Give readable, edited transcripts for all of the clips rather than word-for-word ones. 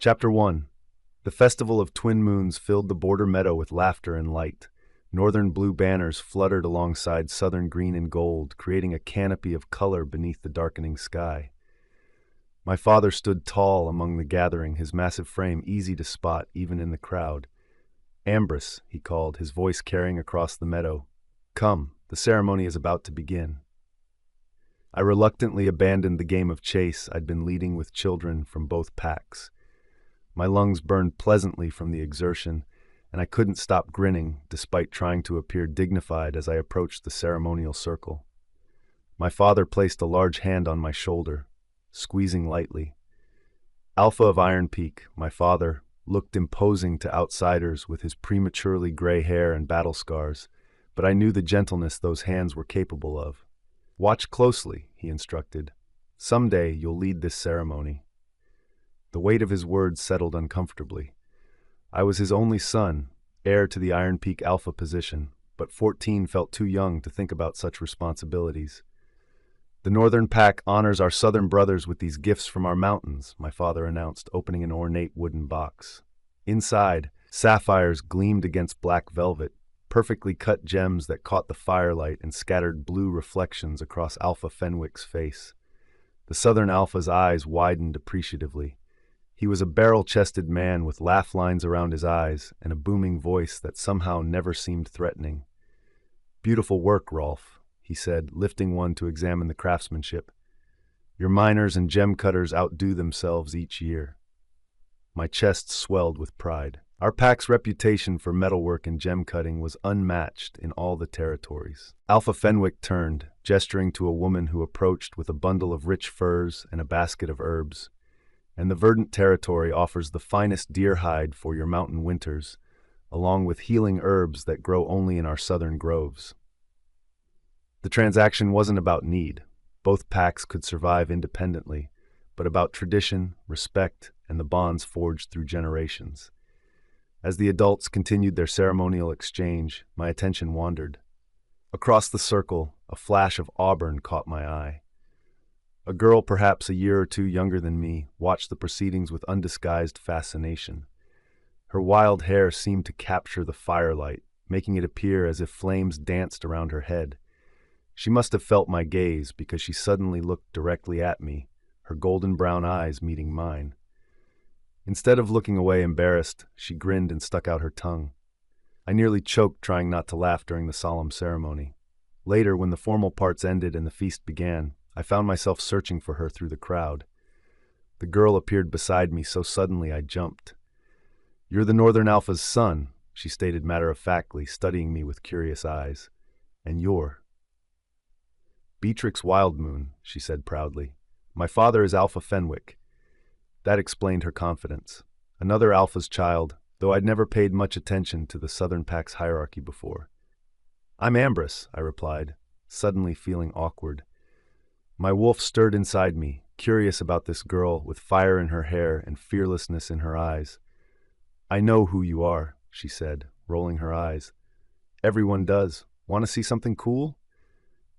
Chapter 1. The Festival of Twin Moons filled the border meadow with laughter and light. Northern blue banners fluttered alongside southern green and gold, creating a canopy of color beneath the darkening sky. My father stood tall among the gathering, his massive frame easy to spot even in the crowd. "Ambrus," he called, his voice carrying across the meadow. "Come, the ceremony is about to begin." I reluctantly abandoned the game of chase I'd been leading with children from both packs. My lungs burned pleasantly from the exertion, and I couldn't stop grinning despite trying to appear dignified as I approached the ceremonial circle. My father placed a large hand on my shoulder, squeezing lightly. Alpha of Iron Peak, my father, looked imposing to outsiders with his prematurely gray hair and battle scars, but I knew the gentleness those hands were capable of. "Watch closely," he instructed. "Someday you'll lead this ceremony." The weight of his words settled uncomfortably. I was his only son, heir to the Iron Peak Alpha position, but 14 felt too young to think about such responsibilities. "The Northern Pack honors our Southern brothers with these gifts from our mountains," my father announced, opening an ornate wooden box. Inside, sapphires gleamed against black velvet, perfectly cut gems that caught the firelight and scattered blue reflections across Alpha Fenwick's face. The Southern Alpha's eyes widened appreciatively. He was a barrel-chested man with laugh lines around his eyes and a booming voice that somehow never seemed threatening. "Beautiful work, Rolf," he said, lifting one to examine the craftsmanship. "Your miners and gem cutters outdo themselves each year." My chest swelled with pride. Our pack's reputation for metalwork and gem cutting was unmatched in all the territories. Alpha Fenwick turned, gesturing to a woman who approached with a bundle of rich furs and a basket of herbs. "And the verdant territory offers the finest deer hide for your mountain winters, along with healing herbs that grow only in our southern groves." The transaction wasn't about need. Both packs could survive independently, but about tradition, respect, and the bonds forged through generations. As the adults continued their ceremonial exchange, my attention wandered. Across the circle, a flash of auburn caught my eye. A girl perhaps a year or two younger than me watched the proceedings with undisguised fascination. Her wild hair seemed to capture the firelight, making it appear as if flames danced around her head. She must have felt my gaze because she suddenly looked directly at me, her golden brown eyes meeting mine. Instead of looking away embarrassed, she grinned and stuck out her tongue. I nearly choked trying not to laugh during the solemn ceremony. Later, when the formal parts ended and the feast began, I found myself searching for her through the crowd. The girl appeared beside me so suddenly I jumped. "You're the Northern Alpha's son," she stated matter-of-factly, studying me with curious eyes. "And you're—" "Beatrix Wildmoon," she said proudly. "My father is Alpha Fenwick." That explained her confidence. Another Alpha's child, though I'd never paid much attention to the Southern Pack's hierarchy before. "I'm Ambrus," I replied, suddenly feeling awkward. My wolf stirred inside me, curious about this girl with fire in her hair and fearlessness in her eyes. "I know who you are," she said, rolling her eyes. "Everyone does. Want to see something cool?"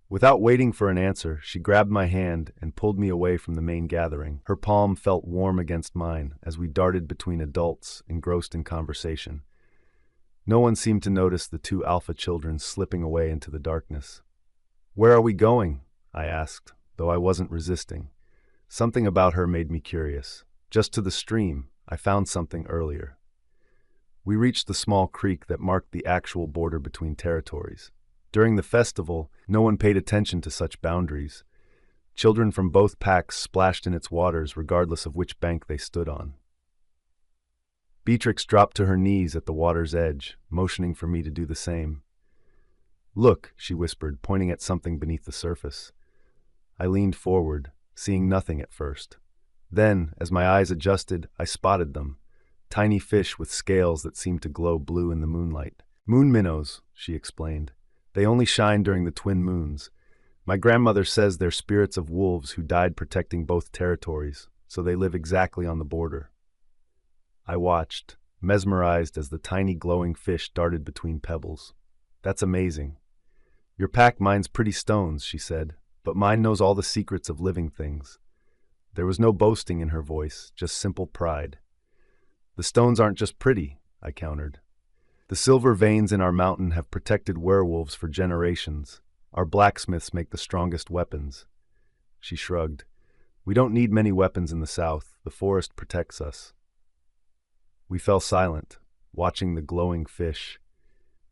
Without waiting for an answer, she grabbed my hand and pulled me away from the main gathering. Her palm felt warm against mine as we darted between adults engrossed in conversation. No one seemed to notice the two Alpha children slipping away into the darkness. "Where are we going?" I asked, though I wasn't resisting. Something about her made me curious. "Just to the stream. I found something earlier." We reached the small creek that marked the actual border between territories. During the festival, no one paid attention to such boundaries. Children from both packs splashed in its waters regardless of which bank they stood on. Beatrix dropped to her knees at the water's edge, motioning for me to do the same. "Look," she whispered, pointing at something beneath the surface. I leaned forward, seeing nothing at first. Then, as my eyes adjusted, I spotted them. Tiny fish with scales that seemed to glow blue in the moonlight. "Moon minnows," she explained. "They only shine during the twin moons. My grandmother says they're spirits of wolves who died protecting both territories, so they live exactly on the border." I watched, mesmerized as the tiny glowing fish darted between pebbles. "That's amazing." "Your pack mines pretty stones," she said, "but mine knows all the secrets of living things." There was no boasting in her voice, just simple pride. The stones aren't just pretty, I countered. The silver veins in our mountain have protected werewolves for generations. Our blacksmiths make the strongest weapons. She shrugged. We don't need many weapons in the south. The forest protects us. We fell silent, watching the glowing fish.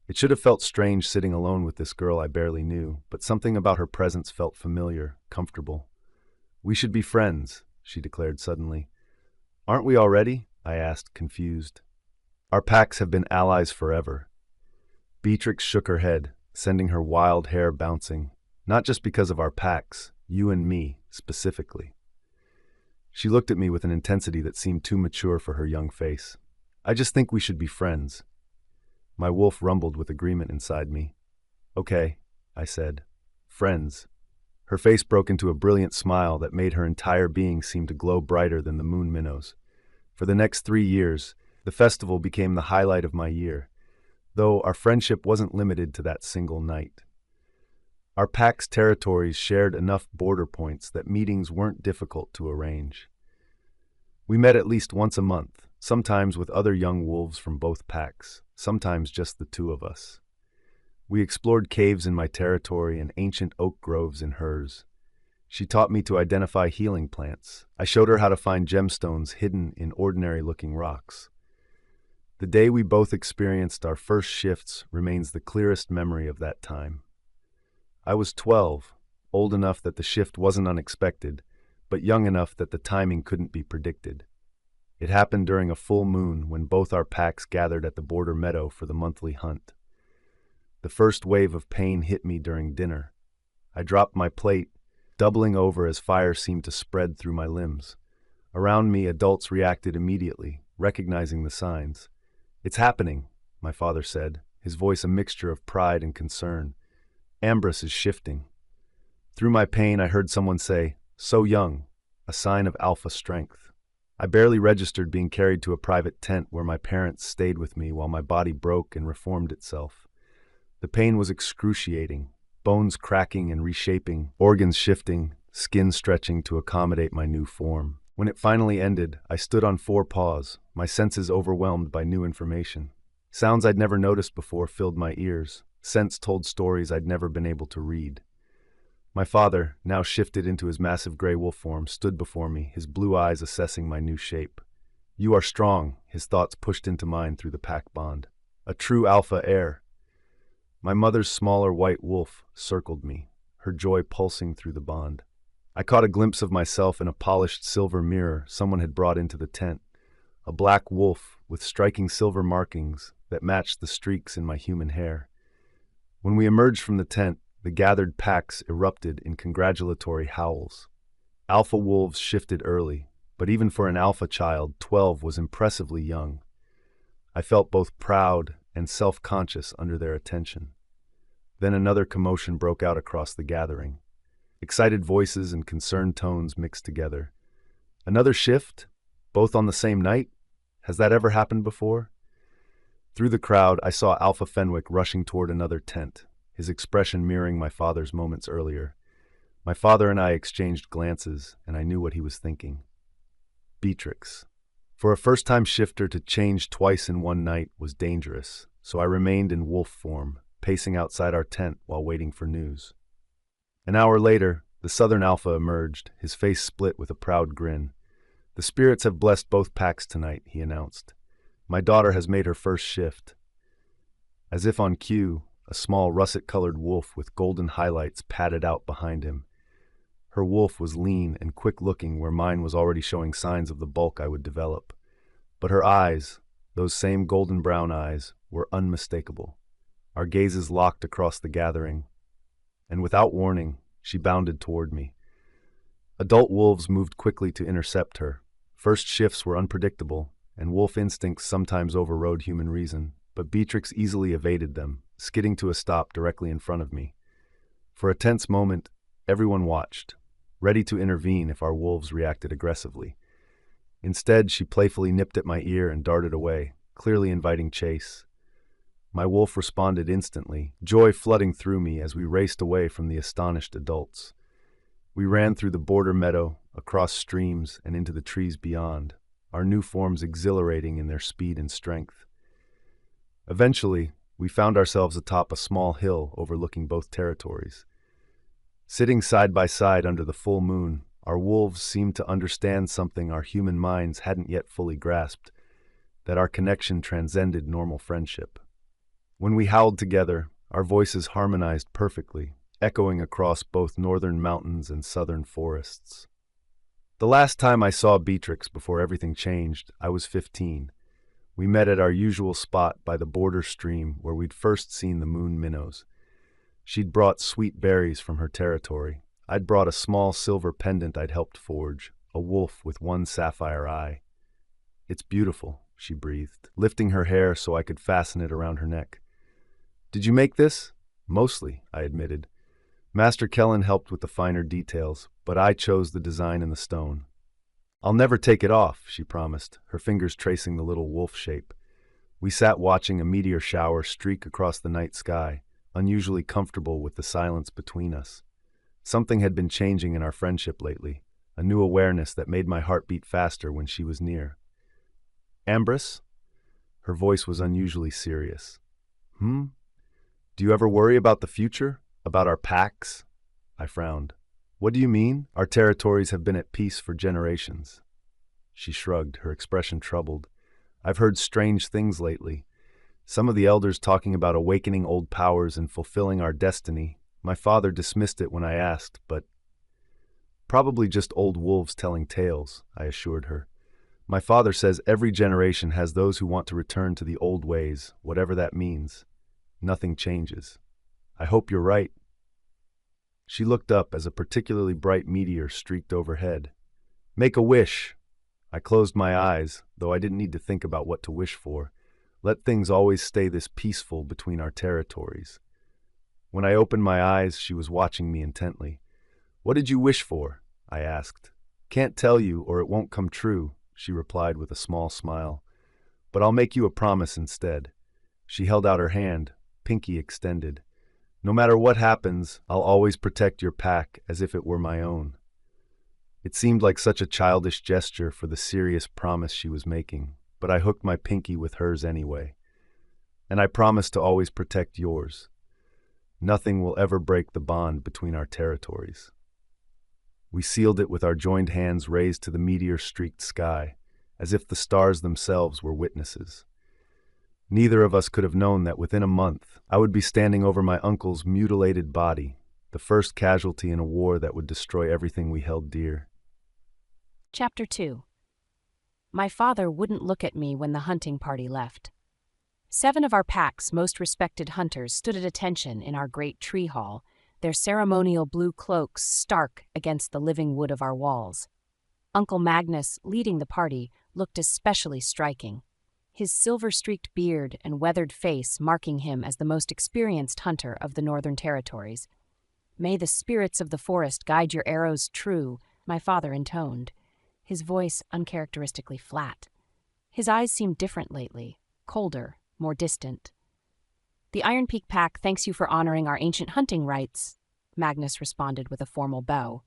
It should have felt strange sitting alone with this girl I barely knew, but something about her presence felt familiar, comfortable. We should be friends, she declared suddenly. Aren't we already? I asked, confused. Our packs have been allies forever. Beatrix shook her head, sending her wild hair bouncing. Not just because of our packs, you and me, specifically. She looked at me with an intensity that seemed too mature for her young face. I just think we should be friends. My wolf rumbled with agreement inside me. Okay, I said. Friends. Her face broke into a brilliant smile that made her entire being seem to glow brighter than the moon minnows. For the next 3 years, the festival became the highlight of my year, though our friendship wasn't limited to that single night. Our pack's territories shared enough border points that meetings weren't difficult to arrange. We met at least once a month, sometimes with other young wolves from both packs, sometimes just the two of us. We explored caves in my territory and ancient oak groves in hers. She taught me to identify healing plants. I showed her how to find gemstones hidden in ordinary-looking rocks. The day we both experienced our first shifts remains the clearest memory of that time. I was 12, old enough that the shift wasn't unexpected, but young enough that the timing couldn't be predicted. It happened during a full moon when both our packs gathered at the border meadow for the monthly hunt. The first wave of pain hit me during dinner. I dropped my plate, doubling over as fire seemed to spread through my limbs. Around me, adults reacted immediately, recognizing the signs. It's happening, my father said, his voice a mixture of pride and concern. Ambrus is shifting. Through my pain, I heard someone say, "So young," a sign of alpha strength. I barely registered being carried to a private tent where my parents stayed with me while my body broke and reformed itself. The pain was excruciating, bones cracking and reshaping, organs shifting, skin stretching to accommodate my new form. When it finally ended, I stood on 4 paws, my senses overwhelmed by new information. Sounds I'd never noticed before filled my ears. Scents told stories I'd never been able to read. My father, now shifted into his massive gray wolf form, stood before me, his blue eyes assessing my new shape. You are strong, his thoughts pushed into mine through the pack bond. A true alpha heir. My mother's smaller white wolf circled me, her joy pulsing through the bond. I caught a glimpse of myself in a polished silver mirror someone had brought into the tent, a black wolf with striking silver markings that matched the streaks in my human hair. When we emerged from the tent, the gathered packs erupted in congratulatory howls. Alpha wolves shifted early, but even for an alpha child, 12 was impressively young. I felt both proud and self-conscious under their attention. Then another commotion broke out across the gathering. Excited voices and concerned tones mixed together. Another shift? Both on the same night? Has that ever happened before? Through the crowd, I saw Alpha Fenwick rushing toward another tent, his expression mirroring my father's moments earlier. My father and I exchanged glances, and I knew what he was thinking. Beatrix. For a first-time shifter to change twice in one night was dangerous, so I remained in wolf form, pacing outside our tent while waiting for news. An hour later, the Southern Alpha emerged, his face split with a proud grin. The spirits have blessed both packs tonight, he announced. My daughter has made her first shift. As if on cue, a small russet-colored wolf with golden highlights padded out behind him. Her wolf was lean and quick-looking where mine was already showing signs of the bulk I would develop. But her eyes, those same golden brown eyes, were unmistakable. Our gazes locked across the gathering, and without warning, she bounded toward me. Adult wolves moved quickly to intercept her. First shifts were unpredictable, and wolf instincts sometimes overrode human reason, but Beatrix easily evaded them, skidding to a stop directly in front of me. For a tense moment, everyone watched, ready to intervene if our wolves reacted aggressively. Instead, she playfully nipped at my ear and darted away, clearly inviting chase. My wolf responded instantly, joy flooding through me as we raced away from the astonished adults. We ran through the border meadow, across streams, and into the trees beyond, our new forms exhilarating in their speed and strength. Eventually, we found ourselves atop a small hill overlooking both territories. Sitting side by side under the full moon, our wolves seemed to understand something our human minds hadn't yet fully grasped, that our connection transcended normal friendship. When we howled together, our voices harmonized perfectly, echoing across both northern mountains and southern forests. The last time I saw Beatrix before everything changed, I was 15. We met at our usual spot by the border stream where we'd first seen the moon minnows. She'd brought sweet berries from her territory. I'd brought a small silver pendant I'd helped forge, a wolf with one sapphire eye. "It's beautiful," she breathed, lifting her hair so I could fasten it around her neck. "Did you make this?" "Mostly," I admitted. Master Kellen helped with the finer details, but I chose the design in the stone. "I'll never take it off," she promised, her fingers tracing the little wolf shape. We sat watching a meteor shower streak across the night sky, unusually comfortable with the silence between us. Something had been changing in our friendship lately, a new awareness that made my heart beat faster when she was near. "Ambrus?" Her voice was unusually serious. "Hmm? Do you ever worry about the future? About our packs?" I frowned. "What do you mean? Our territories have been at peace for generations." She shrugged, her expression troubled. "I've heard strange things lately. Some of the elders talking about awakening old powers and fulfilling our destiny. My father dismissed it when I asked, but—" "Probably just old wolves telling tales," I assured her. "My father says every generation has those who want to return to the old ways, whatever that means. Nothing changes. I hope you're right." She looked up as a particularly bright meteor streaked overhead. "Make a wish." I closed my eyes, though I didn't need to think about what to wish for. Let things always stay this peaceful between our territories. When I opened my eyes, she was watching me intently. "What did you wish for?" I asked. "Can't tell you, or it won't come true," she replied with a small smile. "But I'll make you a promise instead." She held out her hand, pinky extended. "No matter what happens, I'll always protect your pack as if it were my own." It seemed like such a childish gesture for the serious promise she was making, but I hooked my pinky with hers anyway. "And I promise to always protect yours. Nothing will ever break the bond between our territories." We sealed it with our joined hands raised to the meteor-streaked sky, as if the stars themselves were witnesses. Neither of us could have known that within a month, I would be standing over my uncle's mutilated body, the first casualty in a war that would destroy everything we held dear. Chapter 2. My father wouldn't look at me when the hunting party left. 7 of our pack's most respected hunters stood at attention in our great tree hall, their ceremonial blue cloaks stark against the living wood of our walls. Uncle Magnus, leading the party, looked especially striking, his silver-streaked beard and weathered face marking him as the most experienced hunter of the Northern Territories. "May the spirits of the forest guide your arrows true," my father intoned, his voice uncharacteristically flat. His eyes seemed different lately, colder, more distant. "The Iron Peak Pack thanks you for honoring our ancient hunting rights," Magnus responded with a formal bow.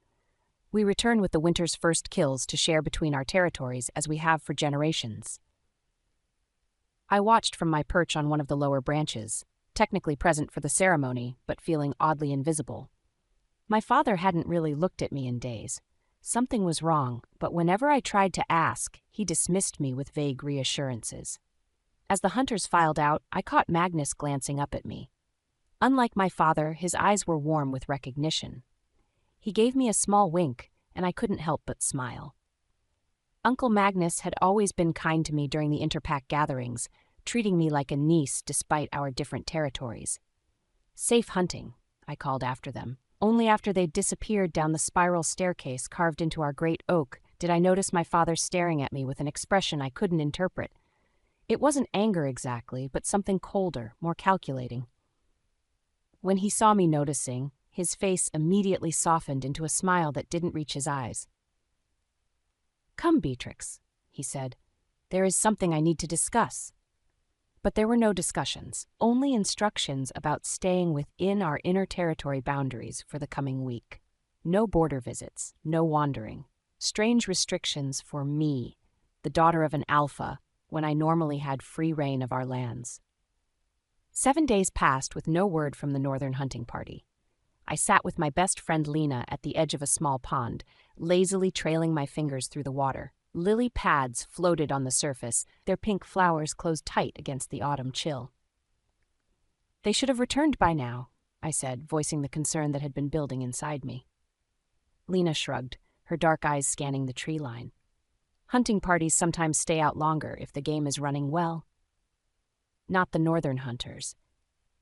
"We return with the winter's first kills to share between our territories as we have for generations." I watched from my perch on one of the lower branches, technically present for the ceremony, but feeling oddly invisible. My father hadn't really looked at me in days. Something was wrong, but whenever I tried to ask, he dismissed me with vague reassurances. As the hunters filed out, I caught Magnus glancing up at me. Unlike my father, his eyes were warm with recognition. He gave me a small wink, and I couldn't help but smile. Uncle Magnus had always been kind to me during the interpack gatherings, treating me like a niece despite our different territories. "Safe hunting," I called after them. Only after they'd disappeared down the spiral staircase carved into our great oak did I notice my father staring at me with an expression I couldn't interpret. It wasn't anger exactly, but something colder, more calculating. When he saw me noticing, his face immediately softened into a smile that didn't reach his eyes. "Come, Beatrix," he said. "There is something I need to discuss." But there were no discussions, only instructions about staying within our inner territory boundaries for the coming week. No border visits, no wandering. Strange restrictions for me, the daughter of an alpha, when I normally had free reign of our lands. 7 days passed with no word from the northern hunting party. I sat with my best friend Lena at the edge of a small pond, lazily trailing my fingers through the water. Lily pads floated on the surface, their pink flowers closed tight against the autumn chill. "They should have returned by now," I said, voicing the concern that had been building inside me. Lena shrugged, her dark eyes scanning the tree line. "Hunting parties sometimes stay out longer if the game is running well." "Not the northern hunters.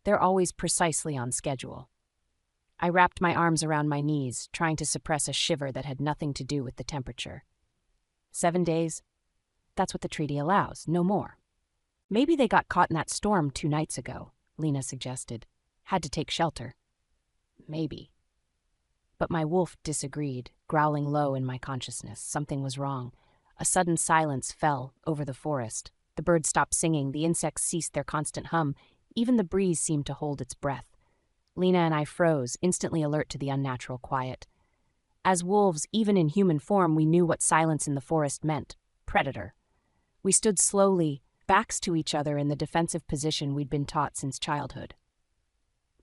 They're always precisely on schedule." I wrapped my arms around my knees, trying to suppress a shiver that had nothing to do with the temperature. 7 days? That's what the treaty allows, no more. "Maybe they got caught in that storm 2 nights ago," Lena suggested. "Had to take shelter." "Maybe." But my wolf disagreed, growling low in my consciousness. Something was wrong. A sudden silence fell over the forest. The birds stopped singing, the insects ceased their constant hum, even the breeze seemed to hold its breath. Lena and I froze, instantly alert to the unnatural quiet. As wolves, even in human form, we knew what silence in the forest meant. Predator. We stood slowly, backs to each other in the defensive position we'd been taught since childhood.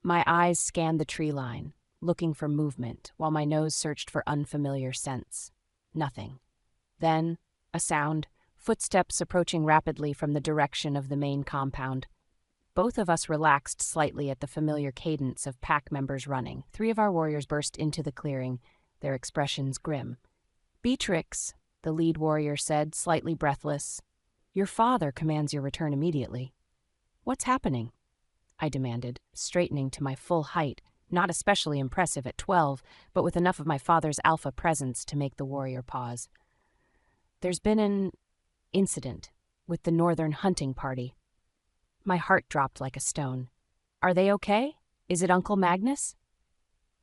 My eyes scanned the tree line, looking for movement, while my nose searched for unfamiliar scents. Nothing. Then, a sound, footsteps approaching rapidly from the direction of the main compound. Both of us relaxed slightly at the familiar cadence of pack members running. 3 of our warriors burst into the clearing, their expressions grim. "Beatrix," the lead warrior said, slightly breathless, "your father commands your return immediately." "What's happening?" I demanded, straightening to my full height, not especially impressive at 12, but with enough of my father's alpha presence to make the warrior pause. "There's been an incident with the northern hunting party." My heart dropped like a stone. "Are they okay? Is it Uncle Magnus?"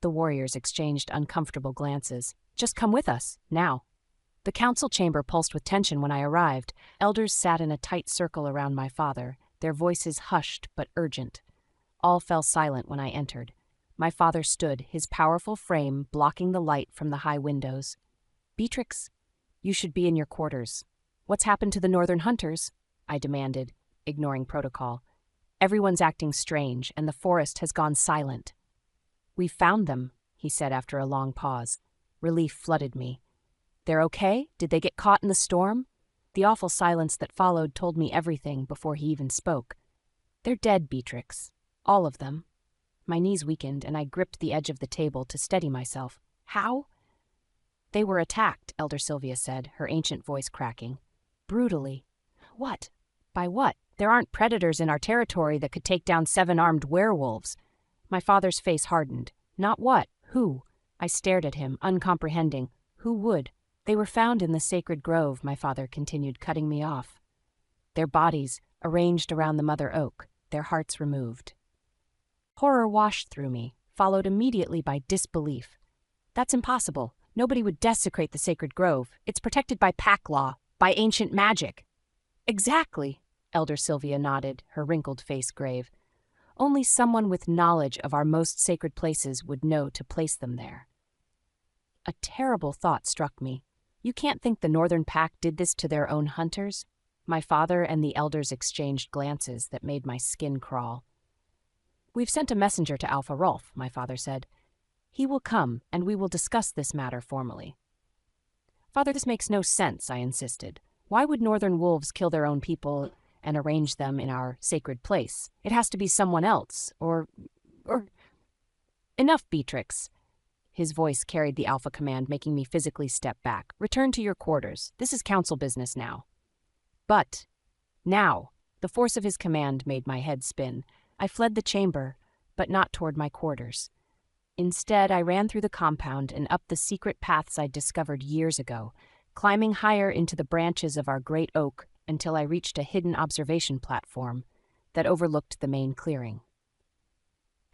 The warriors exchanged uncomfortable glances. "Just come with us, now." The council chamber pulsed with tension when I arrived. Elders sat in a tight circle around my father, their voices hushed but urgent. All fell silent when I entered. My father stood, his powerful frame blocking the light from the high windows. "Beatrix, you should be in your quarters." "What's happened to the northern hunters?" I demanded, ignoring protocol. "Everyone's acting strange, and the forest has gone silent." "We found them," he said after a long pause. Relief flooded me. "They're okay? Did they get caught in the storm?" The awful silence that followed told me everything before he even spoke. "They're dead, Beatrix. All of them." My knees weakened, and I gripped the edge of the table to steady myself. "How?" "They were attacked," Elder Sylvia said, her ancient voice cracking. "Brutally." "What? By what? There aren't predators in our territory that could take down 7 armed werewolves." My father's face hardened. "Not what? Who?" I stared at him, uncomprehending. Who would? "They were found in the sacred grove," my father continued, cutting me off. "Their bodies, arranged around the mother oak, their hearts removed." Horror washed through me, followed immediately by disbelief. "That's impossible. Nobody would desecrate the sacred grove. It's protected by pack law, by ancient magic." "Exactly," Elder Sylvia nodded, her wrinkled face grave. "Only someone with knowledge of our most sacred places would know to place them there." A terrible thought struck me. You can't think the Northern Pack did this to their own hunters? My father and the elders exchanged glances that made my skin crawl. "We've sent a messenger to Alpha Rolf," my father said. "He will come, and we will discuss this matter formally." "Father, this makes no sense," I insisted. "Why would northern wolves kill their own people and arrange them in our sacred place? It has to be someone else, or... Enough, Beatrix." His voice carried the alpha command, making me physically step back. "Return to your quarters. This is council business now." "But... now." The force of his command made my head spin. I fled the chamber, but not toward my quarters. Instead, I ran through the compound and up the secret paths I'd discovered years ago, climbing higher into the branches of our great oak until I reached a hidden observation platform that overlooked the main clearing.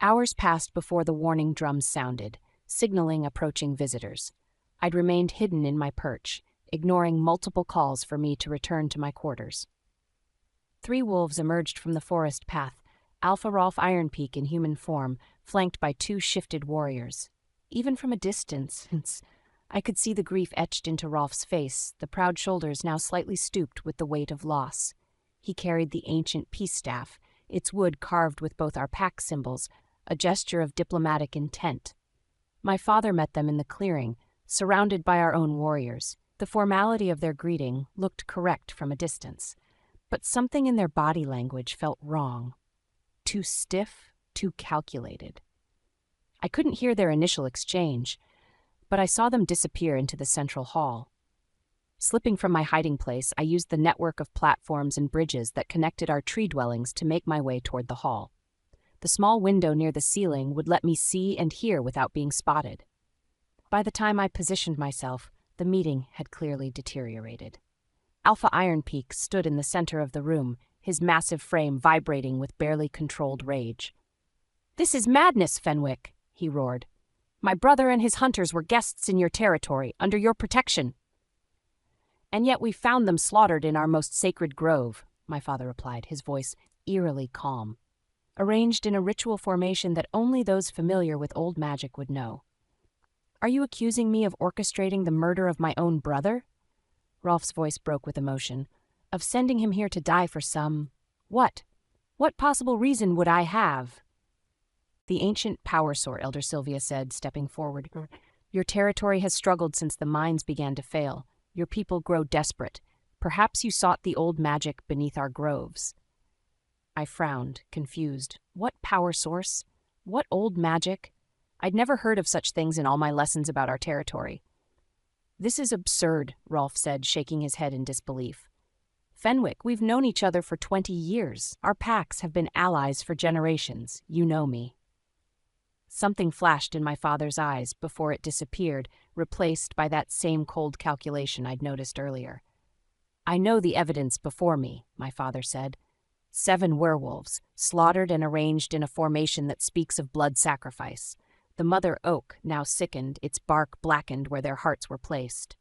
Hours passed before the warning drums sounded, signaling approaching visitors. I'd remained hidden in my perch, ignoring multiple calls for me to return to my quarters. 3 wolves emerged from the forest path, Alpha Rolf Ironpeak in human form, flanked by 2 shifted warriors. Even from a distance, I could see the grief etched into Rolf's face, the proud shoulders now slightly stooped with the weight of loss. He carried the ancient peace staff, its wood carved with both our pack symbols, a gesture of diplomatic intent. My father met them in the clearing, surrounded by our own warriors. The formality of their greeting looked correct from a distance, but something in their body language felt wrong. Too stiff, too calculated. I couldn't hear their initial exchange, but I saw them disappear into the central hall. Slipping from my hiding place, I used the network of platforms and bridges that connected our tree dwellings to make my way toward the hall. The small window near the ceiling would let me see and hear without being spotted. By the time I positioned myself, the meeting had clearly deteriorated. Alpha Iron Peak stood in the center of the room, his massive frame vibrating with barely controlled rage. "This is madness, Fenwick," he roared. "My brother and his hunters were guests in your territory, under your protection." "And yet we found them slaughtered in our most sacred grove," my father replied, his voice eerily calm. "Arranged in a ritual formation that only those familiar with old magic would know. Are you accusing me of orchestrating the murder of my own brother?" Rolf's voice broke with emotion. "Of sending him here to die for some... What? What possible reason would I have?" "The ancient power source," Elder Sylvia said, stepping forward. "Your territory has struggled since the mines began to fail. Your people grow desperate. Perhaps you sought the old magic beneath our groves." I frowned, confused. What power source? What old magic? I'd never heard of such things in all my lessons about our territory. "This is absurd," Rolf said, shaking his head in disbelief. "Fenwick, we've known each other for 20 years. Our packs have been allies for generations. You know me." Something flashed in my father's eyes before it disappeared, replaced by that same cold calculation I'd noticed earlier. "I know the evidence before me," my father said. 7 werewolves, slaughtered and arranged in a formation that speaks of blood sacrifice. The mother oak, now sickened, its bark blackened where their hearts were placed.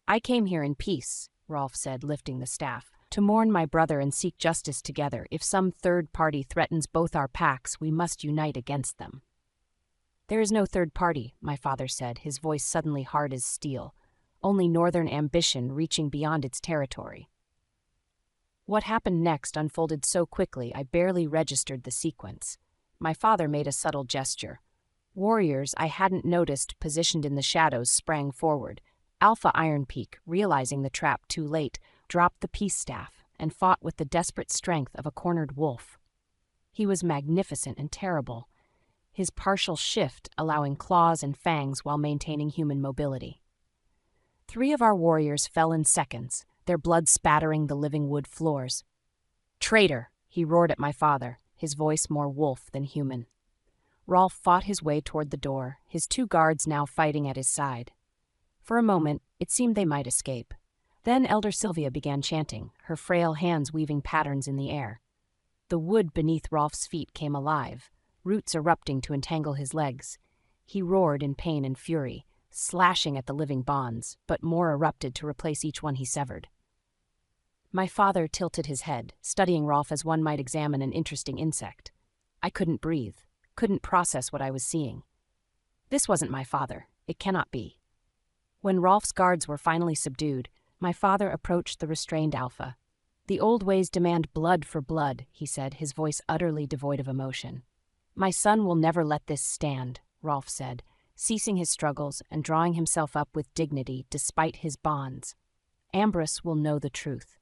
"I came here in peace," Rolf said, lifting the staff, "to mourn my brother and seek justice together. If some third party threatens both our packs, we must unite against them." "There is no third party," my father said, his voice suddenly hard as steel. "Only northern ambition reaching beyond its territory." What happened next unfolded so quickly I barely registered the sequence. My father made a subtle gesture. Warriors I hadn't noticed positioned in the shadows sprang forward. Alpha Iron Peak, realizing the trap too late, dropped the peace staff and fought with the desperate strength of a cornered wolf. He was magnificent and terrible, his partial shift allowing claws and fangs while maintaining human mobility. 3 of our warriors fell in seconds, their blood spattering the living wood floors. "Traitor!" he roared at my father, his voice more wolf than human. Rolf fought his way toward the door, his 2 guards now fighting at his side. For a moment, it seemed they might escape. Then Elder Sylvia began chanting, her frail hands weaving patterns in the air. The wood beneath Rolf's feet came alive, roots erupting to entangle his legs. He roared in pain and fury, slashing at the living bonds, but more erupted to replace each one he severed. My father tilted his head, studying Rolf as one might examine an interesting insect. I couldn't breathe, couldn't process what I was seeing. This wasn't my father. It cannot be. When Rolf's guards were finally subdued, my father approached the restrained Alpha. "The old ways demand blood for blood," he said, his voice utterly devoid of emotion. "My son will never let this stand," Rolf said, ceasing his struggles and drawing himself up with dignity despite his bonds. "Ambrus will know the truth."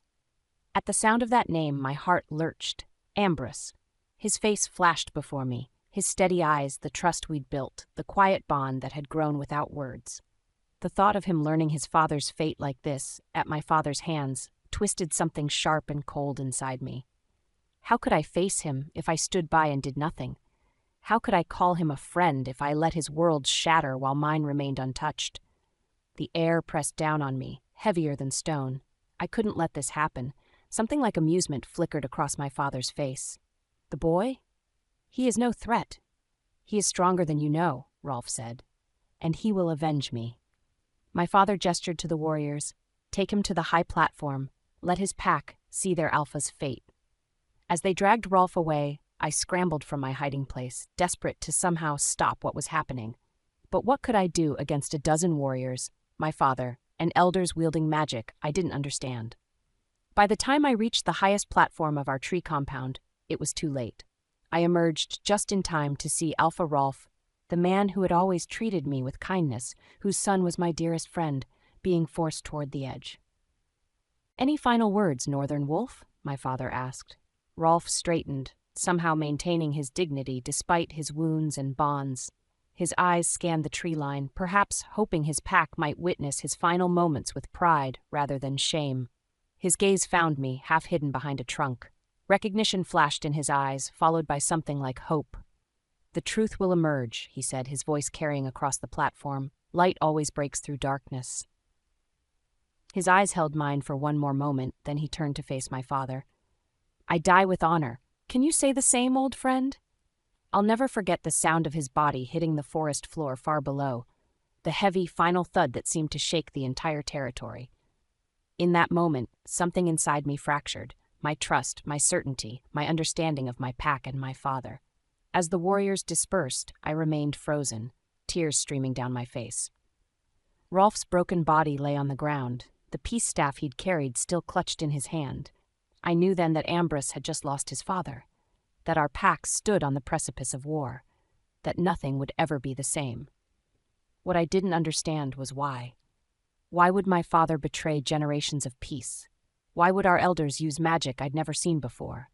At the sound of that name, my heart lurched. Ambrus. His face flashed before me, his steady eyes, the trust we'd built, the quiet bond that had grown without words. The thought of him learning his father's fate like this, at my father's hands, twisted something sharp and cold inside me. How could I face him if I stood by and did nothing? How could I call him a friend if I let his world shatter while mine remained untouched? The air pressed down on me, heavier than stone. I couldn't let this happen. Something like amusement flickered across my father's face. "The boy? He is no threat. He is stronger than you know," Rolf said. "And he will avenge me." My father gestured to the warriors. "Take him to the high platform. Let his pack see their Alpha's fate." As they dragged Rolf away, I scrambled from my hiding place, desperate to somehow stop what was happening. But what could I do against a dozen warriors, my father, and elders wielding magic I didn't understand? By the time I reached the highest platform of our tree compound, it was too late. I emerged just in time to see Alpha Rolf, the man who had always treated me with kindness, whose son was my dearest friend, being forced toward the edge. "Any final words, Northern Wolf?" my father asked. Rolf straightened, somehow maintaining his dignity despite his wounds and bonds. His eyes scanned the tree line, perhaps hoping his pack might witness his final moments with pride rather than shame. His gaze found me, half hidden behind a trunk. Recognition flashed in his eyes, followed by something like hope. "The truth will emerge," he said, his voice carrying across the platform. "Light always breaks through darkness." His eyes held mine for one more moment, then he turned to face my father. "I die with honor. Can you say the same, old friend?" I'll never forget the sound of his body hitting the forest floor far below, the heavy, final thud that seemed to shake the entire territory. In that moment, something inside me fractured, my trust, my certainty, my understanding of my pack and my father. As the warriors dispersed, I remained frozen, tears streaming down my face. Rolf's broken body lay on the ground, the peace staff he'd carried still clutched in his hand. I knew then that Ambrus had just lost his father, that our pack stood on the precipice of war, that nothing would ever be the same. What I didn't understand was why. Why would my father betray generations of peace? Why would our elders use magic I'd never seen before?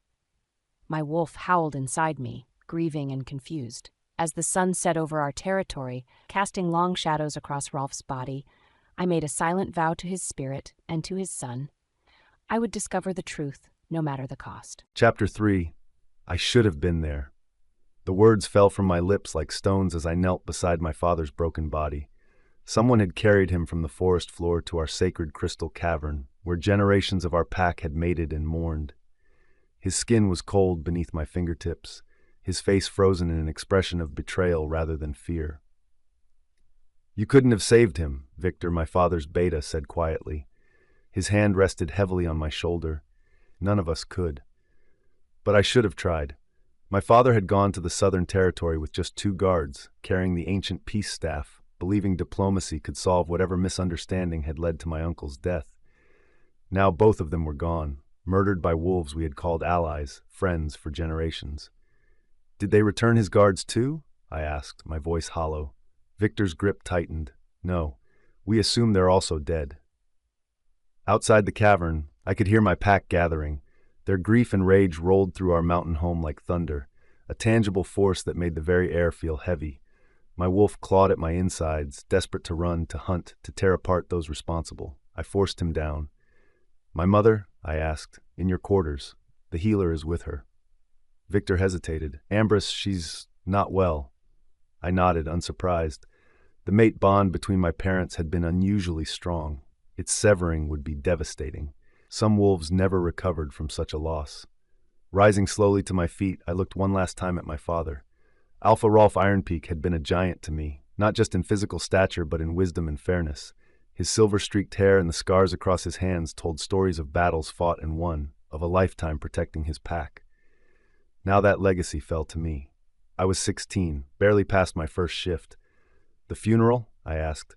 My wolf howled inside me, grieving and confused. As the sun set over our territory, casting long shadows across Rolf's body, I made a silent vow to his spirit and to his son. I would discover the truth, no matter the cost. Chapter 3. I should have been there. The words fell from my lips like stones as I knelt beside my father's broken body. Someone had carried him from the forest floor to our sacred crystal cavern, where generations of our pack had mated and mourned. His skin was cold beneath my fingertips, his face frozen in an expression of betrayal rather than fear. "You couldn't have saved him," Victor, my father's beta, said quietly. His hand rested heavily on my shoulder. "None of us could. But I should have tried." My father had gone to the Southern Territory with just 2 guards, carrying the ancient peace staff, believing diplomacy could solve whatever misunderstanding had led to my uncle's death. Now both of them were gone, murdered by wolves we had called allies, friends for generations. "Did they return his guards too?" I asked, my voice hollow. Victor's grip tightened. "No, we assume they're also dead." Outside the cavern, I could hear my pack gathering. Their grief and rage rolled through our mountain home like thunder, a tangible force that made the very air feel heavy. My wolf clawed at my insides, desperate to run, to hunt, to tear apart those responsible. I forced him down. "My mother?" I asked. "In your quarters. The healer is with her." Victor hesitated. "Ambrus, she's not well." I nodded, unsurprised. The mate bond between my parents had been unusually strong. Its severing would be devastating. Some wolves never recovered from such a loss. Rising slowly to my feet, I looked one last time at my father. Alpha Rolf Ironpeak had been a giant to me, not just in physical stature but in wisdom and fairness. His silver-streaked hair and the scars across his hands told stories of battles fought and won, of a lifetime protecting his pack. Now that legacy fell to me. I was 16, barely past my first shift. "The funeral?" I asked.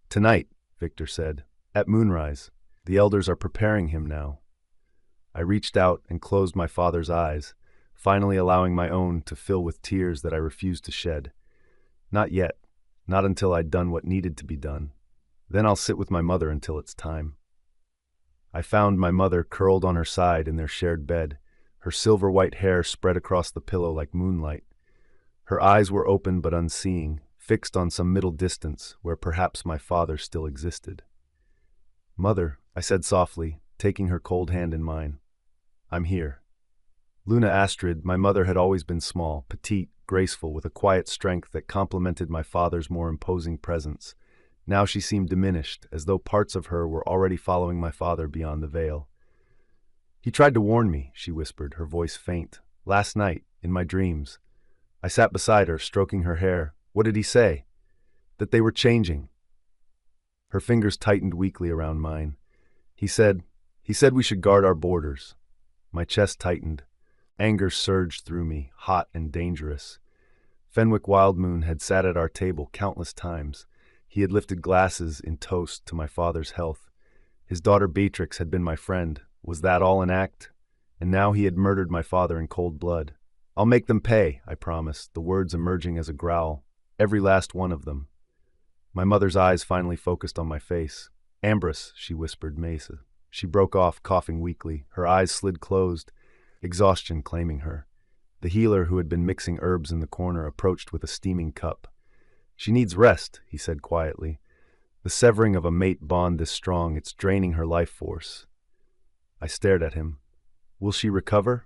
"Tonight," Victor said. "At moonrise. The elders are preparing him now." I reached out and closed my father's eyes, finally allowing my own to fill with tears that I refused to shed. "Not yet. Not until I'd done what needed to be done. Then I'll sit with my mother until it's time." I found my mother curled on her side in their shared bed, her silver-white hair spread across the pillow like moonlight. Her eyes were open but unseeing, fixed on some middle distance where perhaps my father still existed. "Mother," I said softly, taking her cold hand in mine. "I'm here." Luna Astrid, my mother, had always been small, petite, graceful, with a quiet strength that complemented my father's more imposing presence. Now she seemed diminished, as though parts of her were already following my father beyond the veil. "He tried to warn me," she whispered, her voice faint. "Last night, in my dreams." I sat beside her, stroking her hair. "What did he say?" "That they were changing." Her fingers tightened weakly around mine. He said we should guard our borders." My chest tightened. Anger surged through me, hot and dangerous. Fenwick Wildmoon had sat at our table countless times. He had lifted glasses in toast to my father's health. His daughter Beatrix had been my friend. Was that all an act? And now he had murdered my father in cold blood. "I'll make them pay," I promised, the words emerging as a growl. "Every last one of them." My mother's eyes finally focused on my face. "Ambrus," she whispered, Mesa. She broke off, coughing weakly. Her eyes slid closed, exhaustion claiming her. The healer, who had been mixing herbs in the corner, approached with a steaming cup. "She needs rest," he said quietly. "The severing of a mate bond this strong, it's draining her life force." I stared at him. "Will she recover?"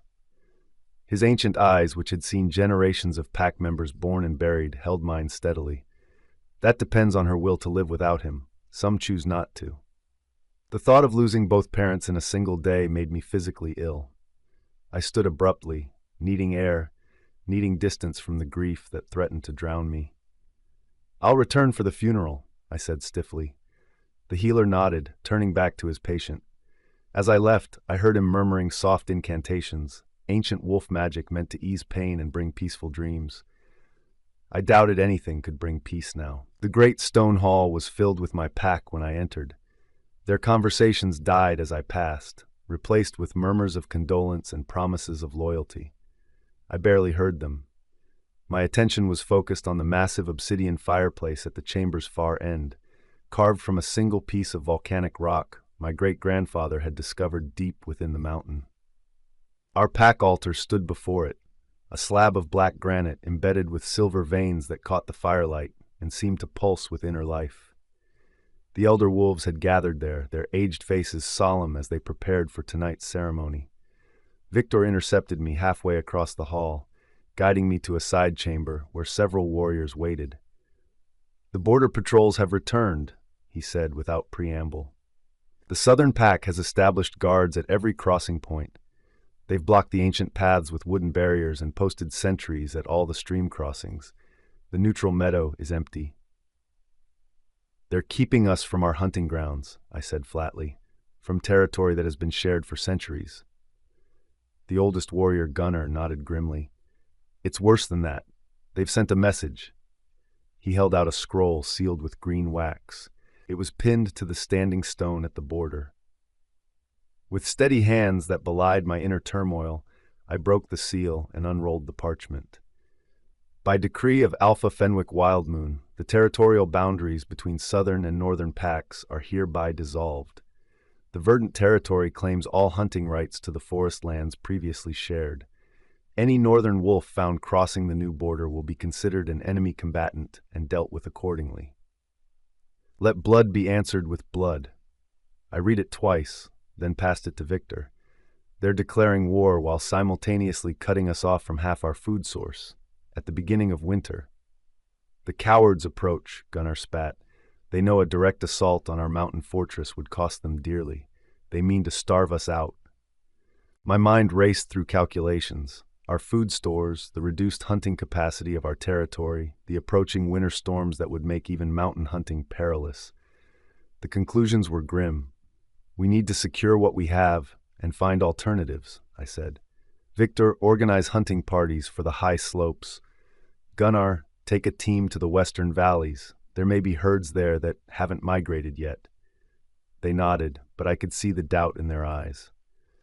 His ancient eyes, which had seen generations of pack members born and buried, held mine steadily. "That depends on her will to live without him. Some choose not to." The thought of losing both parents in a single day made me physically ill. I stood abruptly, needing air, needing distance from the grief that threatened to drown me. "I'll return for the funeral," I said stiffly. The healer nodded, turning back to his patient. As I left, I heard him murmuring soft incantations, ancient wolf magic meant to ease pain and bring peaceful dreams. I doubted anything could bring peace now. The great stone hall was filled with my pack when I entered. Their conversations died as I passed, replaced with murmurs of condolence and promises of loyalty. I barely heard them. My attention was focused on the massive obsidian fireplace at the chamber's far end, carved from a single piece of volcanic rock my great-grandfather had discovered deep within the mountain. Our pack altar stood before it, a slab of black granite embedded with silver veins that caught the firelight and seemed to pulse with inner life. The elder wolves had gathered there, their aged faces solemn as they prepared for tonight's ceremony. Victor intercepted me halfway across the hall, guiding me to a side chamber where several warriors waited. "The border patrols have returned," he said without preamble. "The Southern Pack has established guards at every crossing point. They've blocked the ancient paths with wooden barriers and posted sentries at all the stream crossings. The neutral meadow is empty." "They're keeping us from our hunting grounds," I said flatly, "from territory that has been shared for centuries." The oldest warrior, Gunnar, nodded grimly. "It's worse than that. They've sent a message." He held out a scroll sealed with green wax. It was pinned to the standing stone at the border. With steady hands that belied my inner turmoil, I broke the seal and unrolled the parchment. "By decree of Alpha Fenwick Wildmoon, the territorial boundaries between southern and northern packs are hereby dissolved. The verdant territory claims all hunting rights to the forest lands previously shared. Any northern wolf found crossing the new border will be considered an enemy combatant and dealt with accordingly. Let blood be answered with blood." I read it twice, then passed it to Victor. "They're declaring war while simultaneously cutting us off from half our food source, at the beginning of winter." "The cowards approach," Gunnar spat. "They know a direct assault on our mountain fortress would cost them dearly. They mean to starve us out." My mind raced through calculations. Our food stores, the reduced hunting capacity of our territory, the approaching winter storms that would make even mountain hunting perilous. The conclusions were grim. "We need to secure what we have and find alternatives," I said. "Victor, organize hunting parties for the high slopes. Gunnar, take a team to the western valleys. There may be herds there that haven't migrated yet." They nodded, but I could see the doubt in their eyes.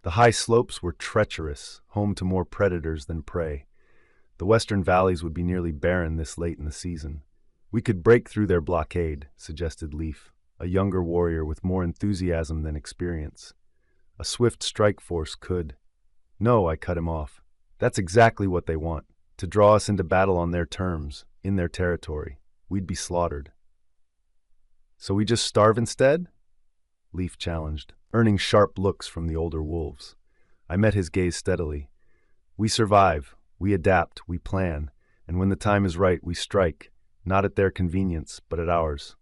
The high slopes were treacherous, home to more predators than prey. The western valleys would be nearly barren this late in the season. "We could break through their blockade," suggested Leaf, a younger warrior with more enthusiasm than experience. "A swift strike force could—" "No," I cut him off. "That's exactly what they want, to draw us into battle on their terms, in their territory. We'd be slaughtered." "So we just starve instead?" Leaf challenged, earning sharp looks from the older wolves. I met his gaze steadily. "We survive, we adapt, we plan, and when the time is right, we strike, not at their convenience, but at ours."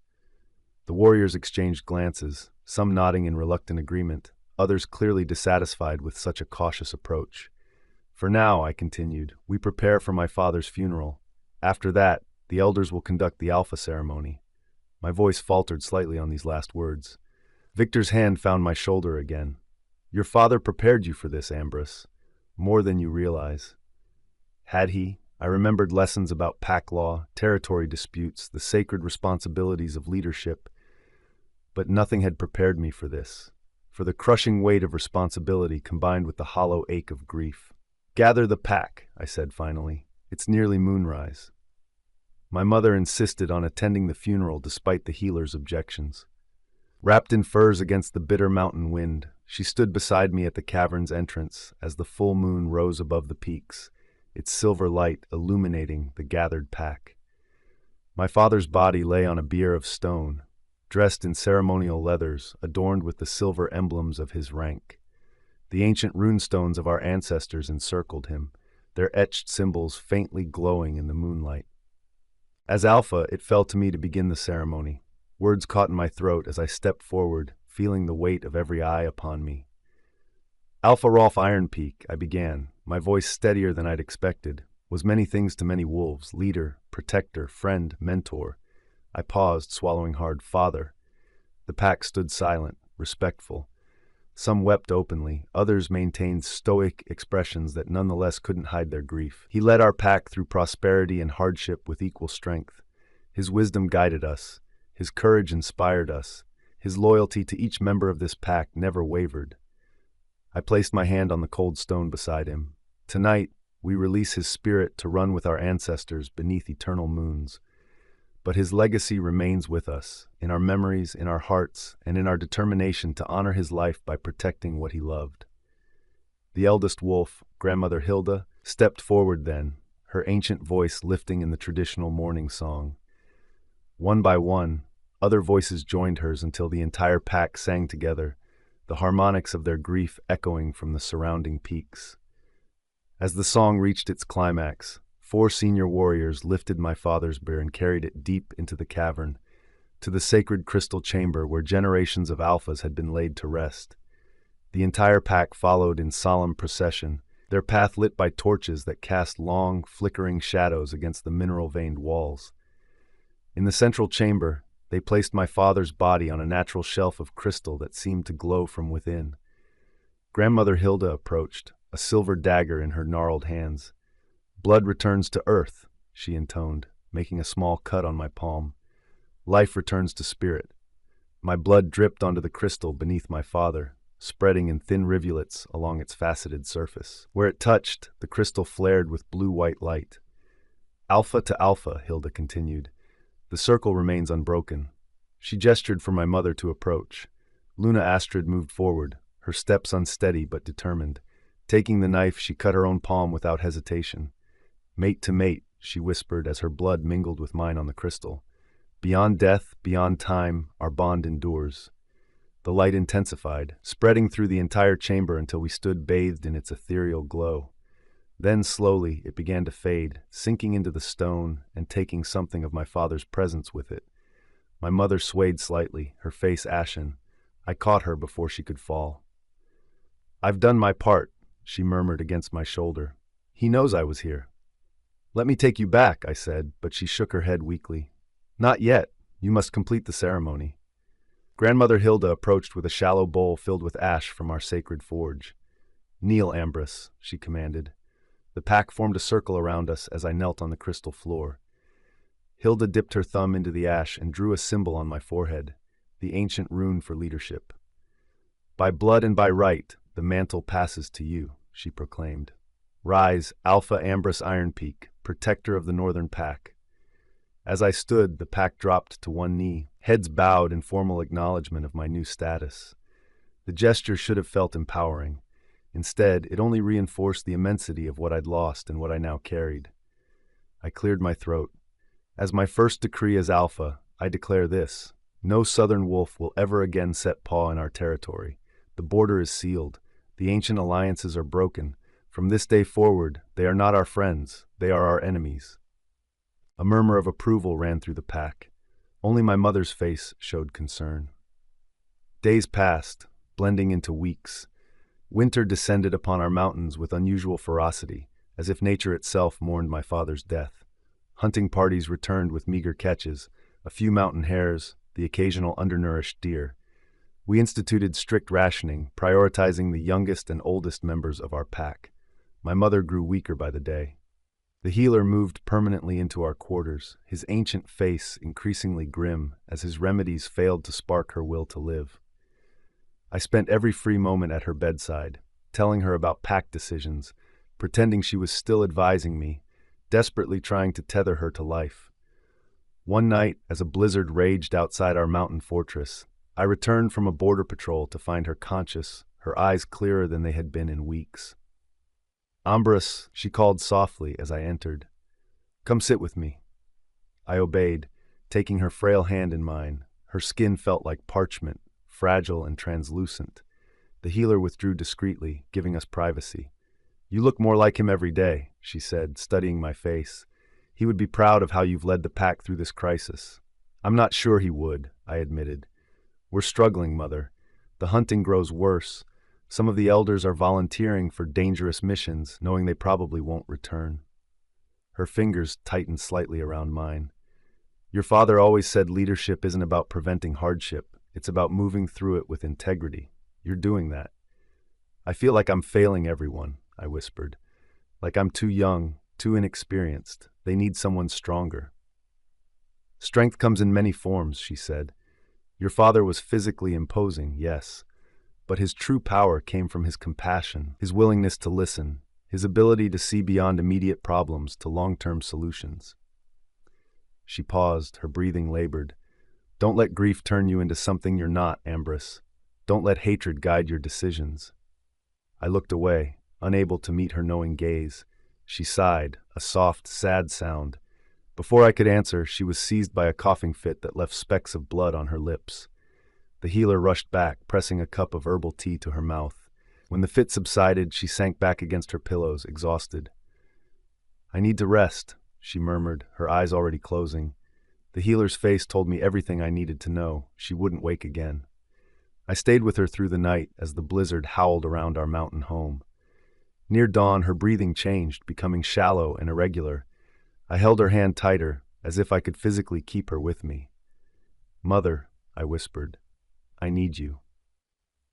The warriors exchanged glances, some nodding in reluctant agreement, others clearly dissatisfied with such a cautious approach. "For now," I continued, "we prepare for my father's funeral. After that, the elders will conduct the Alpha ceremony." My voice faltered slightly on these last words. Victor's hand found my shoulder again. "Your father prepared you for this, Ambrus, more than you realize." "Had he?" I remembered lessons about pack law, territory disputes, the sacred responsibilities of leadership, but nothing had prepared me for this, for the crushing weight of responsibility combined with the hollow ache of grief. "Gather the pack," I said finally. "It's nearly moonrise." My mother insisted on attending the funeral despite the healer's objections. Wrapped in furs against the bitter mountain wind, she stood beside me at the cavern's entrance as the full moon rose above the peaks, its silver light illuminating the gathered pack. My father's body lay on a bier of stone, dressed in ceremonial leathers adorned with the silver emblems of his rank. The ancient runestones of our ancestors encircled him, their etched symbols faintly glowing in the moonlight. As Alpha, it fell to me to begin the ceremony. Words caught in my throat as I stepped forward, feeling the weight of every eye upon me. "Alpha Rolf Ironpeak," I began, my voice steadier than I'd expected, was many things to many wolves, leader, protector, friend, mentor. I paused, swallowing hard. "Father." The pack stood silent, respectful. Some wept openly, others maintained stoic expressions that nonetheless couldn't hide their grief. He led our pack through prosperity and hardship with equal strength. His wisdom guided us. His courage inspired us. His loyalty to each member of this pack never wavered. I placed my hand on the cold stone beside him. Tonight, we release his spirit to run with our ancestors beneath eternal moons. But his legacy remains with us, in our memories, in our hearts, and in our determination to honor his life by protecting what he loved. The eldest wolf, Grandmother Hilda, stepped forward then, her ancient voice lifting in the traditional mourning song. One by one, other voices joined hers until the entire pack sang together, the harmonics of their grief echoing from the surrounding peaks. As the song reached its climax, 4 senior warriors lifted my father's bier and carried it deep into the cavern, to the sacred crystal chamber where generations of alphas had been laid to rest. The entire pack followed in solemn procession, their path lit by torches that cast long, flickering shadows against the mineral-veined walls. In the central chamber, they placed my father's body on a natural shelf of crystal that seemed to glow from within. Grandmother Hilda approached, a silver dagger in her gnarled hands. "Blood returns to earth," she intoned, making a small cut on my palm. "Life returns to spirit." My blood dripped onto the crystal beneath my father, spreading in thin rivulets along its faceted surface. Where it touched, the crystal flared with blue-white light. "Alpha to alpha," Hilda continued. "The circle remains unbroken." She gestured for my mother to approach. Luna Astrid moved forward, her steps unsteady but determined. Taking the knife, she cut her own palm without hesitation. "Mate to mate," she whispered as her blood mingled with mine on the crystal. "Beyond death, beyond time, our bond endures." The light intensified, spreading through the entire chamber until we stood bathed in its ethereal glow. Then, slowly, it began to fade, sinking into the stone and taking something of my father's presence with it. My mother swayed slightly, her face ashen. I caught her before she could fall. "I've done my part," she murmured against my shoulder. "He knows I was here." "Let me take you back," I said, but she shook her head weakly. "Not yet. You must complete the ceremony." Grandmother Hilda approached with a shallow bowl filled with ash from our sacred forge. "Kneel, Ambrus," she commanded. The pack formed a circle around us as I knelt on the crystal floor. Hilda dipped her thumb into the ash and drew a symbol on my forehead, the ancient rune for leadership. "By blood and by right, the mantle passes to you," she proclaimed. "Rise, Alpha Ambrus Ironpeak, protector of the northern pack." As I stood, the pack dropped to one knee, heads bowed in formal acknowledgement of my new status. The gesture should have felt empowering. Instead, it only reinforced the immensity of what I'd lost and what I now carried. I cleared my throat. "As my first decree as Alpha, I declare this: no southern wolf will ever again set paw in our territory. The border is sealed. The ancient alliances are broken. From this day forward, they are not our friends, they are our enemies." A murmur of approval ran through the pack. Only my mother's face showed concern. Days passed, blending into weeks. Winter descended upon our mountains with unusual ferocity, as if nature itself mourned my father's death. Hunting parties returned with meager catches, a few mountain hares, the occasional undernourished deer. We instituted strict rationing, prioritizing the youngest and oldest members of our pack. My mother grew weaker by the day. The healer moved permanently into our quarters, his ancient face increasingly grim as his remedies failed to spark her will to live. I spent every free moment at her bedside, telling her about pact decisions, pretending she was still advising me, desperately trying to tether her to life. One night, as a blizzard raged outside our mountain fortress, I returned from a border patrol to find her conscious, her eyes clearer than they had been in weeks. "Ambrus," she called softly as I entered. "Come sit with me." I obeyed, taking her frail hand in mine. Her skin felt like parchment, fragile and translucent. The healer withdrew discreetly, giving us privacy. "You look more like him every day," she said, studying my face. "He would be proud of how you've led the pack through this crisis." "I'm not sure he would," I admitted. "We're struggling, Mother. The hunting grows worse. Some of the elders are volunteering for dangerous missions, knowing they probably won't return." Her fingers tightened slightly around mine. "Your father always said leadership isn't about preventing hardship. It's about moving through it with integrity. You're doing that." "I feel like I'm failing everyone," I whispered. "Like I'm too young, too inexperienced. They need someone stronger." "Strength comes in many forms," she said. "Your father was physically imposing, yes, but his true power came from his compassion, his willingness to listen, his ability to see beyond immediate problems to long-term solutions." She paused, her breathing labored. "Don't let grief turn you into something you're not, Ambrus. Don't let hatred guide your decisions." I looked away, unable to meet her knowing gaze. She sighed, a soft, sad sound. Before I could answer, she was seized by a coughing fit that left specks of blood on her lips. The healer rushed back, pressing a cup of herbal tea to her mouth. When the fit subsided, she sank back against her pillows, exhausted. "I need to rest," she murmured, her eyes already closing. The healer's face told me everything I needed to know. She wouldn't wake again. I stayed with her through the night as the blizzard howled around our mountain home. Near dawn, her breathing changed, becoming shallow and irregular. I held her hand tighter, as if I could physically keep her with me. "Mother," I whispered, "I need you."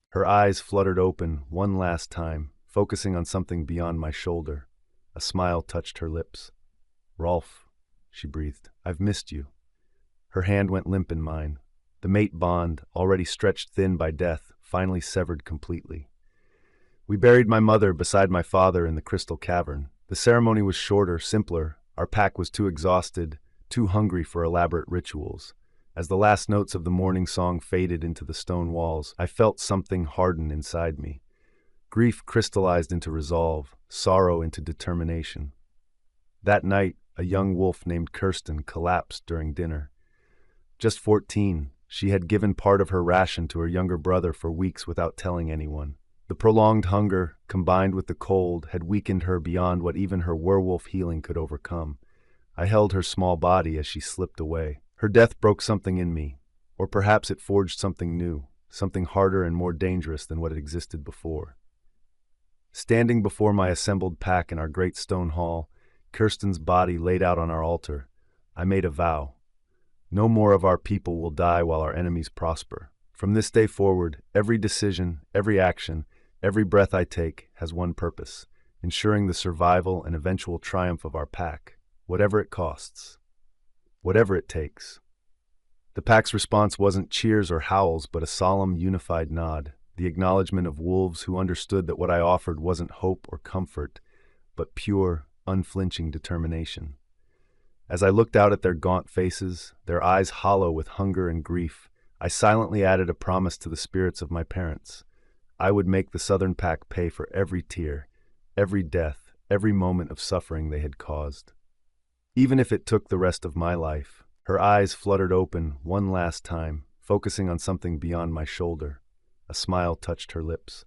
Her eyes fluttered open one last time, focusing on something beyond my shoulder. A smile touched her lips. "Rolf," she breathed, "I've missed you." Her hand went limp in mine. The mate bond, already stretched thin by death, finally severed completely. We buried my mother beside my father in the crystal cavern. The ceremony was shorter, simpler. Our pack was too exhausted, too hungry for elaborate rituals. As the last notes of the morning song faded into the stone walls, I felt something harden inside me. Grief crystallized into resolve, sorrow into determination. That night, a young wolf named Kirsten collapsed during dinner. Just 14, she had given part of her ration to her younger brother for weeks without telling anyone. The prolonged hunger, combined with the cold, had weakened her beyond what even her werewolf healing could overcome. I held her small body as she slipped away. Her death broke something in me, or perhaps it forged something new, something harder and more dangerous than what had existed before. Standing before my assembled pack in our great stone hall, Kirsten's body laid out on our altar, I made a vow. No more of our people will die while our enemies prosper. From this day forward, every decision, every action, every breath I take has one purpose, ensuring the survival and eventual triumph of our pack, whatever it costs, whatever it takes. The pack's response wasn't cheers or howls, but a solemn, unified nod, the acknowledgement of wolves who understood that what I offered wasn't hope or comfort, but pure, unflinching determination. As I looked out at their gaunt faces, their eyes hollow with hunger and grief, I silently added a promise to the spirits of my parents. I would make the Southern Pack pay for every tear, every death, every moment of suffering they had caused. Even if it took the rest of my life. Her eyes fluttered open one last time, focusing on something beyond my shoulder. A smile touched her lips.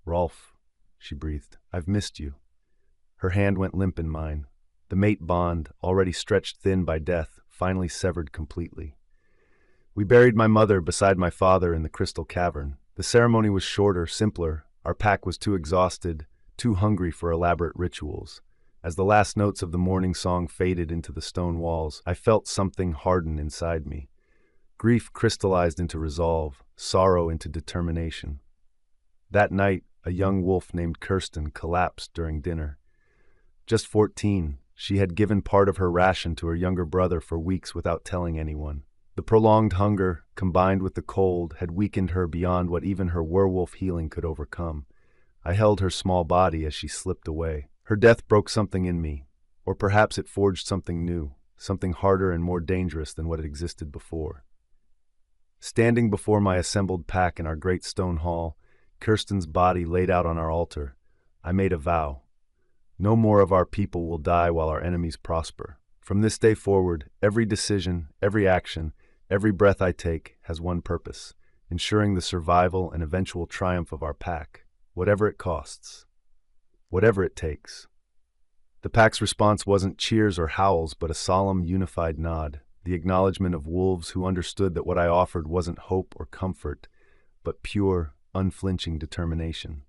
"Rolf," she breathed, "I've missed you." Her hand went limp in mine. The mate bond, already stretched thin by death, finally severed completely. We buried my mother beside my father in the crystal cavern. The ceremony was shorter, simpler. Our pack was too exhausted, too hungry for elaborate rituals. As the last notes of the morning song faded into the stone walls, I felt something harden inside me. Grief crystallized into resolve, sorrow into determination. That night, a young wolf named Kirsten collapsed during dinner. Just 14, She had given part of her ration to her younger brother for weeks without telling anyone. The prolonged hunger, combined with the cold, had weakened her beyond what even her werewolf healing could overcome. I held her small body as she slipped away. Her death broke something in me, or perhaps it forged something new, something harder and more dangerous than what had existed before. Standing before my assembled pack in our great stone hall, Kirsten's body laid out on our altar, I made a vow. No more of our people will die while our enemies prosper. From this day forward, every decision, every action, every breath I take has one purpose: ensuring the survival and eventual triumph of our pack, whatever it costs, whatever it takes. The pack's response wasn't cheers or howls, but a solemn, unified nod, the acknowledgement of wolves who understood that what I offered wasn't hope or comfort, but pure, unflinching determination.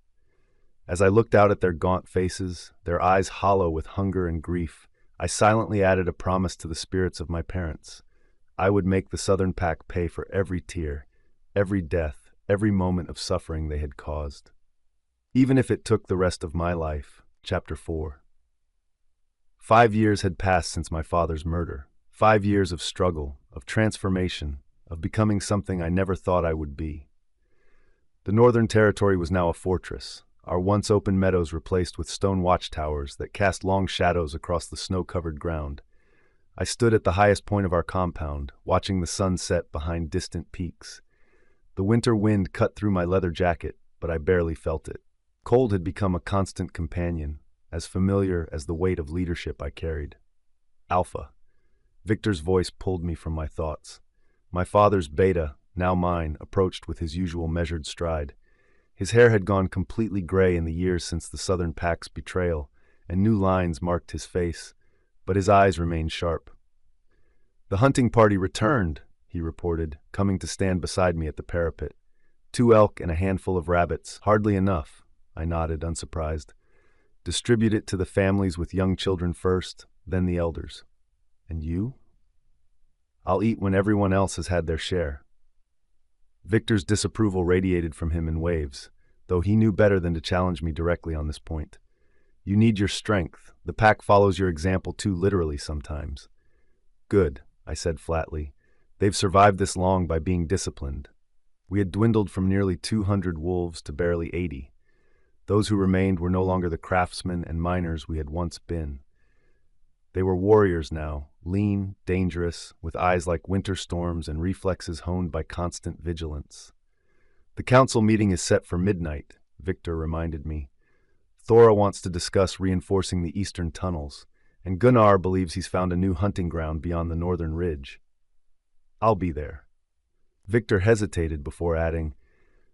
As I looked out at their gaunt faces, their eyes hollow with hunger and grief, I silently added a promise to the spirits of my parents. I would make the Southern Pack pay for every tear, every death, every moment of suffering they had caused. Even if it took the rest of my life. Chapter 4. 5 years had passed since my father's murder. 5 years of struggle, of transformation, of becoming something I never thought I would be. The Northern Territory was now a fortress, our once open meadows replaced with stone watchtowers that cast long shadows across the snow-covered ground. I stood at the highest point of our compound, watching the sun set behind distant peaks. The winter wind cut through my leather jacket, but I barely felt it. Cold had become a constant companion, as familiar as the weight of leadership I carried. Alpha. Victor's voice pulled me from my thoughts. My father's Beta, now mine, approached with his usual measured stride. His hair had gone completely gray in the years since the Southern Pack's betrayal, and new lines marked his face, but his eyes remained sharp. "The hunting party returned," he reported, coming to stand beside me at the parapet. "2 elk and a handful of rabbits. Hardly enough," I nodded, unsurprised. "Distribute it to the families with young children first, then the elders." "And you?" "I'll eat when everyone else has had their share." Victor's disapproval radiated from him in waves, though he knew better than to challenge me directly on this point. "You need your strength. The pack follows your example too literally sometimes." "Good," I said flatly. "They've survived this long by being disciplined." We had dwindled from nearly 200 wolves to barely 80. Those who remained were no longer the craftsmen and miners we had once been. They were warriors now, lean, dangerous, with eyes like winter storms and reflexes honed by constant vigilance. "The council meeting is set for midnight," Victor reminded me. "Thora wants to discuss reinforcing the eastern tunnels, and Gunnar believes he's found a new hunting ground beyond the northern ridge." "I'll be there." Victor hesitated before adding,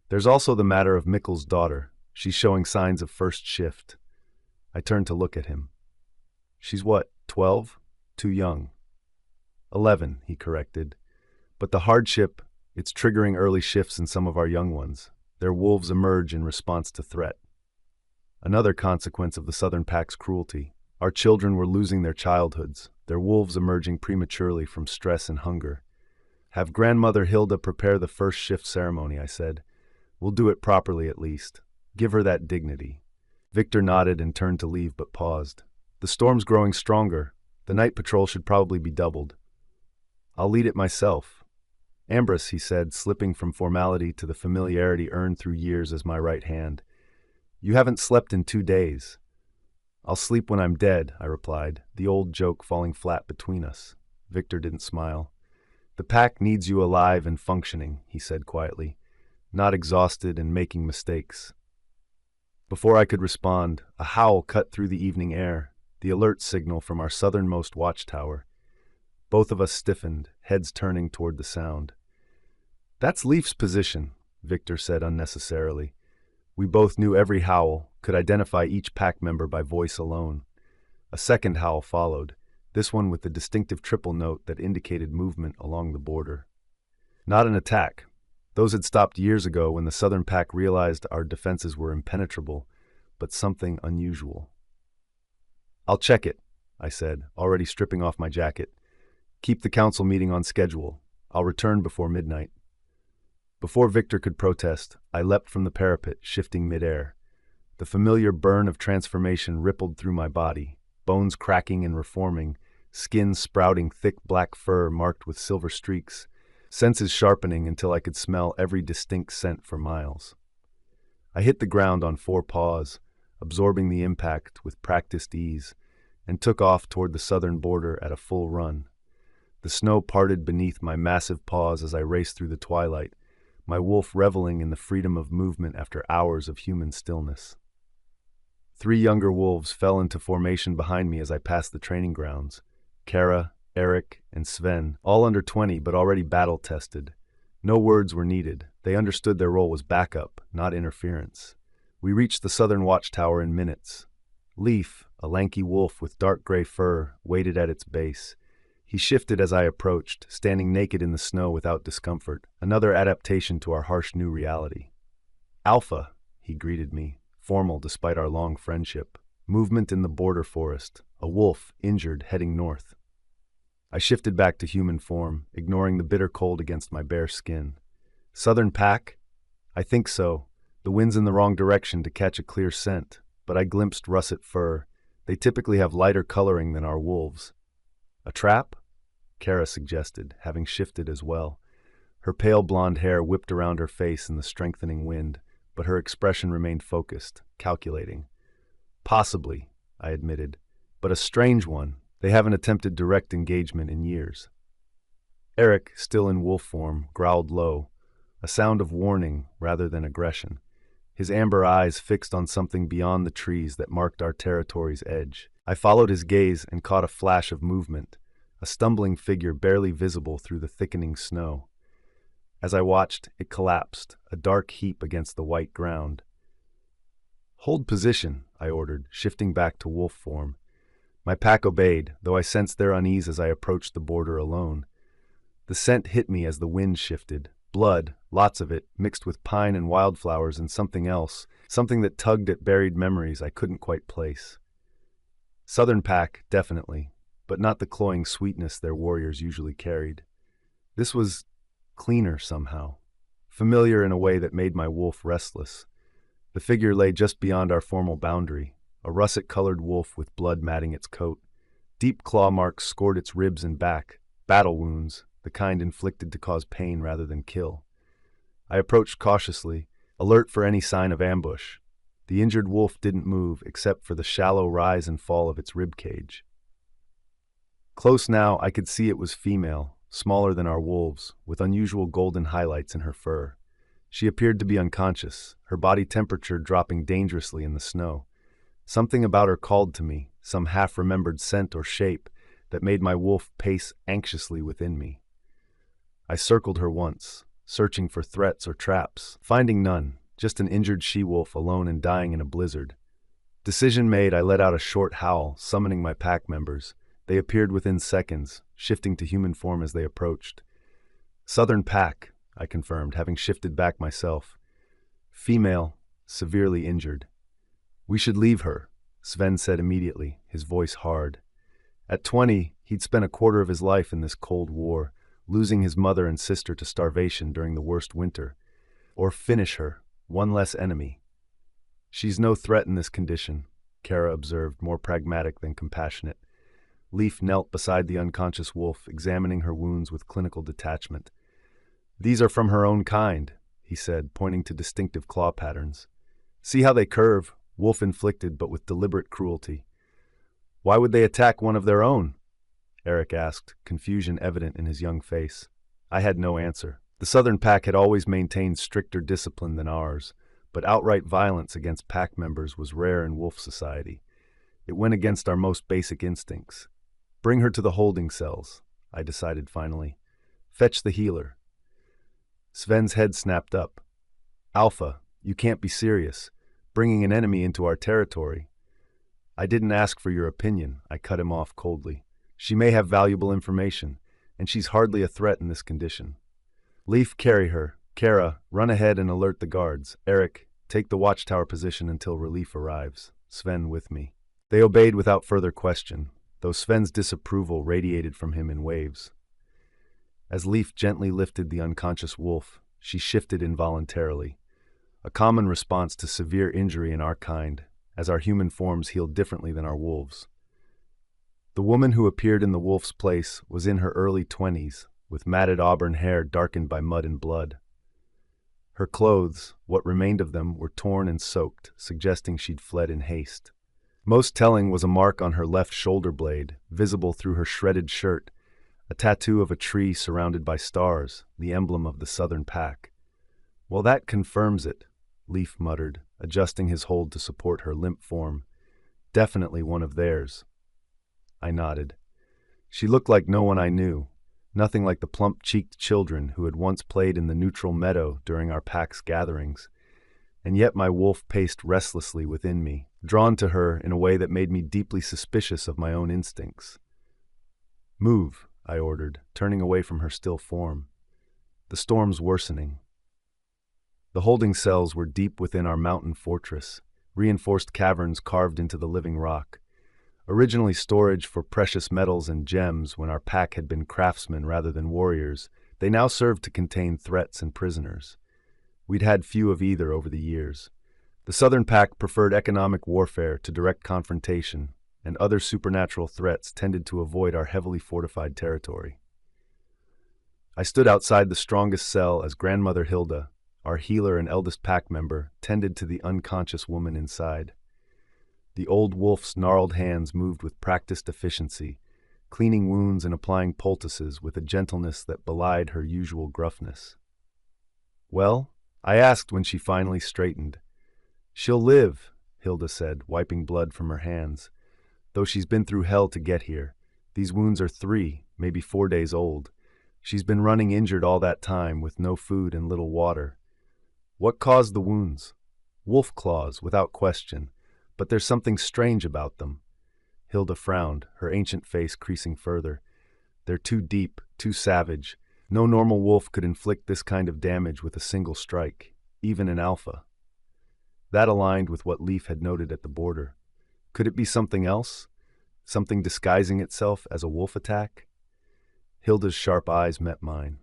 "There's also the matter of Mikkel's daughter. She's showing signs of first shift." I turned to look at him. "She's what, 12? Too young." 11, he corrected. "But the hardship, it's triggering early shifts in some of our young ones. Their wolves emerge in response to threat." Another consequence of the Southern Pack's cruelty. Our children were losing their childhoods, their wolves emerging prematurely from stress and hunger. "Have Grandmother Hilda prepare the first shift ceremony," I said. "We'll do it properly at least. Give her that dignity." Victor nodded and turned to leave, but paused. "The storm's growing stronger. The night patrol should probably be doubled." "I'll lead it myself." "Ambrus," he said, slipping from formality to the familiarity earned through years as my right hand. "You haven't slept in 2 days." "I'll sleep when I'm dead," I replied, the old joke falling flat between us. Victor didn't smile. "The pack needs you alive and functioning," he said quietly, "not exhausted and making mistakes." Before I could respond, a howl cut through the evening air, the alert signal from our southernmost watchtower. Both of us stiffened, heads turning toward the sound. "That's Leaf's position," Victor said unnecessarily. We both knew every howl, could identify each pack member by voice alone. A second howl followed, this one with the distinctive triple note that indicated movement along the border. Not an attack. Those had stopped years ago when the Southern Pack realized our defenses were impenetrable, but something unusual. "I'll check it," I said, already stripping off my jacket. "Keep the council meeting on schedule. I'll return before midnight." Before Victor could protest, I leapt from the parapet, shifting midair. The familiar burn of transformation rippled through my body. bones cracking and reforming, skin sprouting thick black fur marked with silver streaks, senses sharpening until I could smell every distinct scent for miles. I hit the ground on 4 paws, absorbing the impact with practiced ease, and took off toward the southern border at a full run. The snow parted beneath my massive paws as I raced through the twilight, my wolf reveling in the freedom of movement after hours of human stillness. 3 younger wolves fell into formation behind me as I passed the training grounds. Kara, Eric, and Sven, all under 20 but already battle-tested. No words were needed. They understood their role was backup, not interference. We reached the southern watchtower in minutes. Leaf, a lanky wolf with dark gray fur, waited at its base. He shifted as I approached, standing naked in the snow without discomfort, another adaptation to our harsh new reality. Alpha, he greeted me, formal despite our long friendship. Movement in the border forest, a wolf, injured, heading north. I shifted back to human form, ignoring the bitter cold against my bare skin. Southern pack? I think so. The wind's in the wrong direction to catch a clear scent, but I glimpsed russet fur. They typically have lighter coloring than our wolves. A trap? Kara suggested, having shifted as well. Her pale blonde hair whipped around her face in the strengthening wind, but her expression remained focused, calculating. Possibly, I admitted, but a strange one. They haven't attempted direct engagement in years. Eric, still in wolf form, growled low, a sound of warning rather than aggression, his amber eyes fixed on something beyond the trees that marked our territory's edge. I followed his gaze and caught a flash of movement, a stumbling figure barely visible through the thickening snow. As I watched, it collapsed, a dark heap against the white ground. "Hold position," I ordered, shifting back to wolf form. My pack obeyed, though I sensed their unease as I approached the border alone. The scent hit me as the wind shifted. Blood, lots of it, mixed with pine and wildflowers and something else, something that tugged at buried memories I couldn't quite place. Southern pack, definitely, but not the cloying sweetness their warriors usually carried. This was cleaner somehow, familiar in a way that made my wolf restless. The figure lay just beyond our formal boundary, a russet-colored wolf with blood matting its coat. Deep claw marks scored its ribs and back, battle wounds, the kind inflicted to cause pain rather than kill. I approached cautiously, alert for any sign of ambush. The injured wolf didn't move except for the shallow rise and fall of its rib cage. Close now, I could see it was female, smaller than our wolves, with unusual golden highlights in her fur. She appeared to be unconscious, her body temperature dropping dangerously in the snow. Something about her called to me, some half-remembered scent or shape that made my wolf pace anxiously within me. I circled her once, searching for threats or traps, finding none, just an injured she-wolf alone and dying in a blizzard. Decision made, I let out a short howl, summoning my pack members. They appeared within seconds, shifting to human form as they approached. "Southern pack," I confirmed, having shifted back myself. "Female, severely injured." "We should leave her," Sven said immediately, his voice hard. At 20, he'd spent a quarter of his life in this cold war, losing his mother and sister to starvation during the worst winter. "Or finish her, one less enemy." "She's no threat in this condition," Kara observed, more pragmatic than compassionate. Leaf knelt beside the unconscious wolf, examining her wounds with clinical detachment. "These are from her own kind," he said, pointing to distinctive claw patterns. "See how they curve, wolf-inflicted but with deliberate cruelty." "Why would they attack one of their own?" Eric asked, confusion evident in his young face. I had no answer. The Southern pack had always maintained stricter discipline than ours, but outright violence against pack members was rare in wolf society. It went against our most basic instincts. "Bring her to the holding cells," I decided finally. "Fetch the healer." Sven's head snapped up. "Alpha, you can't be serious. Bringing an enemy into our territory." "I didn't ask for your opinion," I cut him off coldly. "She may have valuable information, and she's hardly a threat in this condition." "Leaf, carry her. Kara, run ahead and alert the guards. Eric, take the watchtower position until relief arrives. Sven with me." They obeyed without further question, though Sven's disapproval radiated from him in waves. As Leaf gently lifted the unconscious wolf, she shifted involuntarily, a common response to severe injury in our kind, as our human forms heal differently than our wolves. The woman who appeared in the wolf's place was in her early 20s, with matted auburn hair darkened by mud and blood. Her clothes, what remained of them, were torn and soaked, suggesting she'd fled in haste. Most telling was a mark on her left shoulder blade, visible through her shredded shirt, a tattoo of a tree surrounded by stars, the emblem of the Southern Pack. "Well, that confirms it," Leaf muttered, adjusting his hold to support her limp form. "Definitely one of theirs." I nodded. She looked like no one I knew, nothing like the plump-cheeked children who had once played in the neutral meadow during our pack's gatherings. And yet my wolf paced restlessly within me, drawn to her in a way that made me deeply suspicious of my own instincts. "Move," I ordered, turning away from her still form. The storm's worsening. The holding cells were deep within our mountain fortress, reinforced caverns carved into the living rock. Originally storage for precious metals and gems when our pack had been craftsmen rather than warriors, they now served to contain threats and prisoners. We'd had few of either over the years. The Southern Pack preferred economic warfare to direct confrontation, and other supernatural threats tended to avoid our heavily fortified territory. I stood outside the strongest cell as Grandmother Hilda, our healer and eldest pack member, tended to the unconscious woman inside. The old wolf's gnarled hands moved with practiced efficiency, cleaning wounds and applying poultices with a gentleness that belied her usual gruffness. "Well?" I asked when she finally straightened. "She'll live," Hilda said, wiping blood from her hands. "Though she's been through hell to get here. These wounds are 3, maybe 4 days old. She's been running injured all that time with no food and little water." "What caused the wounds?" "Wolf claws, without question. But there's something strange about them." Hilda frowned, her ancient face creasing further. "They're too deep, too savage. No normal wolf could inflict this kind of damage with a single strike, even an alpha." That aligned with what Leaf had noted at the border. Could it be something else? Something disguising itself as a wolf attack? Hilda's sharp eyes met mine.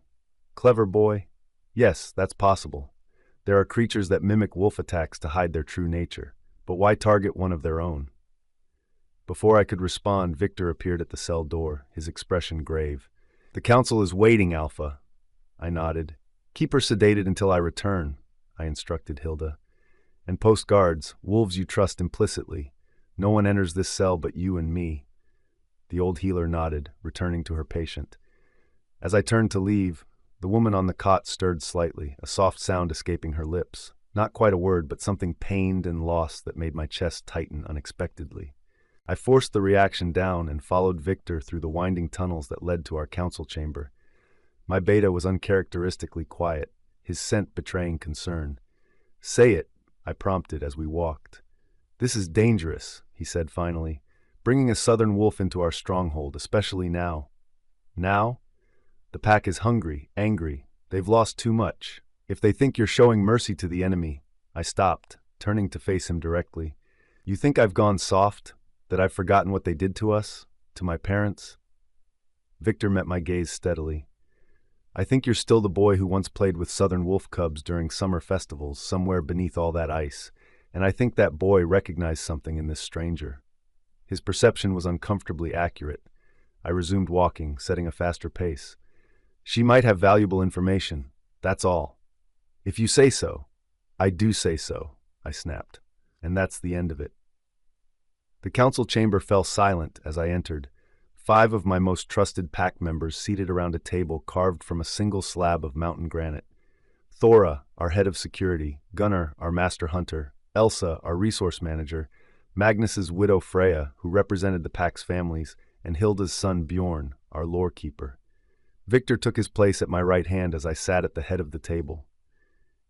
"Clever boy. Yes, that's possible. There are creatures that mimic wolf attacks to hide their true nature. But why target one of their own?" Before I could respond, Victor appeared at the cell door, his expression grave. "The council is waiting, Alpha." I nodded. "Keep her sedated until I return," I instructed Hilda. "And post guards, wolves you trust implicitly. No one enters this cell but you and me." The old healer nodded, returning to her patient. As I turned to leave, the woman on the cot stirred slightly, a soft sound escaping her lips. Not quite a word, but something pained and lost that made my chest tighten unexpectedly. I forced the reaction down and followed Victor through the winding tunnels that led to our council chamber. My beta was uncharacteristically quiet, his scent betraying concern. "Say it," I prompted as we walked. "This is dangerous," he said finally, "bringing a southern wolf into our stronghold, especially now." "Now? The pack is hungry, angry. They've lost too much. If they think you're showing mercy to the enemy—" I stopped, turning to face him directly. "You think I've gone soft? That I've forgotten what they did to us? To my parents?" Victor met my gaze steadily. "I think you're still the boy who once played with southern wolf cubs during summer festivals somewhere beneath all that ice, and I think that boy recognized something in this stranger." His perception was uncomfortably accurate. I resumed walking, setting a faster pace. "She might have valuable information. That's all." "If you say so." "I do say so," I snapped. And that's the end of it. The council chamber fell silent as I entered. 5 of my most trusted pack members seated around a table carved from a single slab of mountain granite. Thora, our head of security, Gunnar, our master hunter, Elsa, our resource manager, Magnus's widow Freya, who represented the pack's families, and Hilda's son Bjorn, our lore keeper. Victor took his place at my right hand as I sat at the head of the table.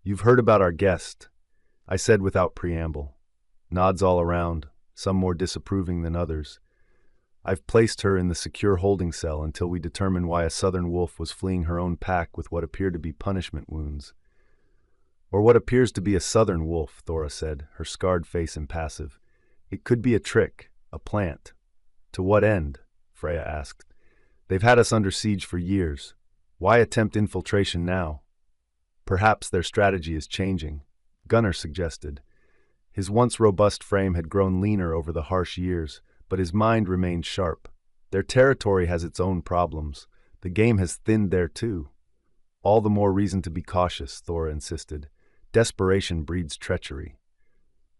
"You've heard about our guest," I said without preamble. Nods all around, some more disapproving than others. "I've placed her in the secure holding cell until we determine why a southern wolf was fleeing her own pack with what appear to be punishment wounds." "Or what appears to be a southern wolf," Thora said, her scarred face impassive. "It could be a trick, a plant." "To what end?" Freya asked. "They've had us under siege for years. Why attempt infiltration now?" "Perhaps their strategy is changing," Gunnar suggested. His once robust frame had grown leaner over the harsh years, but his mind remained sharp. Their territory has its own problems. The game has thinned there too. All the more reason to be cautious, Thora insisted. Desperation breeds treachery.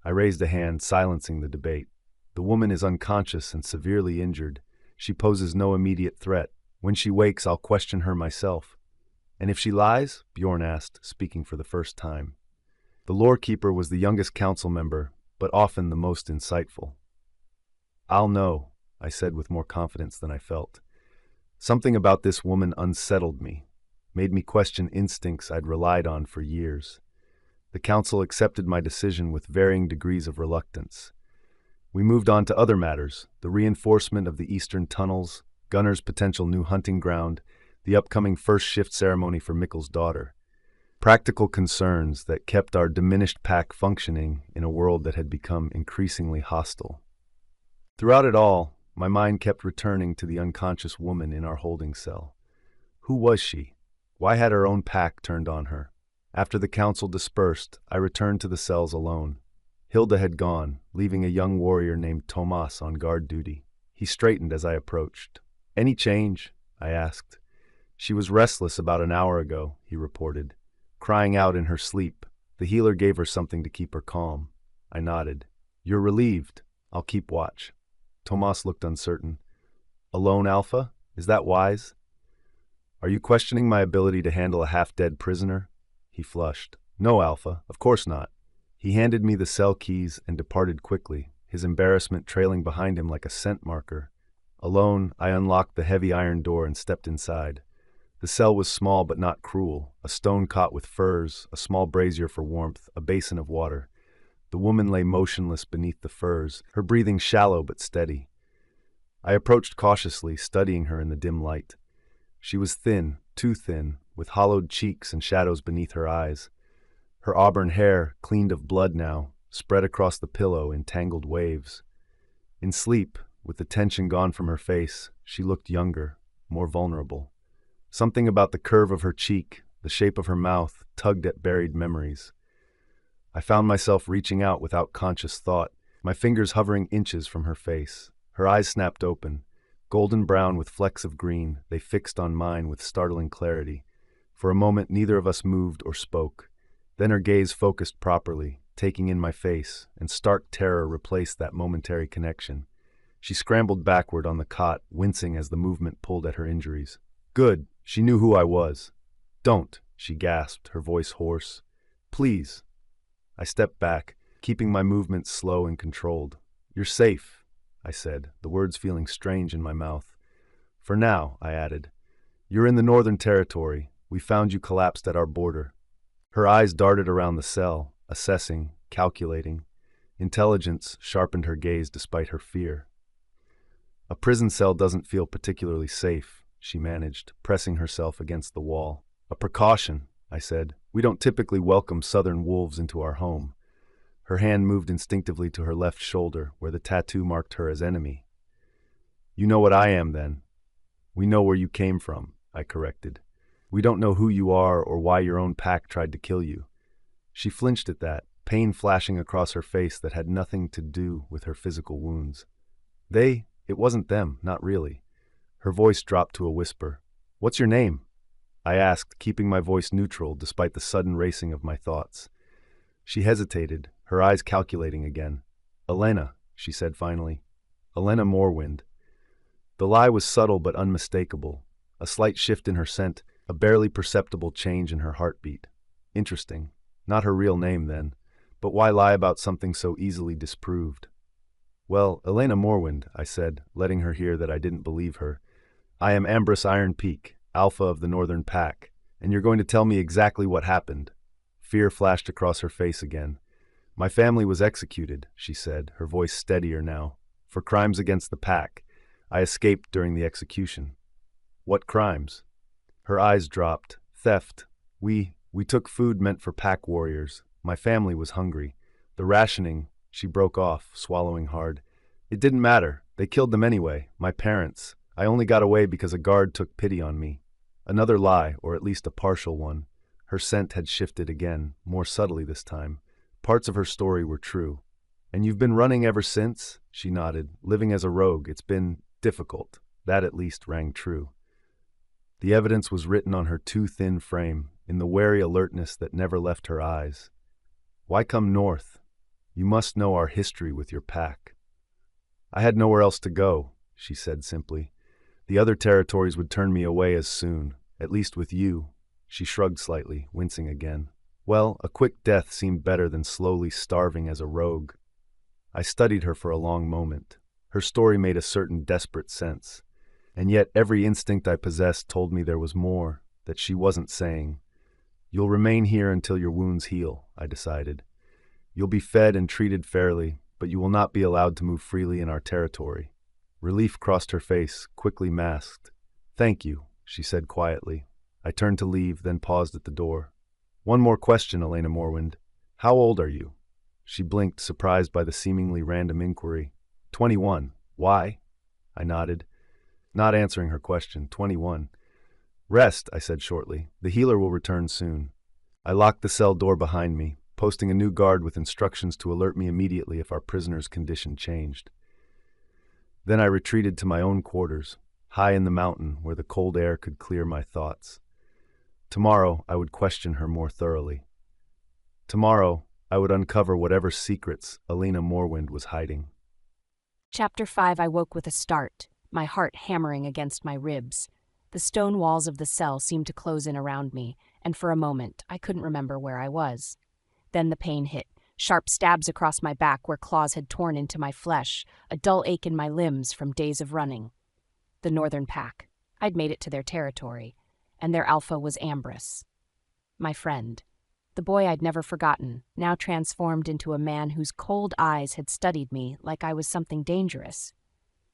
I raised a hand, silencing the debate. The woman is unconscious and severely injured. She poses no immediate threat. When she wakes, I'll question her myself. And if she lies? Bjorn asked, speaking for the first time. The lore keeper was the youngest council member, but often the most insightful. I'll know, I said with more confidence than I felt. Something about this woman unsettled me, made me question instincts I'd relied on for years. The council accepted my decision with varying degrees of reluctance. We moved on to other matters, the reinforcement of the eastern tunnels, Gunnar's potential new hunting ground, the upcoming first shift ceremony for Mikkel's daughter. Practical concerns that kept our diminished pack functioning in a world that had become increasingly hostile. Throughout it all, my mind kept returning to the unconscious woman in our holding cell. Who was she? Why had our own pack turned on her? After the council dispersed, I returned to the cells alone. Hilda had gone, leaving a young warrior named Tomas on guard duty. He straightened as I approached. "Any change?" I asked. "She was restless about an hour ago," he reported, crying out in her sleep. The healer gave her something to keep her calm. I nodded. "You're relieved. I'll keep watch." Tomas looked uncertain. "Alone, Alpha? Is that wise?" "Are you questioning my ability to handle a half-dead prisoner?" He flushed. "No, Alpha, of course not." He handed me the cell keys and departed quickly, his embarrassment trailing behind him like a scent marker. Alone, I unlocked the heavy iron door and stepped inside. The cell was small but not cruel, a stone cot with furs, a small brazier for warmth, a basin of water. The woman lay motionless beneath the furs, her breathing shallow but steady. I approached cautiously, studying her in the dim light. She was thin, too thin, with hollowed cheeks and shadows beneath her eyes. Her auburn hair, cleaned of blood now, spread across the pillow in tangled waves. In sleep, with the tension gone from her face, she looked younger, more vulnerable. Something about the curve of her cheek, the shape of her mouth, tugged at buried memories. I found myself reaching out without conscious thought, my fingers hovering inches from her face. Her eyes snapped open. Golden brown with flecks of green, they fixed on mine with startling clarity. For a moment, neither of us moved or spoke. Then her gaze focused properly, taking in my face, and stark terror replaced that momentary connection. She scrambled backward on the cot, wincing as the movement pulled at her injuries. Good, she knew who I was. "Don't," she gasped, her voice hoarse. "Please." I stepped back, keeping my movements slow and controlled. "You're safe," I said, the words feeling strange in my mouth. "For now," I added. "You're in the Northern Territory. We found you collapsed at our border." Her eyes darted around the cell, assessing, calculating. Intelligence sharpened her gaze despite her fear. "A prison cell doesn't feel particularly safe," she managed, pressing herself against the wall. "A precaution," I said. "We don't typically welcome southern wolves into our home." Her hand moved instinctively to her left shoulder, where the tattoo marked her as enemy. "You know what I am, then?" "We know where you came from," I corrected. "We don't know who you are or why your own pack tried to kill you." She flinched at that, pain flashing across her face that had nothing to do with her physical wounds. It wasn't them, not really." Her voice dropped to a whisper. "What's your name?" I asked, keeping my voice neutral despite the sudden racing of my thoughts. She hesitated, her eyes calculating again. "Elena," she said finally. "Elena Moorwind." The lie was subtle but unmistakable. A slight shift in her scent, a barely perceptible change in her heartbeat. Interesting. Not her real name, then. But why lie about something so easily disproved? "Well, Elena Moorwind," I said, letting her hear that I didn't believe her. "I am Ambrus Iron Peak, Alpha of the Northern Pack, and you're going to tell me exactly what happened." Fear flashed across her face again. "My family was executed," she said, her voice steadier now, "for crimes against the Pack. I escaped during the execution." "What crimes?" Her eyes dropped. "Theft. We took food meant for Pack warriors. My family was hungry. The rationing..." She broke off, swallowing hard. "It didn't matter. They killed them anyway. My parents. I only got away because a guard took pity on me." Another lie, or at least a partial one. Her scent had shifted again, more subtly this time. Parts of her story were true. "And you've been running ever since?" She nodded. "Living as a rogue. It's been difficult." That at least rang true. The evidence was written on her too thin frame, in the wary alertness that never left her eyes. Why come north? You must know our history with your pack. I had nowhere else to go, she said simply. The other territories would turn me away as soon, at least with you. She shrugged slightly, wincing again. Well, a quick death seemed better than slowly starving as a rogue. I studied her for a long moment. Her story made a certain desperate sense. And yet every instinct I possessed told me there was more, that she wasn't saying. You'll remain here until your wounds heal, I decided. You'll be fed and treated fairly, but you will not be allowed to move freely in our territory. Relief crossed her face, quickly masked. Thank you, she said quietly. I turned to leave, then paused at the door. One more question, Elena Morwind. How old are you? She blinked, surprised by the seemingly random inquiry. 21. Why? I nodded, not answering her question. 21. Rest, I said shortly. The healer will return soon. I locked the cell door behind me, posting a new guard with instructions to alert me immediately if our prisoner's condition changed. Then I retreated to my own quarters, high in the mountain where the cold air could clear my thoughts. Tomorrow I would question her more thoroughly. Tomorrow I would uncover whatever secrets Elena Morwind was hiding. Chapter 5. I woke with a start, my heart hammering against my ribs. The stone walls of the cell seemed to close in around me, and for a moment I couldn't remember where I was. Then the pain hit, sharp stabs across my back where claws had torn into my flesh, a dull ache in my limbs from days of running. The Northern Pack. I'd made it to their territory, and their alpha was Ambrus. My friend. The boy I'd never forgotten, now transformed into a man whose cold eyes had studied me like I was something dangerous.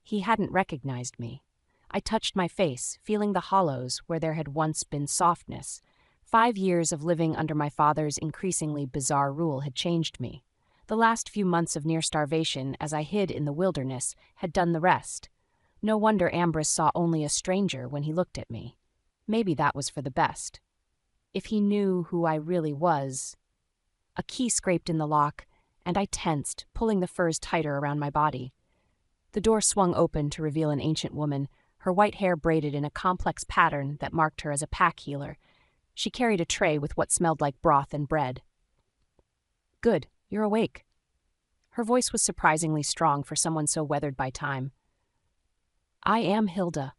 He hadn't recognized me. I touched my face, feeling the hollows where there had once been softness. 5 years of living under my father's increasingly bizarre rule had changed me. The last few months of near starvation as I hid in the wilderness had done the rest. No wonder Ambrus saw only a stranger when he looked at me. Maybe that was for the best. If he knew who I really was. A key scraped in the lock, and I tensed, pulling the furs tighter around my body. The door swung open to reveal an ancient woman, her white hair braided in a complex pattern that marked her as a pack healer. She carried a tray with what smelled like broth and bread. Good, you're awake. Her voice was surprisingly strong for someone so weathered by time. I am Hilda.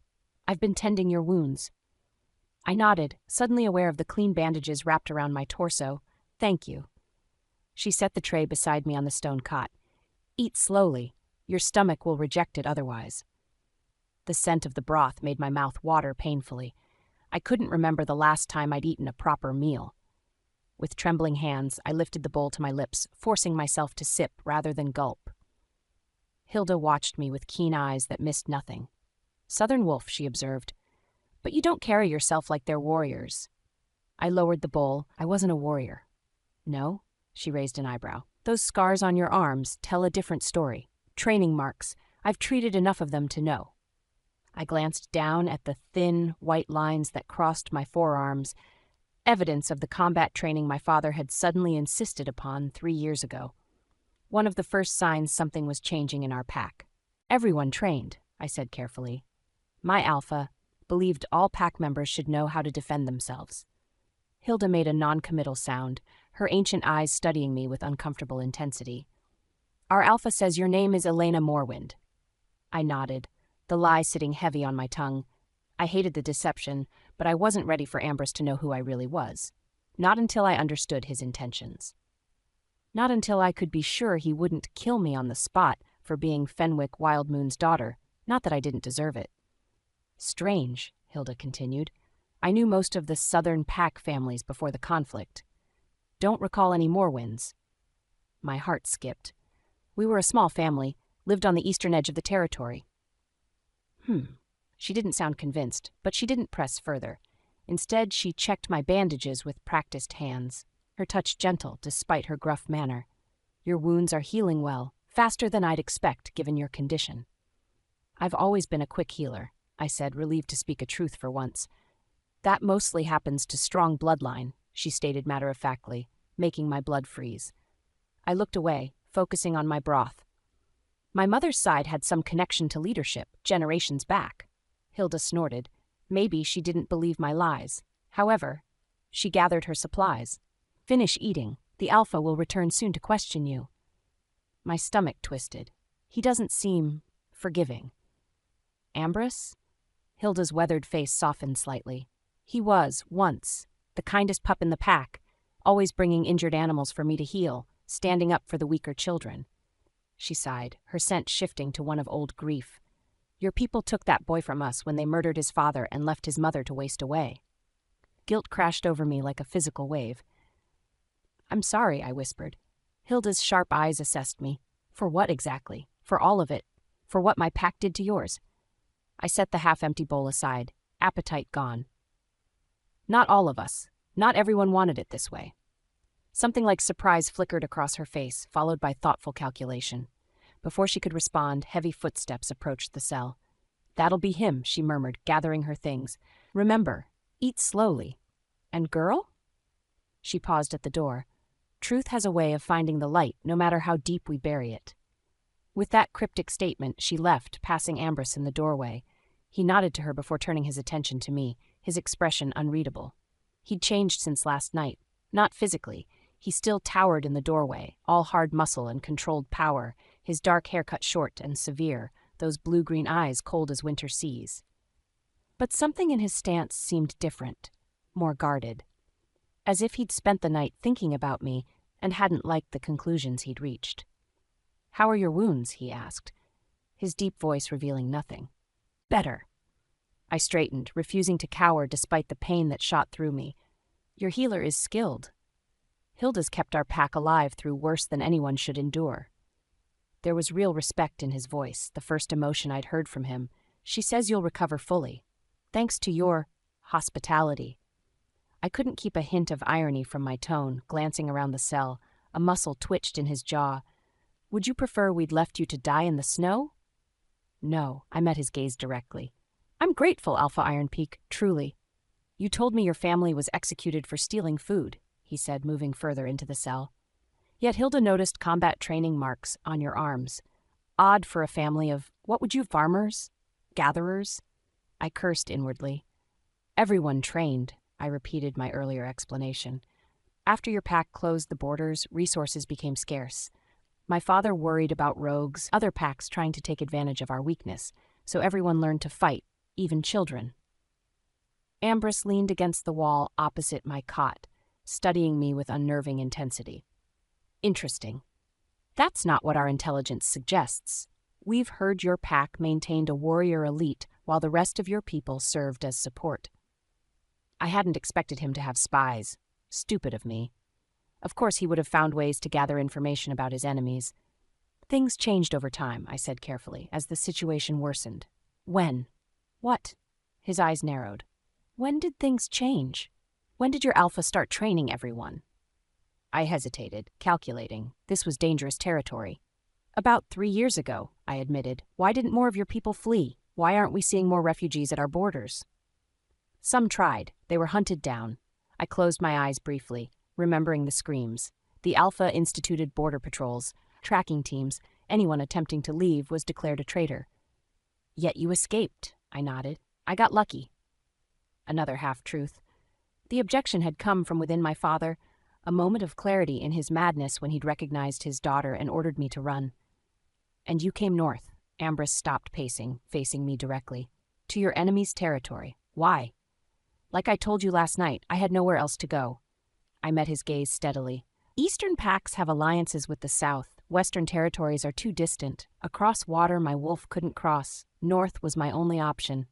I've been tending your wounds. I nodded, suddenly aware of the clean bandages wrapped around my torso. Thank you. She set the tray beside me on the stone cot. Eat slowly. Your stomach will reject it otherwise. The scent of the broth made my mouth water painfully. I couldn't remember the last time I'd eaten a proper meal. With trembling hands, I lifted the bowl to my lips, forcing myself to sip rather than gulp. Hilda watched me with keen eyes that missed nothing. Southern wolf, she observed. But you don't carry yourself like they're warriors. I lowered the bowl. I wasn't a warrior. No? She raised an eyebrow. Those scars on your arms tell a different story. Training marks. I've treated enough of them to know. I glanced down at the thin, white lines that crossed my forearms, evidence of the combat training my father had suddenly insisted upon 3 years ago. One of the first signs something was changing in our pack. Everyone trained, I said carefully. My alpha believed all pack members should know how to defend themselves. Hilda made a non-committal sound, her ancient eyes studying me with uncomfortable intensity. Our alpha says your name is Elena Morwind. I nodded, the lie sitting heavy on my tongue. I hated the deception, but I wasn't ready for Ambrus to know who I really was. Not until I understood his intentions. Not until I could be sure he wouldn't kill me on the spot for being Fenwick Wildmoon's daughter, not that I didn't deserve it. Strange, Hilda continued. I knew most of the Southern Pack families before the conflict. Don't recall any Morwinds. My heart skipped. We were a small family, lived on the eastern edge of the territory. She didn't sound convinced, but she didn't press further. Instead, she checked my bandages with practiced hands, her touch gentle despite her gruff manner. Your wounds are healing well, faster than I'd expect given your condition. I've always been a quick healer, I said, relieved to speak a truth for once. That mostly happens to strong bloodline, she stated matter-of-factly, making my blood freeze. I looked away, focusing on my broth. My mother's side had some connection to leadership, generations back. Hilda snorted. Maybe she didn't believe my lies. However, she gathered her supplies. Finish eating. The Alpha will return soon to question you. My stomach twisted. He doesn't seem forgiving. Ambrus? Hilda's weathered face softened slightly. He was, once, the kindest pup in the pack, always bringing injured animals for me to heal, standing up for the weaker children. She sighed, her scent shifting to one of old grief. Your people took that boy from us when they murdered his father and left his mother to waste away. Guilt crashed over me like a physical wave. I'm sorry, I whispered. Hilda's sharp eyes assessed me. For what exactly? For all of it? For what my pack did to yours? I set the half-empty bowl aside, appetite gone. Not all of us. Not everyone wanted it this way. Something like surprise flickered across her face, followed by thoughtful calculation. Before she could respond, heavy footsteps approached the cell. That'll be him, she murmured, gathering her things. Remember, eat slowly. And girl? She paused at the door. Truth has a way of finding the light, no matter how deep we bury it. With that cryptic statement, she left, passing Ambrus in the doorway. He nodded to her before turning his attention to me, his expression unreadable. He'd changed since last night. Not physically. He still towered in the doorway, all hard muscle and controlled power, his dark hair cut short and severe, those blue-green eyes cold as winter seas. But something in his stance seemed different, more guarded. As if he'd spent the night thinking about me and hadn't liked the conclusions he'd reached. How are your wounds? He asked, his deep voice revealing nothing. Better. I straightened, refusing to cower despite the pain that shot through me. Your healer is skilled. Hilda's kept our pack alive through worse than anyone should endure. There was real respect in his voice, the first emotion I'd heard from him. She says you'll recover fully. Thanks to your hospitality. I couldn't keep a hint of irony from my tone, glancing around the cell. A muscle twitched in his jaw. Would you prefer we'd left you to die in the snow? No, I met his gaze directly. I'm grateful, Alpha Iron Peak, truly. You told me your family was executed for stealing food, he said, moving further into the cell. Yet Hilda noticed combat training marks on your arms. Odd for a family of, what would you, farmers? Gatherers? I cursed inwardly. Everyone trained, I repeated my earlier explanation. After your pack closed the borders, resources became scarce. My father worried about rogues, other packs trying to take advantage of our weakness, so everyone learned to fight, even children. Ambrus leaned against the wall opposite my cot, studying me with unnerving intensity. Interesting. That's not what our intelligence suggests. We've heard your pack maintained a warrior elite while the rest of your people served as support. I hadn't expected him to have spies. Stupid of me. Of course he would have found ways to gather information about his enemies. Things changed over time, I said carefully, as the situation worsened. When? What? His eyes narrowed. When did things change? When did your Alpha start training everyone? I hesitated, calculating. This was dangerous territory. About 3 years ago, I admitted. Why didn't more of your people flee? Why aren't we seeing more refugees at our borders? Some tried. They were hunted down. I closed my eyes briefly, remembering the screams. The Alpha instituted border patrols, tracking teams. Anyone attempting to leave was declared a traitor. Yet you escaped, I nodded. I got lucky. Another half-truth. The objection had come from within my father, a moment of clarity in his madness when he'd recognized his daughter and ordered me to run. And you came north. Ambrus stopped pacing, facing me directly. To your enemy's territory. Why? Like I told you last night, I had nowhere else to go. I met his gaze steadily. Eastern packs have alliances with the south. Western territories are too distant. Across water my wolf couldn't cross. North was my only option.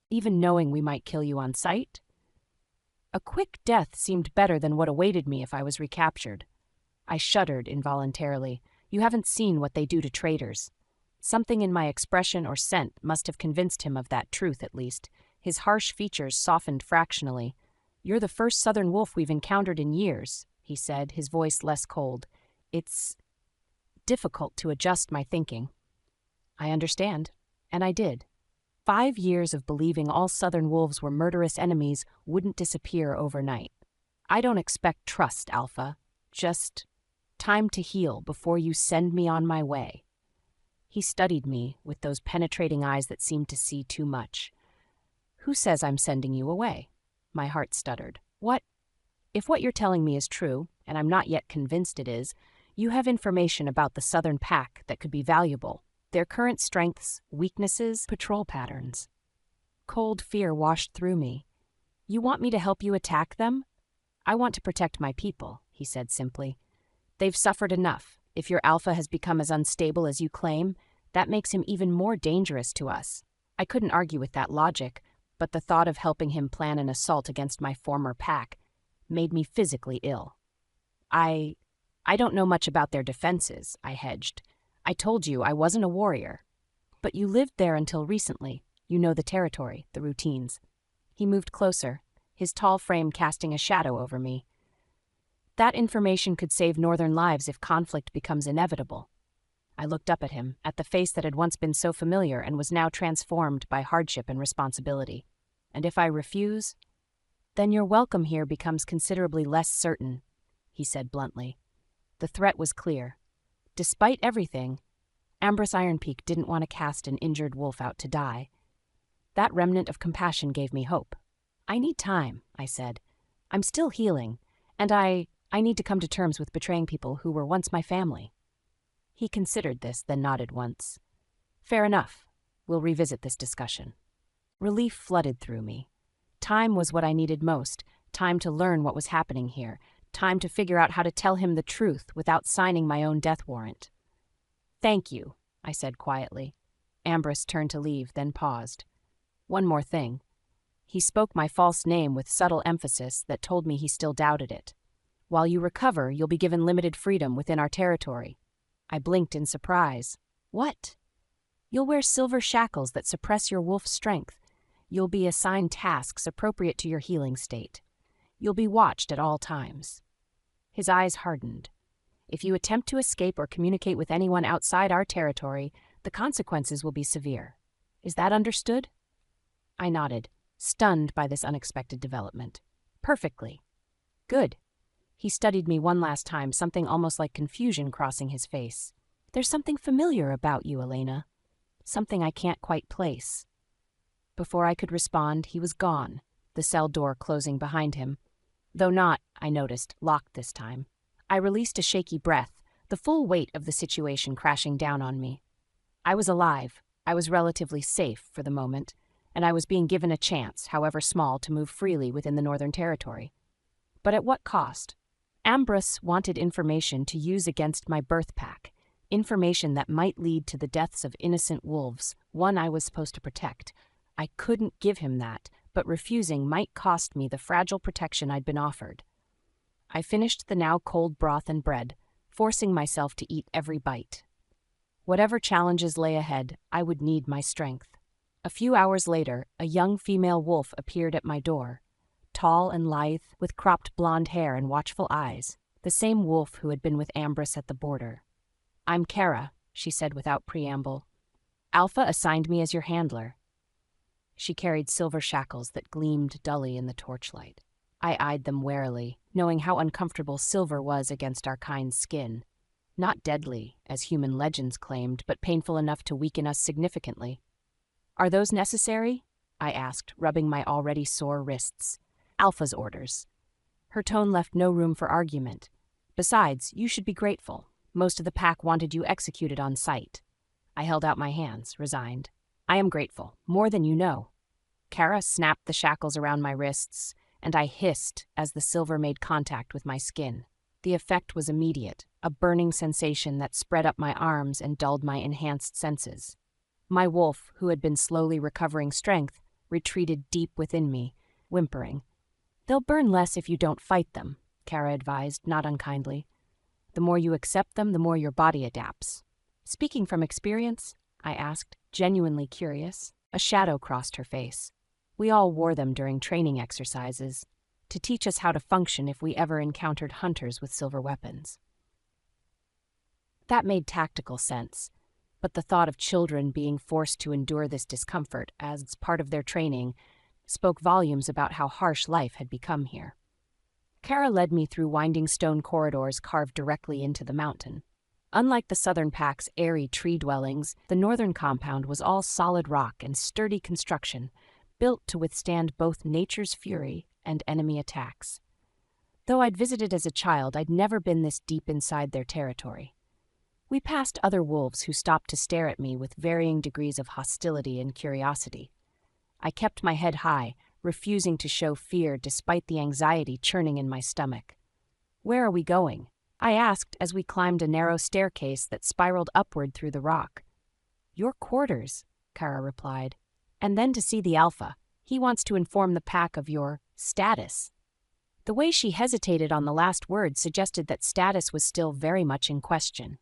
Even knowing we might kill you on sight? A quick death seemed better than what awaited me if I was recaptured. I shuddered involuntarily. You haven't seen what they do to traitors. Something in my expression or scent must have convinced him of that truth, at least. His harsh features softened fractionally. You're the first southern wolf we've encountered in years, he said, his voice less cold. It's difficult to adjust my thinking. I understand, and I did. 5 years of believing all southern wolves were murderous enemies wouldn't disappear overnight. I don't expect trust, Alpha. Just time to heal before you send me on my way. He studied me with those penetrating eyes that seemed to see too much. "Who says I'm sending you away?" My heart stuttered. "What? If what you're telling me is true, and I'm not yet convinced it is, you have information about the Southern Pack that could be valuable. Their current strengths, weaknesses, patrol patterns." Cold fear washed through me. "You want me to help you attack them?" "I want to protect my people," he said simply. "They've suffered enough. If your alpha has become as unstable as you claim, that makes him even more dangerous to us." I couldn't argue with that logic, but the thought of helping him plan an assault against my former pack made me physically ill. I don't know much about their defenses," I hedged. "I told you I wasn't a warrior." "But you lived there until recently. You know the territory, the routines." He moved closer, his tall frame casting a shadow over me. "That information could save Northern lives if conflict becomes inevitable." I looked up at him, at the face that had once been so familiar and was now transformed by hardship and responsibility. "And if I refuse, then your welcome here becomes considerably less certain," he said bluntly. The threat was clear. Despite everything, Ambrus Ironpeak didn't want to cast an injured wolf out to die. That remnant of compassion gave me hope. "I need time," I said. "I'm still healing, and I need to come to terms with betraying people who were once my family." He considered this, then nodded once. "Fair enough. We'll revisit this discussion." Relief flooded through me. Time was what I needed most, time to learn what was happening here, time to figure out how to tell him the truth without signing my own death warrant. "Thank you," I said quietly. Ambrus turned to leave, then paused. "One more thing." He spoke my false name with subtle emphasis that told me he still doubted it. "While you recover, you'll be given limited freedom within our territory." I blinked in surprise. "What?" "You'll wear silver shackles that suppress your wolf's strength. You'll be assigned tasks appropriate to your healing state. You'll be watched at all times." His eyes hardened. "If you attempt to escape or communicate with anyone outside our territory, the consequences will be severe. Is that understood?" I nodded, stunned by this unexpected development. "Perfectly." "Good." He studied me one last time, something almost like confusion crossing his face. "There's something familiar about you, Elena. Something I can't quite place." Before I could respond, he was gone, the cell door closing behind him. Though not, I noticed, locked this time. I released a shaky breath, the full weight of the situation crashing down on me. I was alive, I was relatively safe for the moment, and I was being given a chance, however small, to move freely within the Northern Territory. But at what cost? Ambrus wanted information to use against my birth pack, information that might lead to the deaths of innocent wolves, one I was supposed to protect. I couldn't give him that, but refusing might cost me the fragile protection I'd been offered. I finished the now cold broth and bread, forcing myself to eat every bite. Whatever challenges lay ahead, I would need my strength. A few hours later, a young female wolf appeared at my door. Tall and lithe, with cropped blonde hair and watchful eyes, the same wolf who had been with Ambrus at the border. "I'm Kara," she said without preamble. "Alpha assigned me as your handler." She carried silver shackles that gleamed dully in the torchlight. I eyed them warily, knowing how uncomfortable silver was against our kind's skin. Not deadly, as human legends claimed, but painful enough to weaken us significantly. "Are those necessary?" I asked, rubbing my already sore wrists. "Alpha's orders." Her tone left no room for argument. "Besides, you should be grateful. Most of the pack wanted you executed on sight." I held out my hands, resigned. "I am grateful, more than you know." Kara snapped the shackles around my wrists, and I hissed as the silver made contact with my skin. The effect was immediate, a burning sensation that spread up my arms and dulled my enhanced senses. My wolf, who had been slowly recovering strength, retreated deep within me, whimpering. "They'll burn less if you don't fight them," Kara advised, not unkindly. "The more you accept them, the more your body adapts." "Speaking from experience?" I asked, genuinely curious. A shadow crossed her face. "We all wore them during training exercises, to teach us how to function if we ever encountered hunters with silver weapons." That made tactical sense, but the thought of children being forced to endure this discomfort as part of their training spoke volumes about how harsh life had become here. Kara led me through winding stone corridors carved directly into the mountain. Unlike the southern pack's airy tree dwellings, the northern compound was all solid rock and sturdy construction, built to withstand both nature's fury and enemy attacks. Though I'd visited as a child, I'd never been this deep inside their territory. We passed other wolves who stopped to stare at me with varying degrees of hostility and curiosity. I kept my head high, refusing to show fear despite the anxiety churning in my stomach. "Where are we going?" I asked as we climbed a narrow staircase that spiraled upward through the rock. "Your quarters," Kara replied. "And then to see the Alpha. He wants to inform the pack of your status." The way she hesitated on the last word suggested that status was still very much in question.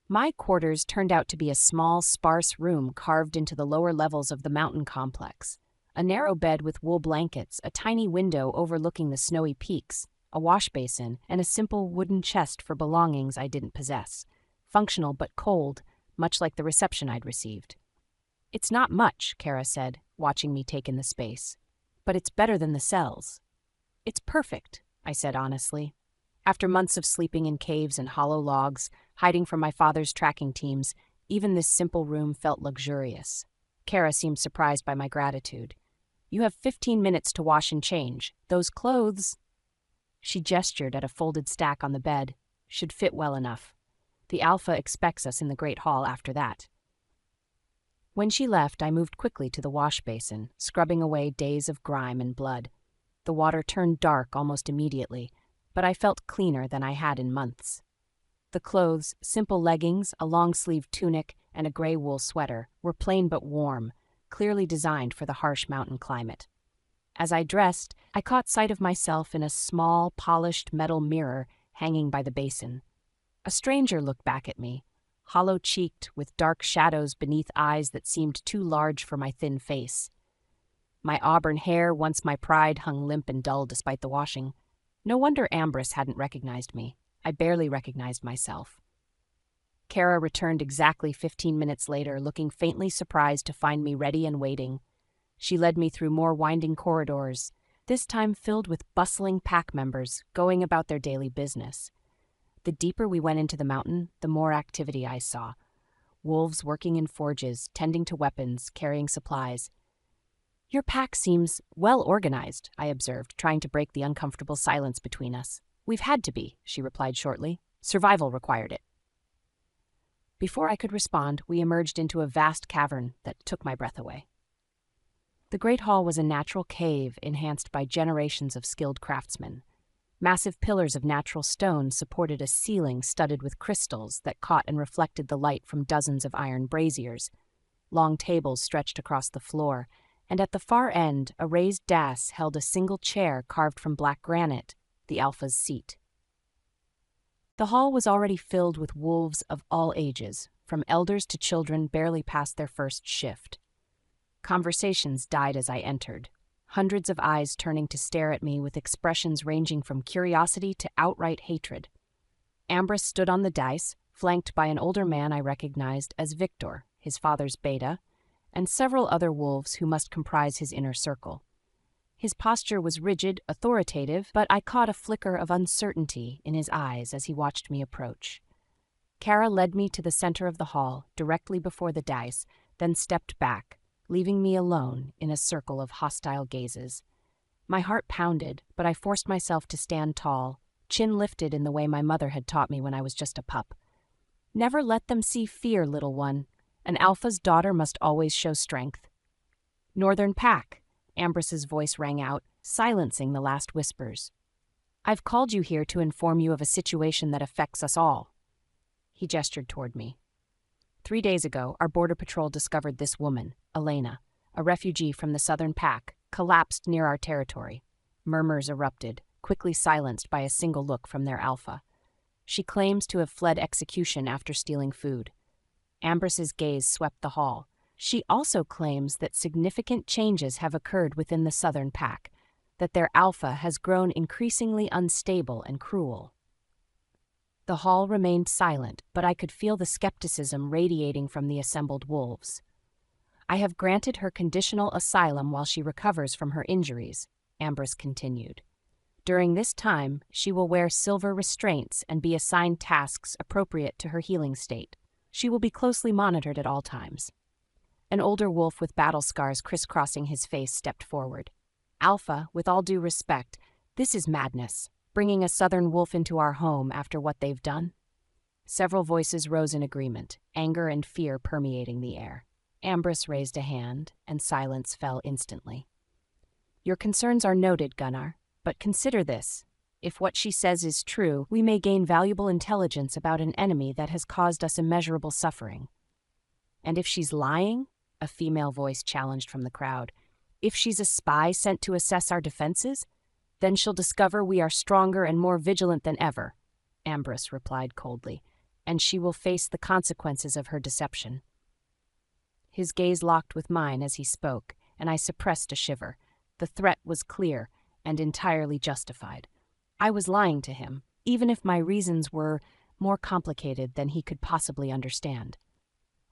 My quarters turned out to be a small, sparse room carved into the lower levels of the mountain complex. A narrow bed with wool blankets, a tiny window overlooking the snowy peaks, a wash basin, and a simple wooden chest for belongings I didn't possess. Functional but cold, much like the reception I'd received. "It's not much," Kara said, watching me take in the space. "But it's better than the cells." "It's perfect," I said honestly. After months of sleeping in caves and hollow logs, hiding from my father's tracking teams, even this simple room felt luxurious. Kara seemed surprised by my gratitude. "You have 15 minutes to wash and change. Those clothes—" She gestured at a folded stack on the bed. "Should fit well enough. The Alpha expects us in the Great Hall after that." When she left, I moved quickly to the wash basin, scrubbing away days of grime and blood. The water turned dark almost immediately, but I felt cleaner than I had in months. The clothes, simple leggings, a long-sleeved tunic, and a gray wool sweater, were plain but warm, clearly designed for the harsh mountain climate. As I dressed, I caught sight of myself in a small, polished metal mirror hanging by the basin. A stranger looked back at me, hollow-cheeked with dark shadows beneath eyes that seemed too large for my thin face. My auburn hair, once my pride, hung limp and dull despite the washing. No wonder Ambrus hadn't recognized me. I barely recognized myself. Kara returned exactly 15 minutes later, looking faintly surprised to find me ready and waiting. She led me through more winding corridors, this time filled with bustling pack members going about their daily business. The deeper we went into the mountain, the more activity I saw. Wolves working in forges, tending to weapons, carrying supplies. "Your pack seems well organized," I observed, trying to break the uncomfortable silence between us. "We've had to be," she replied shortly. "Survival required it." Before I could respond, we emerged into a vast cavern that took my breath away. The Great Hall was a natural cave enhanced by generations of skilled craftsmen. Massive pillars of natural stone supported a ceiling studded with crystals that caught and reflected the light from dozens of iron braziers. Long tables stretched across the floor, and at the far end, a raised dais held a single chair carved from black granite, the Alpha's seat. The hall was already filled with wolves of all ages, from elders to children barely past their first shift. Conversations died as I entered, hundreds of eyes turning to stare at me with expressions ranging from curiosity to outright hatred. Ambrus stood on the dais, flanked by an older man I recognized as Victor, his father's beta, and several other wolves who must comprise his inner circle. His posture was rigid, authoritative, but I caught a flicker of uncertainty in his eyes as he watched me approach. Kara led me to the center of the hall, directly before the dais, then stepped back, leaving me alone in a circle of hostile gazes. My heart pounded, but I forced myself to stand tall, chin lifted in the way my mother had taught me when I was just a pup. "Never let them see fear, little one. An Alpha's daughter must always show strength." "Northern Pack," Ambrus's voice rang out, silencing the last whispers. "I've called you here to inform you of a situation that affects us all." He gestured toward me. 3 days ago, our border patrol discovered this woman, Elena, a refugee from the Southern Pack, collapsed near our territory. Murmurs erupted, quickly silenced by a single look from their Alpha. She claims to have fled execution after stealing food. Ambrus's gaze swept the hall. She also claims that significant changes have occurred within the Southern Pack, that their Alpha has grown increasingly unstable and cruel. The hall remained silent, but I could feel the skepticism radiating from the assembled wolves. "I have granted her conditional asylum while she recovers from her injuries," Ambrus continued. During this time, she will wear silver restraints and be assigned tasks appropriate to her healing state. She will be closely monitored at all times. An older wolf with battle scars crisscrossing his face stepped forward. Alpha, with all due respect, this is madness, bringing a southern wolf into our home after what they've done. Several voices rose in agreement, anger and fear permeating the air. Ambrus raised a hand, and silence fell instantly. Your concerns are noted, Gunnar, but consider this. If what she says is true, we may gain valuable intelligence about an enemy that has caused us immeasurable suffering. And if she's lying, a female voice challenged from the crowd, if she's a spy sent to assess our defenses, then she'll discover we are stronger and more vigilant than ever, Ambrus replied coldly, and she will face the consequences of her deception. His gaze locked with mine as he spoke, and I suppressed a shiver. The threat was clear and entirely justified. I was lying to him, even if my reasons were more complicated than he could possibly understand.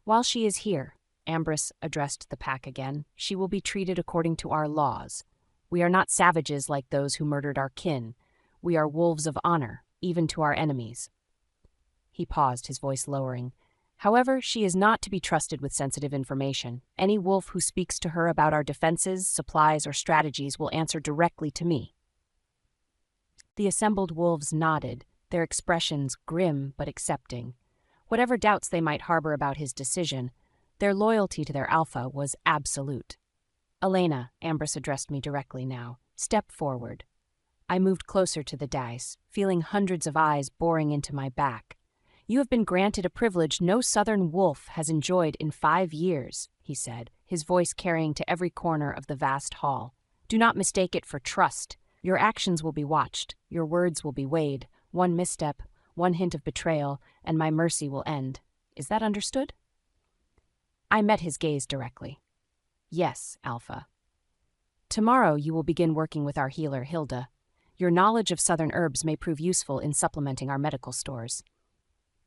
While she is here, Ambrus addressed the pack again, she will be treated according to our laws. We are not savages like those who murdered our kin. We are wolves of honor, even to our enemies. He paused, his voice lowering. However, she is not to be trusted with sensitive information. Any wolf who speaks to her about our defenses, supplies, or strategies will answer directly to me. The assembled wolves nodded, their expressions grim but accepting. Whatever doubts they might harbor about his decision, their loyalty to their alpha was absolute. Elena, Ambrus addressed me directly now, step forward. I moved closer to the dais, feeling hundreds of eyes boring into my back. You have been granted a privilege no southern wolf has enjoyed in 5 years, he said, his voice carrying to every corner of the vast hall. Do not mistake it for trust. Your actions will be watched, your words will be weighed. One misstep, one hint of betrayal, and my mercy will end. Is that understood? I met his gaze directly. Yes, Alpha. Tomorrow you will begin working with our healer, Hilda. Your knowledge of southern herbs may prove useful in supplementing our medical stores.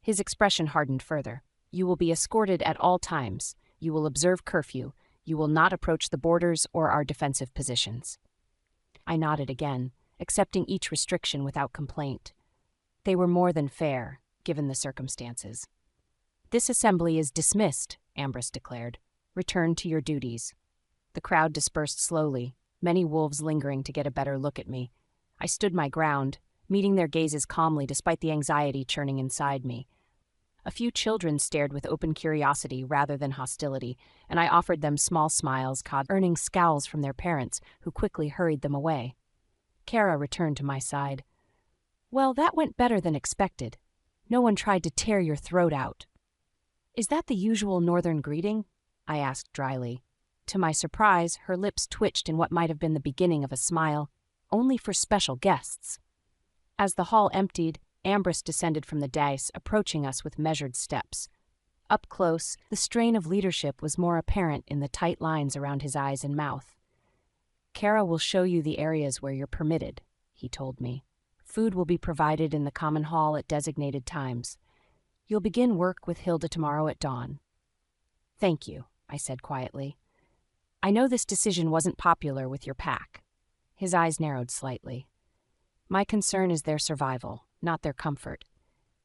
His expression hardened further. You will be escorted at all times. You will observe curfew. You will not approach the borders or our defensive positions. I nodded again, accepting each restriction without complaint. They were more than fair, given the circumstances. This assembly is dismissed, Ambrus declared. Return to your duties. The crowd dispersed slowly, many wolves lingering to get a better look at me. I stood my ground, meeting their gazes calmly despite the anxiety churning inside me. A few children stared with open curiosity rather than hostility, and I offered them small smiles, earning scowls from their parents, who quickly hurried them away. Kara returned to my side. Well, that went better than expected. No one tried to tear your throat out. Is that the usual northern greeting? I asked dryly. To my surprise, her lips twitched in what might have been the beginning of a smile, only for special guests. As the hall emptied, Ambrus descended from the dais, approaching us with measured steps. Up close, the strain of leadership was more apparent in the tight lines around his eyes and mouth. Kara will show you the areas where you're permitted, he told me. Food will be provided in the common hall at designated times. You'll begin work with Hilda tomorrow at dawn. Thank you, I said quietly. I know this decision wasn't popular with your pack. His eyes narrowed slightly. My concern is their survival, not their comfort.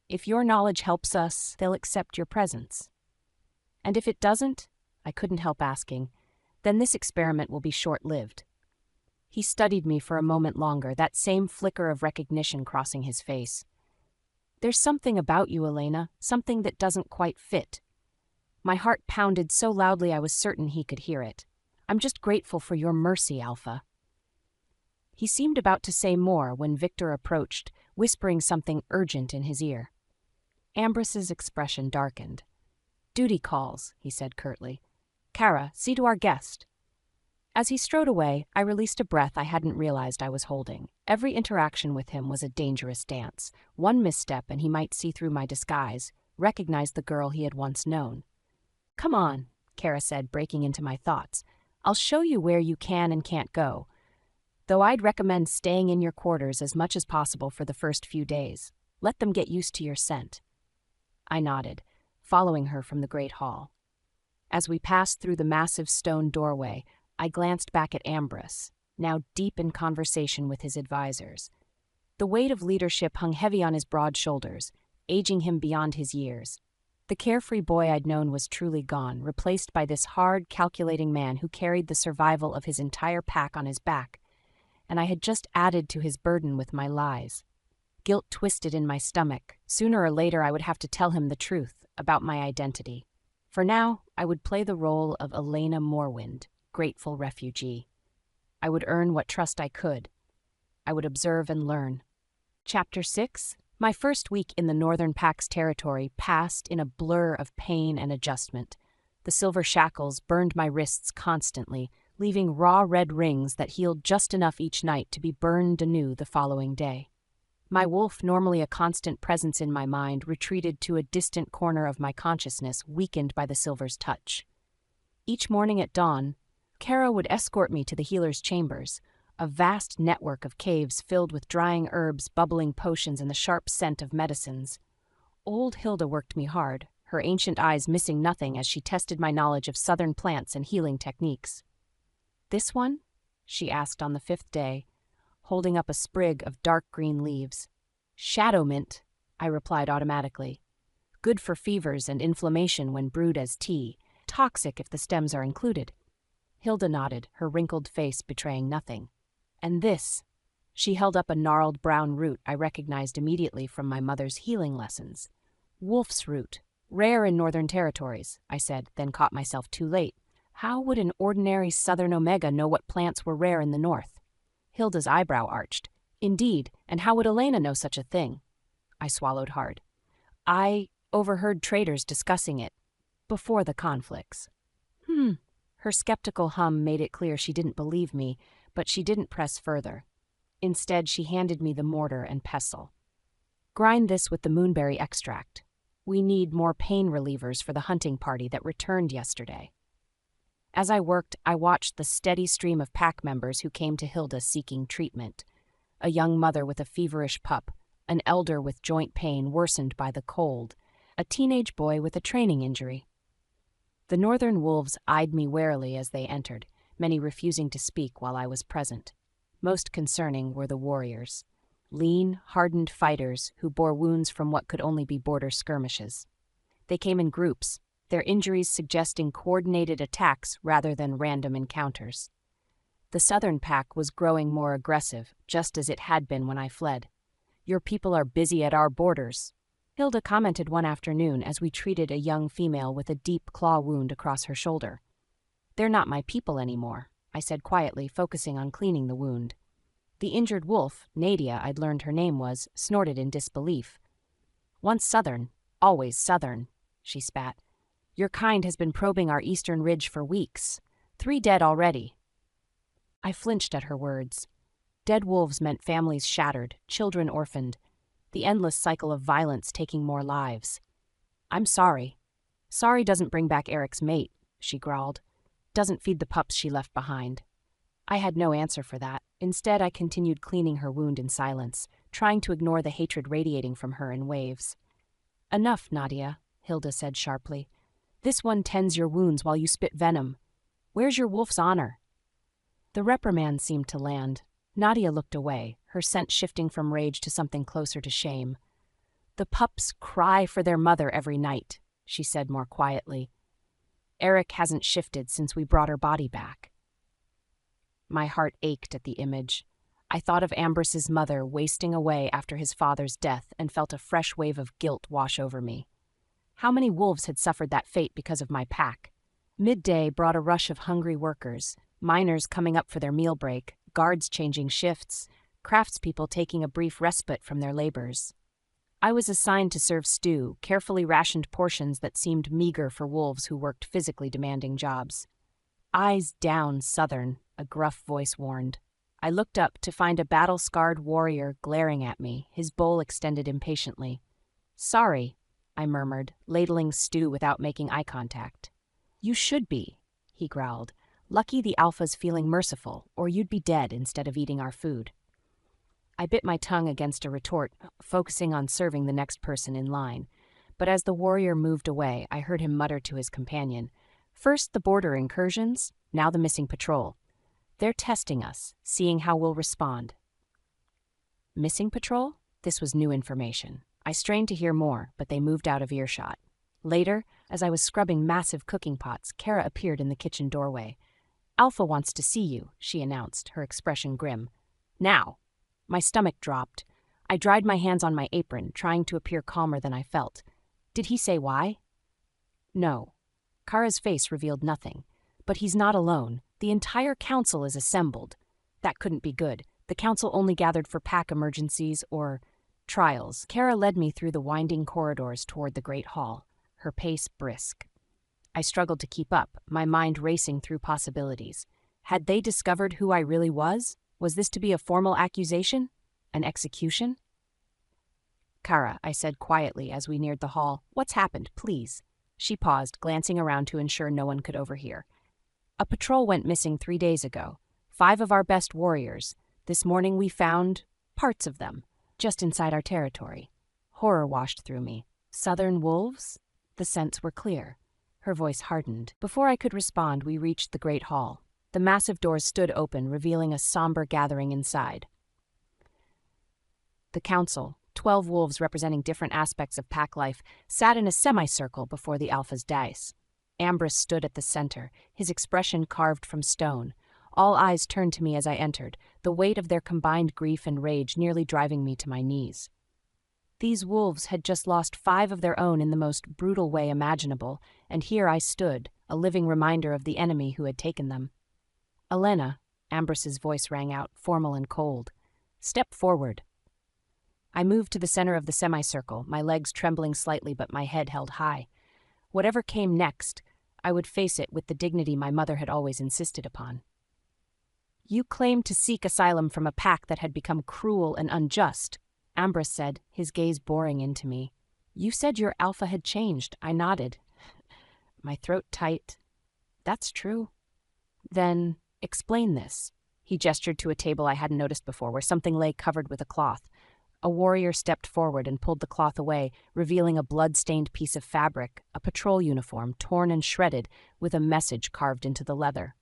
If your knowledge helps us, they'll accept your presence. And if it doesn't, I couldn't help asking, then this experiment will be short-lived. He studied me for a moment longer, that same flicker of recognition crossing his face. There's something about you, Elena, something that doesn't quite fit. My heart pounded so loudly I was certain he could hear it. I'm just grateful for your mercy, Alpha. He seemed about to say more when Victor approached, whispering something urgent in his ear. Ambrus's expression darkened. Duty calls, he said curtly. Kara, see to our guest. As he strode away, I released a breath I hadn't realized I was holding. Every interaction with him was a dangerous dance. One misstep and he might see through my disguise, recognize the girl he had once known. Come on, Kara said, breaking into my thoughts. I'll show you where you can and can't go. Though I'd recommend staying in your quarters as much as possible for the first few days. Let them get used to your scent. I nodded, following her from the great hall. As we passed through the massive stone doorway, I glanced back at Ambrus. now deep in conversation with his advisors. The weight of leadership hung heavy on his broad shoulders, aging him beyond his years. The carefree boy I'd known was truly gone, replaced by this hard, calculating man who carried the survival of his entire pack on his back, and I had just added to his burden with my lies. Guilt twisted in my stomach. Sooner or later I would have to tell him the truth about my identity. For now, I would play the role of Elena Moorwind, grateful refugee. I would earn what trust I could. I would observe and learn. Chapter 6. My first week in the Northern Pack's territory passed in a blur of pain and adjustment. The silver shackles burned my wrists constantly, leaving raw red rings that healed just enough each night to be burned anew the following day. My wolf, normally a constant presence in my mind, retreated to a distant corner of my consciousness, weakened by the silver's touch. Each morning at dawn, Kara would escort me to the healer's chambers, a vast network of caves filled with drying herbs, bubbling potions, and the sharp scent of medicines. Old Hilda worked me hard, her ancient eyes missing nothing as she tested my knowledge of southern plants and healing techniques. "This one?" she asked on the 5th day, holding up a sprig of dark green leaves. "Shadow mint," I replied automatically. "Good for fevers and inflammation when brewed as tea, toxic if the stems are included." Hilda nodded, her wrinkled face betraying nothing. "And this?" She held up a gnarled brown root I recognized immediately from my mother's healing lessons. "Wolf's root, rare in northern territories," I said, then caught myself too late. How would an ordinary southern omega know what plants were rare in the north? Hilda's eyebrow arched. "Indeed, and how would Elena know such a thing?" I swallowed hard. "I overheard traders discussing it before the conflicts." Her skeptical hum made it clear she didn't believe me, but she didn't press further. Instead, she handed me the mortar and pestle. "Grind this with the moonberry extract. We need more pain relievers for the hunting party that returned yesterday." As I worked, I watched the steady stream of pack members who came to Hilda seeking treatment. A young mother with a feverish pup, an elder with joint pain worsened by the cold, a teenage boy with a training injury. The northern wolves eyed me warily as they entered, many refusing to speak while I was present. Most concerning were the warriors, lean, hardened fighters who bore wounds from what could only be border skirmishes. They came in groups, their injuries suggesting coordinated attacks rather than random encounters. The southern pack was growing more aggressive, just as it had been when I fled. "Your people are busy at our borders," Hilda commented one afternoon as we treated a young female with a deep claw wound across her shoulder. "They're not my people anymore," I said quietly, focusing on cleaning the wound. The injured wolf, Nadia I'd learned her name was, snorted in disbelief. "Once southern, always southern," she spat. "Your kind has been probing our eastern ridge for weeks. 3 dead already." I flinched at her words. Dead wolves meant families shattered, children orphaned, the endless cycle of violence taking more lives. "I'm sorry." "Sorry doesn't bring back Eric's mate," she growled. "Doesn't feed the pups she left behind." I had no answer for that. Instead, I continued cleaning her wound in silence, trying to ignore the hatred radiating from her in waves. "Enough, Nadia," Hilda said sharply. "This one tends your wounds while you spit venom. Where's your wolf's honor?" The reprimand seemed to land. Nadia looked away, her scent shifting from rage to something closer to shame. "The pups cry for their mother every night," she said more quietly. "Eric hasn't shifted since we brought her body back." My heart ached at the image. I thought of Ambrus's mother wasting away after his father's death and felt a fresh wave of guilt wash over me. How many wolves had suffered that fate because of my pack? Midday brought a rush of hungry workers, miners coming up for their meal break, guards changing shifts, craftspeople taking a brief respite from their labors. I was assigned to serve stew, carefully rationed portions that seemed meager for wolves who worked physically demanding jobs. "Eyes down, Southern," a gruff voice warned. I looked up to find a battle-scarred warrior glaring at me, his bowl extended impatiently. "Sorry," I murmured, ladling stew without making eye contact. "You should be," he growled. "Lucky the Alpha's feeling merciful, or you'd be dead instead of eating our food." I bit my tongue against a retort, focusing on serving the next person in line. But as the warrior moved away, I heard him mutter to his companion, "First the border incursions, now the missing patrol. They're testing us, seeing how we'll respond. Missing patrol? This was new information. I strained to hear more, but they moved out of earshot. Later, as I was scrubbing massive cooking pots, Kara appeared in the kitchen doorway. "Alpha wants to see you," she announced, her expression grim. "Now." My stomach dropped. I dried my hands on my apron, trying to appear calmer than I felt. Did he say why? No. Kara's face revealed nothing. But he's not alone. The entire council is assembled. That couldn't be good. The council only gathered for pack emergencies or trials. Kara led me through the winding corridors toward the great hall, her pace brisk. I struggled to keep up, my mind racing through possibilities. Had they discovered who I really was? Was this to be a formal accusation? An execution? "Kara," I said quietly as we neared the hall, "what's happened, please?" She paused, glancing around to ensure no one could overhear. "A patrol went missing 3 days ago. 5 of our best warriors. This morning we found parts of them, just inside our territory." Horror washed through me. "Southern wolves?" The scents were clear. Her voice hardened. Before I could respond, we reached the great hall. The massive doors stood open, revealing a somber gathering inside. The council, 12 wolves representing different aspects of pack life, sat in a semicircle before the Alpha's dais. Ambrus stood at the center, his expression carved from stone. All eyes turned to me as I entered, the weight of their combined grief and rage nearly driving me to my knees. These wolves had just lost 5 of their own in the most brutal way imaginable, and here I stood, a living reminder of the enemy who had taken them. "Elena," Ambrus's voice rang out, formal and cold. "Step forward." I moved to the center of the semicircle, my legs trembling slightly but my head held high. Whatever came next, I would face it with the dignity my mother had always insisted upon. "You claimed to seek asylum from a pack that had become cruel and unjust," Ambrus said, his gaze boring into me. "You said your Alpha had changed." I nodded, my throat tight. "That's true." "Then, explain this." He gestured to a table I hadn't noticed before, where something lay covered with a cloth. A warrior stepped forward and pulled the cloth away, revealing a blood-stained piece of fabric, a patrol uniform, torn and shredded, with a message carved into the leather.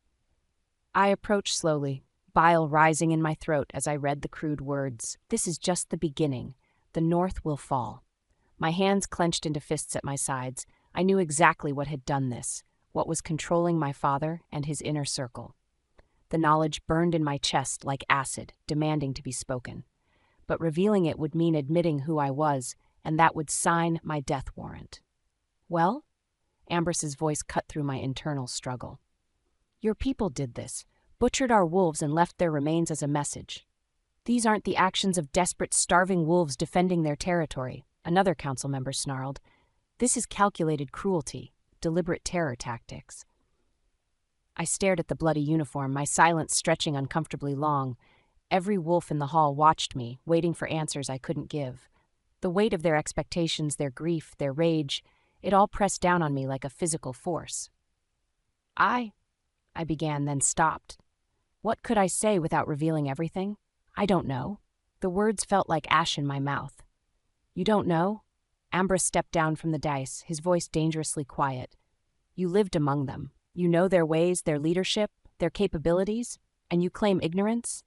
I approached slowly, bile rising in my throat as I read the crude words. "This is just the beginning. The North will fall." My hands clenched into fists at my sides. I knew exactly what had done this, what was controlling my father and his inner circle. The knowledge burned in my chest like acid, demanding to be spoken. But revealing it would mean admitting who I was, and that would sign my death warrant. "Well?" Ambrus's voice cut through my internal struggle. "Your people did this, butchered our wolves and left their remains as a message. These aren't the actions of desperate, starving wolves defending their territory," another council member snarled. "This is calculated cruelty, deliberate terror tactics." I stared at the bloody uniform, my silence stretching uncomfortably long. Every wolf in the hall watched me, waiting for answers I couldn't give. The weight of their expectations, their grief, their rage, it all pressed down on me like a physical force. I began, then stopped. What could I say without revealing everything? I don't know. The words felt like ash in my mouth. "You don't know?" Ambrus stepped down from the dais, his voice dangerously quiet. "You lived among them. You know their ways, their leadership, their capabilities, and you claim ignorance?"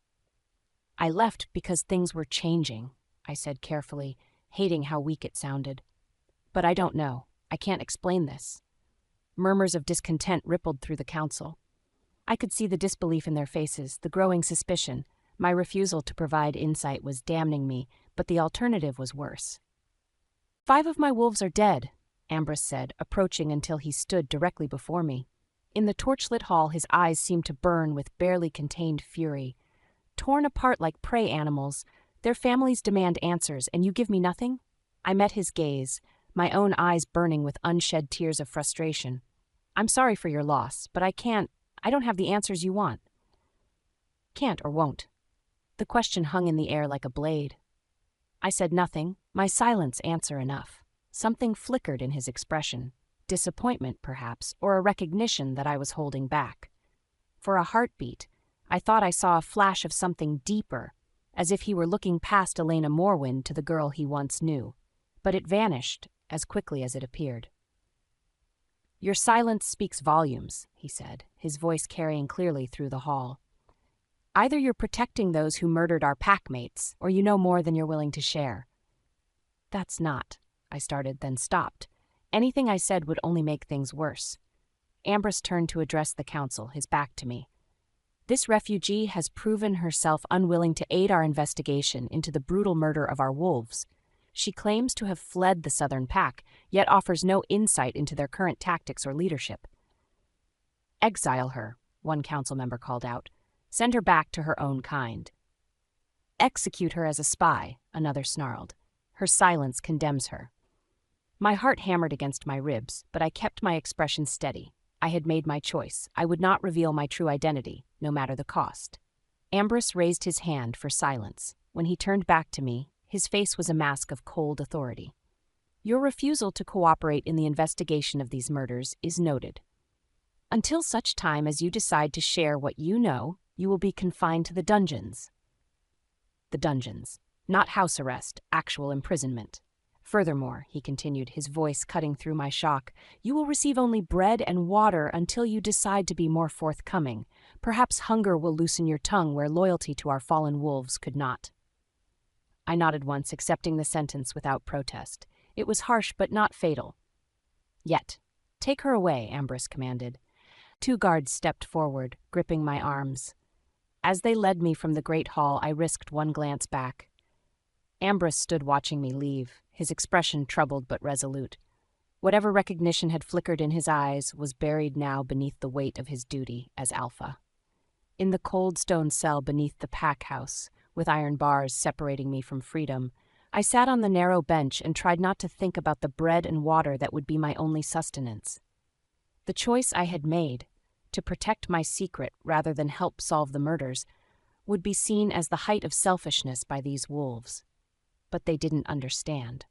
"I left because things were changing," I said carefully, hating how weak it sounded. "But I don't know. I can't explain this." Murmurs of discontent rippled through the council. I could see the disbelief in their faces, the growing suspicion. My refusal to provide insight was damning me, but the alternative was worse. "5 of my wolves are dead," Ambrus said, approaching until he stood directly before me. In the torchlit hall, his eyes seemed to burn with barely contained fury. "Torn apart like prey animals, their families demand answers, and you give me nothing?" I met his gaze, my own eyes burning with unshed tears of frustration. "I'm sorry for your loss, but I don't have the answers you want." "Can't or won't?" The question hung in the air like a blade. I said nothing, my silence answer enough. Something flickered in his expression. Disappointment, perhaps, or a recognition that I was holding back. For a heartbeat, I thought I saw a flash of something deeper, as if he were looking past Elena Morwind to the girl he once knew. But it vanished as quickly as it appeared. "Your silence speaks volumes," he said, his voice carrying clearly through the hall. Either you're protecting those who murdered our packmates, or you know more than you're willing to share. That's not, I started, then stopped. Anything I said would only make things worse. Ambrus turned to address the council, his back to me. This refugee has proven herself unwilling to aid our investigation into the brutal murder of our wolves. She claims to have fled the Southern Pack, yet offers no insight into their current tactics or leadership. Exile her, one council member called out. Send her back to her own kind. Execute her as a spy, another snarled. Her silence condemns her. My heart hammered against my ribs, but I kept my expression steady. I had made my choice. I would not reveal my true identity, no matter the cost. Ambrus raised his hand for silence. When he turned back to me, his face was a mask of cold authority. Your refusal to cooperate in the investigation of these murders is noted. Until such time as you decide to share what you know, you will be confined to the dungeons. The dungeons. Not house arrest, actual imprisonment. Furthermore, he continued, his voice cutting through my shock, you will receive only bread and water until you decide to be more forthcoming. Perhaps hunger will loosen your tongue where loyalty to our fallen wolves could not. I nodded once, accepting the sentence without protest. It was harsh but not fatal. Yet, take her away, Ambrus commanded. 2 guards stepped forward, gripping my arms. As they led me from the great hall, I risked one glance back. Ambrus stood watching me leave, his expression troubled but resolute. Whatever recognition had flickered in his eyes was buried now beneath the weight of his duty as Alpha. In the cold stone cell beneath the pack house, with iron bars separating me from freedom, I sat on the narrow bench and tried not to think about the bread and water that would be my only sustenance. The choice I had made, to protect my secret rather than help solve the murders, would be seen as the height of selfishness by these wolves. But they didn't understand.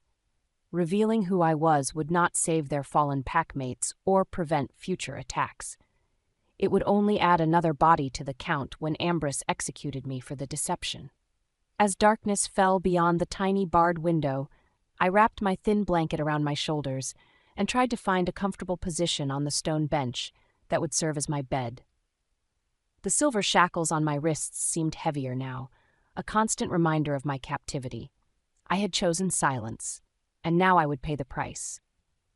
Revealing who I was would not save their fallen packmates or prevent future attacks. It would only add another body to the count when Ambrus executed me for the deception. As darkness fell beyond the tiny barred window, I wrapped my thin blanket around my shoulders and tried to find a comfortable position on the stone bench that would serve as my bed. The silver shackles on my wrists seemed heavier now, a constant reminder of my captivity. I had chosen silence, and now I would pay the price.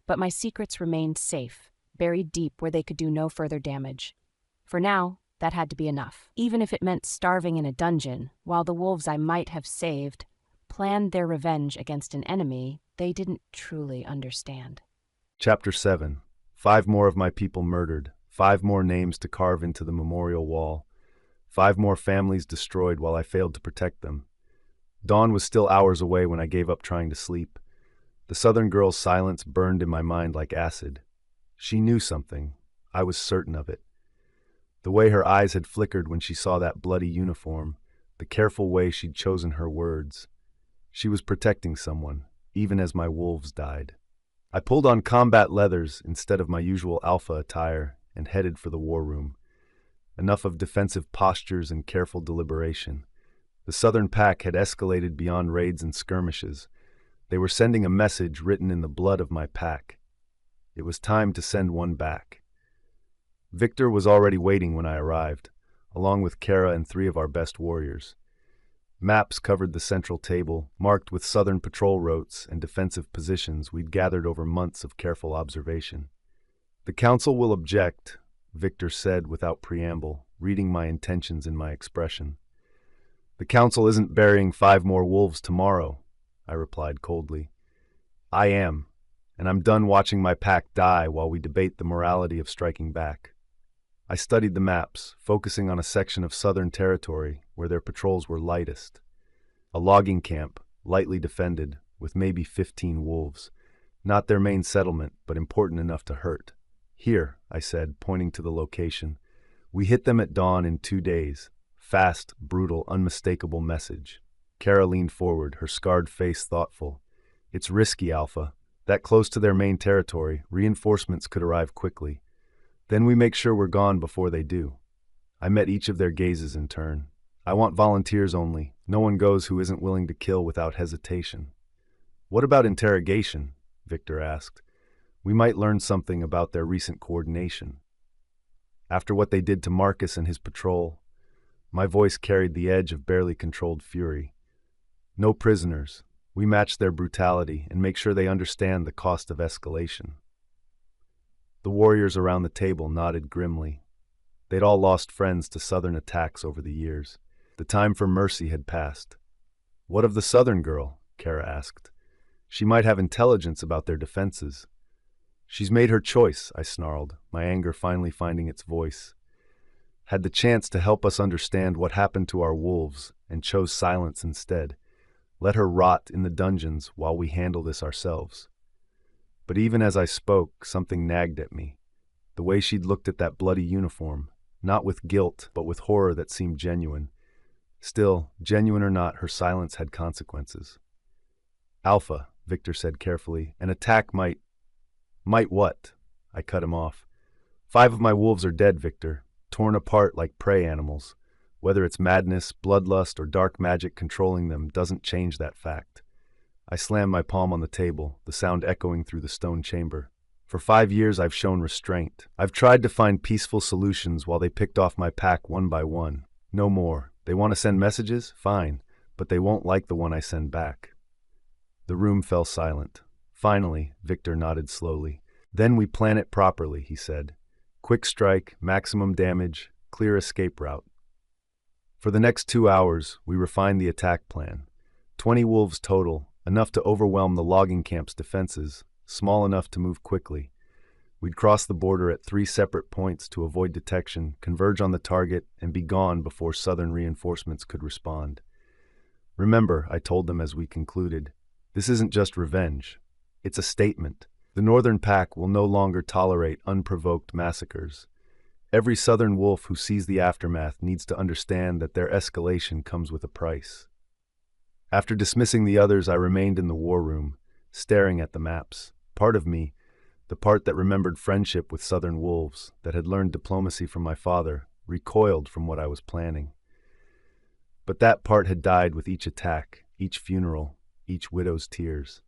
But my secrets remained safe, buried deep where they could do no further damage. For now, that had to be enough, even if it meant starving in a dungeon, while the wolves I might have saved planned their revenge against an enemy they didn't truly understand. Chapter 7. 5 more of my people murdered, 5 more names to carve into the memorial wall, 5 more families destroyed while I failed to protect them. Dawn was still hours away when I gave up trying to sleep. The Southern girl's silence burned in my mind like acid. She knew something. I was certain of it. The way her eyes had flickered when she saw that bloody uniform, the careful way she'd chosen her words. She was protecting someone, even as my wolves died. I pulled on combat leathers instead of my usual alpha attire and headed for the war room. Enough of defensive postures and careful deliberation. The Southern Pack had escalated beyond raids and skirmishes. They were sending a message written in the blood of my pack. It was time to send one back. Victor was already waiting when I arrived, along with Kara and 3 of our best warriors. Maps covered the central table, marked with Southern patrol routes and defensive positions we'd gathered over months of careful observation. The council will object, Victor said without preamble, reading my intentions in my expression. The council isn't burying 5 more wolves tomorrow, I replied coldly. I am, and I'm done watching my pack die while we debate the morality of striking back. I studied the maps, focusing on a section of Southern territory where their patrols were lightest. A logging camp, lightly defended, with maybe 15 wolves. Not their main settlement, but important enough to hurt. Here, I said, pointing to the location. We hit them at dawn in 2 days. Fast, brutal, unmistakable message. Kara leaned forward, her scarred face thoughtful. It's risky, Alpha. That close to their main territory, reinforcements could arrive quickly. Then we make sure we're gone before they do. I met each of their gazes in turn. I want volunteers only. No one goes who isn't willing to kill without hesitation. What about interrogation? Victor asked. We might learn something about their recent coordination. After what they did to Marcus and his patrol, My voice carried the edge of barely controlled fury. No prisoners. We match their brutality and make sure they understand the cost of escalation. The warriors around the table nodded grimly. They'd all lost friends to Southern attacks over the years. The time for mercy had passed. "What of the Southern girl?" Kara asked. "She might have intelligence about their defenses." "She's made her choice," I snarled, my anger finally finding its voice. "Had the chance to help us understand what happened to our wolves and chose silence instead. Let her rot in the dungeons while we handle this ourselves." But even as I spoke, something nagged at me. The way she'd looked at that bloody uniform, not with guilt, but with horror that seemed genuine. Still, genuine or not, her silence had consequences. "Alpha," Victor said carefully, "an attack might..." "Might what?" I cut him off. "5 of my wolves are dead, Victor, torn apart like prey animals. Whether it's madness, bloodlust, or dark magic controlling them doesn't change that fact." I slammed my palm on the table, the sound echoing through the stone chamber. "For 5 years I've shown restraint. I've tried to find peaceful solutions while they picked off my pack one by one. No more. They want to send messages? Fine, but they won't like the one I send back." The room fell silent. "Finally," Victor nodded slowly. "Then we plan it properly," he said. "Quick strike, maximum damage, clear escape route." For the next 2 hours, we refined the attack plan. 20 wolves total, enough to overwhelm the logging camp's defenses, small enough to move quickly. We'd cross the border at 3 separate points to avoid detection, converge on the target, and be gone before Southern reinforcements could respond. "Remember," I told them as we concluded, "this isn't just revenge. It's a statement. The Northern Pack will no longer tolerate unprovoked massacres. Every Southern wolf who sees the aftermath needs to understand that their escalation comes with a price." After dismissing the others, I remained in the war room, staring at the maps. Part of me, the part that remembered friendship with Southern wolves, that had learned diplomacy from my father, recoiled from what I was planning. But that part had died with each attack, each funeral, each widow's tears.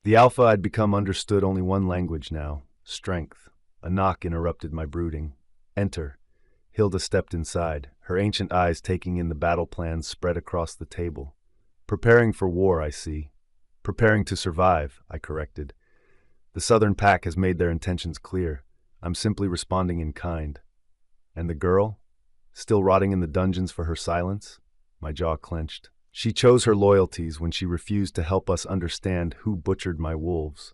The Alpha I'd become understood only one language now: strength. A knock interrupted my brooding. "Enter." Hilda stepped inside, her ancient eyes taking in the battle plans spread across the table. "Preparing for war, I see." "Preparing to survive," I corrected. "The Southern Pack has made their intentions clear. I'm simply responding in kind." "And the girl? Still rotting in the dungeons for her silence?" My jaw clenched. "She chose her loyalties when she refused to help us understand who butchered my wolves.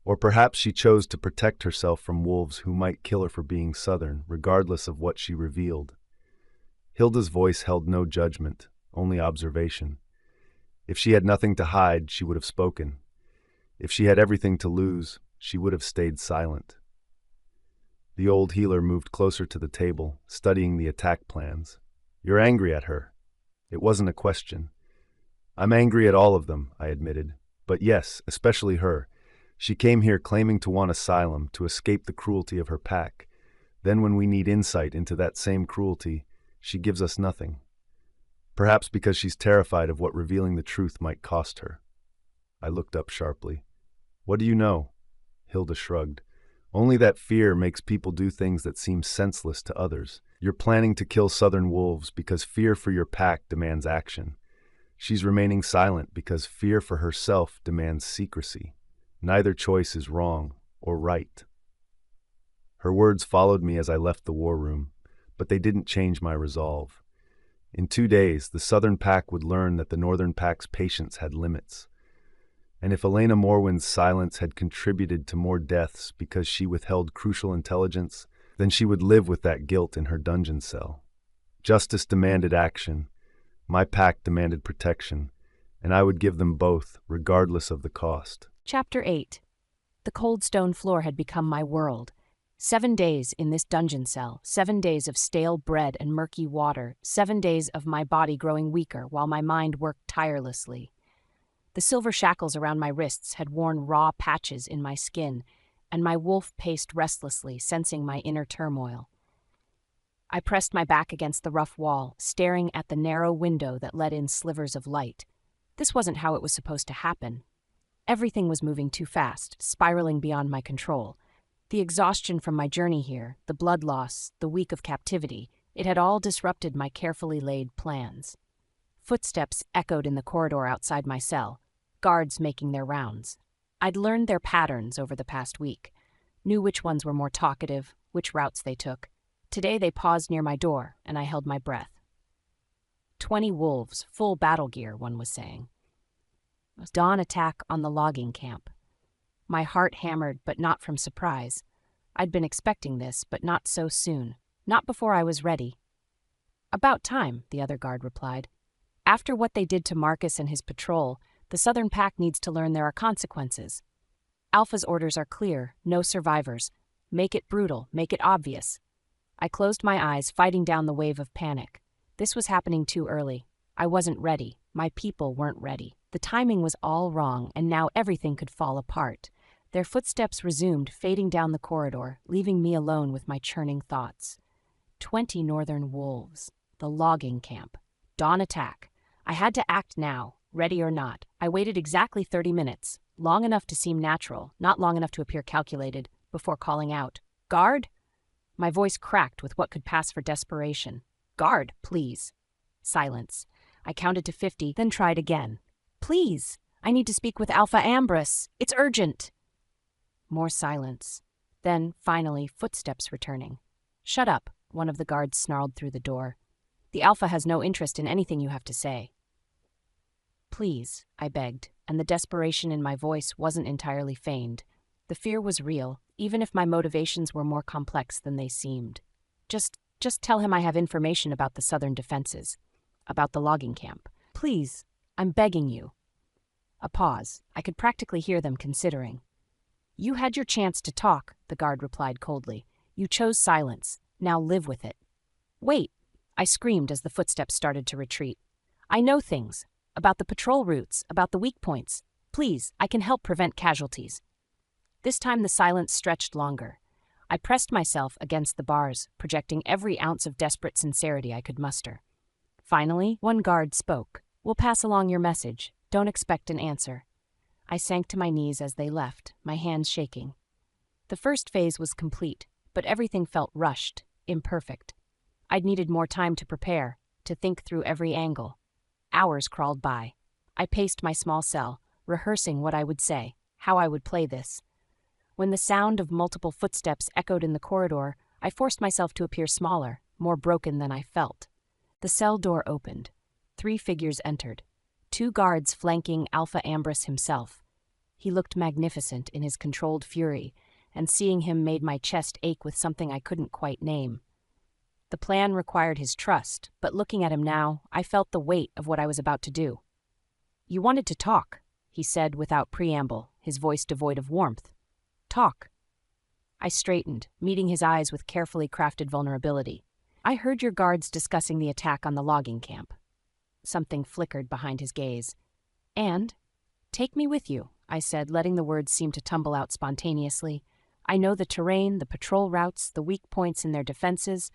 Or perhaps she chose to protect herself from wolves who might kill her for being Southern, regardless of what she revealed." Hilda's voice held no judgment, only observation. If she had nothing to hide, she would have spoken. If she had everything to lose, she would have stayed silent. The old healer moved closer to the table, studying the attack plans. "You're angry at her." It wasn't a question. "I'm angry at all of them," I admitted. "But yes, especially her. She came here claiming to want asylum, to escape the cruelty of her pack. Then when we need insight into that same cruelty, she gives us nothing. Perhaps because she's terrified of what revealing the truth might cost her." I looked up sharply. "What do you know?" Hilda shrugged. "Only that fear makes people do things that seem senseless to others. You're planning to kill Southern wolves because fear for your pack demands action. She's remaining silent because fear for herself demands secrecy. Neither choice is wrong or right." Her words followed me as I left the war room, but they didn't change my resolve. In 2 days, the Southern Pack would learn that the Northern Pack's patience had limits. And if Elena Morwen's silence had contributed to more deaths because she withheld crucial intelligence, then she would live with that guilt in her dungeon cell. Justice demanded action, my pack demanded protection, and I would give them both, regardless of the cost. Chapter 8. The cold stone floor had become my world. 7 days in this dungeon cell, 7 days of stale bread and murky water, 7 days of my body growing weaker while my mind worked tirelessly. The silver shackles around my wrists had worn raw patches in my skin, and my wolf paced restlessly, sensing my inner turmoil. I pressed my back against the rough wall, staring at the narrow window that let in slivers of light. This wasn't how it was supposed to happen. Everything was moving too fast, spiraling beyond my control. The exhaustion from my journey here, the blood loss, the week of captivity, It had all disrupted my carefully laid plans. Footsteps echoed in the corridor outside my cell, guards making their rounds. I'd learned their patterns over the past week, knew which ones were more talkative, which routes they took. Today they paused near my door, and I held my breath. 20 wolves, full battle gear, one was saying. Dawn attack on the logging camp. My heart hammered, but not from surprise. I'd been expecting this, but not so soon. Not before I was ready. About time, the other guard replied. After what they did to Marcus and his patrol, the Southern Pack needs to learn there are consequences. Alpha's orders are clear, no survivors. Make it brutal, make it obvious. I closed my eyes, fighting down the wave of panic. This was happening too early. I wasn't ready. My people weren't ready. The timing was all wrong, and now everything could fall apart. Their footsteps resumed, fading down the corridor, leaving me alone with my churning thoughts. 20 northern wolves. The logging camp. Dawn attack. I had to act now, ready or not. I waited exactly 30 minutes, long enough to seem natural, not long enough to appear calculated, before calling out, "Guard?" My voice cracked with what could pass for desperation. "Guard, please." Silence. I counted to 50, then tried again. "Please, I need to speak with Alpha Ambrus. It's urgent." More silence. Then, finally, footsteps returning. "Shut up," one of the guards snarled through the door. "The Alpha has no interest in anything you have to say." "Please," I begged, and the desperation in my voice wasn't entirely feigned. The fear was real, even if my motivations were more complex than they seemed. Just tell him I have information about the southern defenses, about the logging camp. Please, I'm begging you. A pause. I could practically hear them considering. "You had your chance to talk," the guard replied coldly. "You chose silence. Now live with it." "Wait," I screamed as the footsteps started to retreat. "I know things. About the patrol routes, about the weak points. Please, I can help prevent casualties." This time the silence stretched longer. I pressed myself against the bars, projecting every ounce of desperate sincerity I could muster. Finally, one guard spoke. "We'll pass along your message. Don't expect an answer." I sank to my knees as they left, my hands shaking. The first phase was complete, but everything felt rushed, imperfect. I'd needed more time to prepare, to think through every angle. Hours crawled by. I paced my small cell, rehearsing what I would say, how I would play this. When the sound of multiple footsteps echoed in the corridor, I forced myself to appear smaller, more broken than I felt. The cell door opened. 3 figures entered. 2 guards flanking Alpha Ambrus himself. He looked magnificent in his controlled fury, and seeing him made my chest ache with something I couldn't quite name. The plan required his trust, but looking at him now, I felt the weight of what I was about to do. "You wanted to talk," he said without preamble, his voice devoid of warmth. "Talk." I straightened, meeting his eyes with carefully crafted vulnerability. "I heard your guards discussing the attack on the logging camp." Something flickered behind his gaze. "And? Take me with you," I said, letting the words seem to tumble out spontaneously. "I know the terrain, the patrol routes, the weak points in their defenses.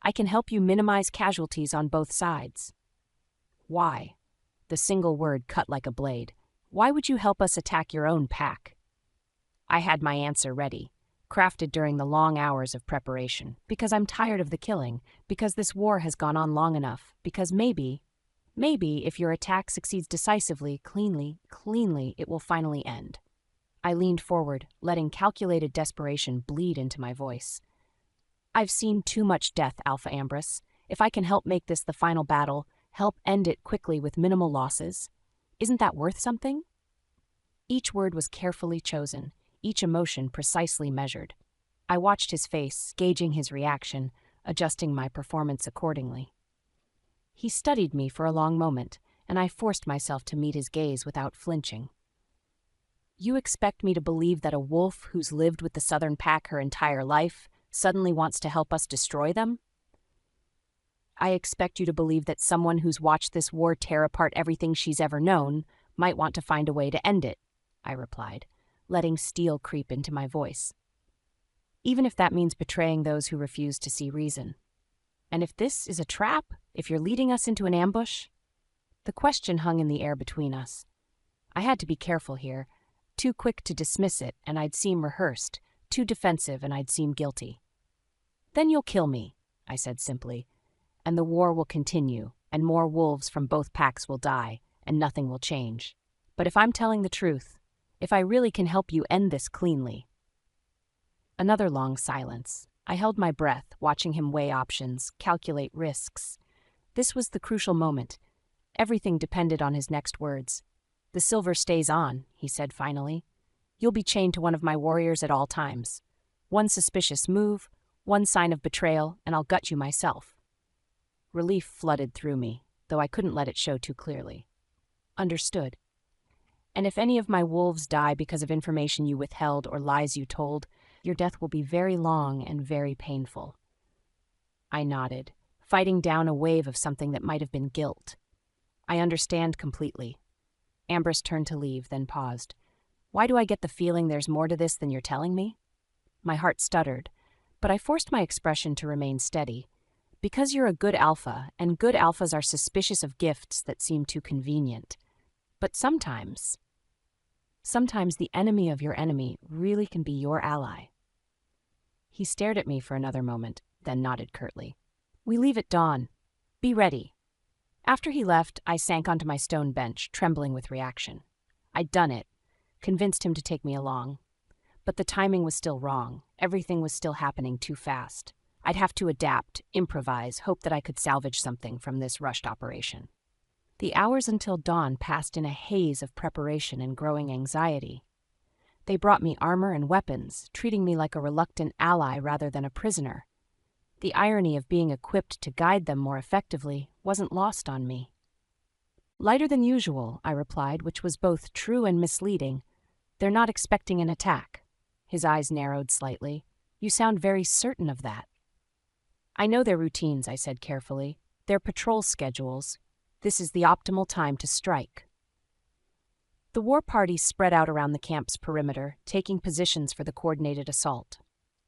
I can help you minimize casualties on both sides." "Why?" The single word cut like a blade. "Why would you help us attack your own pack?" I had my answer ready, crafted during the long hours of preparation. Because I'm tired of the killing, because this war has gone on long enough, because maybe, if your attack succeeds decisively, cleanly, it will finally end. I leaned forward, letting calculated desperation bleed into my voice. "I've seen too much death, Alpha Ambrus. If I can help make this the final battle, help end it quickly with minimal losses, isn't that worth something?" Each word was carefully chosen, each emotion precisely measured. I watched his face, gauging his reaction, adjusting my performance accordingly. He studied me for a long moment, and I forced myself to meet his gaze without flinching. "You expect me to believe that a wolf who's lived with the Southern Pack her entire life suddenly wants to help us destroy them?" "I expect you to believe that someone who's watched this war tear apart everything she's ever known might want to find a way to end it," I replied, letting steel creep into my voice. "Even if that means betraying those who refuse to see reason. And if this is a trap, if you're leading us into an ambush?" The question hung in the air between us. I had to be careful here. Too quick to dismiss it, and I'd seem rehearsed. Too defensive, and I'd seem guilty. "Then you'll kill me," I said simply. and the war will continue, and more wolves from both packs will die, and nothing will change. But if I'm telling the truth, if I really can help you end this cleanly." Another long silence. I held my breath, watching him weigh options, calculate risks. This was the crucial moment. Everything depended on his next words. "The silver stays on," he said finally. "You'll be chained to one of my warriors at all times. One suspicious move, one sign of betrayal, and I'll gut you myself." Relief flooded through me, though I couldn't let it show too clearly. "Understood. And if any of my wolves die because of information you withheld or lies you told, your death will be very long and very painful." I nodded, fighting down a wave of something that might have been guilt. "I understand completely." Ambrus turned to leave, then paused. "Why do I get the feeling there's more to this than you're telling me?" My heart stuttered, but I forced my expression to remain steady. "Because you're a good alpha, and good alphas are suspicious of gifts that seem too convenient. But sometimes the enemy of your enemy really can be your ally." He stared at me for another moment, then nodded curtly. "We leave at dawn. Be ready." After he left, I sank onto my stone bench, trembling with reaction. I'd done it, convinced him to take me along. But the timing was still wrong. Everything was still happening too fast. I'd have to adapt, improvise, hope that I could salvage something from this rushed operation. The hours until dawn passed in a haze of preparation and growing anxiety. They brought me armor and weapons, treating me like a reluctant ally rather than a prisoner. The irony of being equipped to guide them more effectively wasn't lost on me. "Lighter than usual," I replied, which was both true and misleading. "They're not expecting an attack." His eyes narrowed slightly. "You sound very certain of that." "I know their routines," I said carefully. "Their patrol schedules. This is the optimal time to strike." The war party spread out around the camp's perimeter, taking positions for the coordinated assault.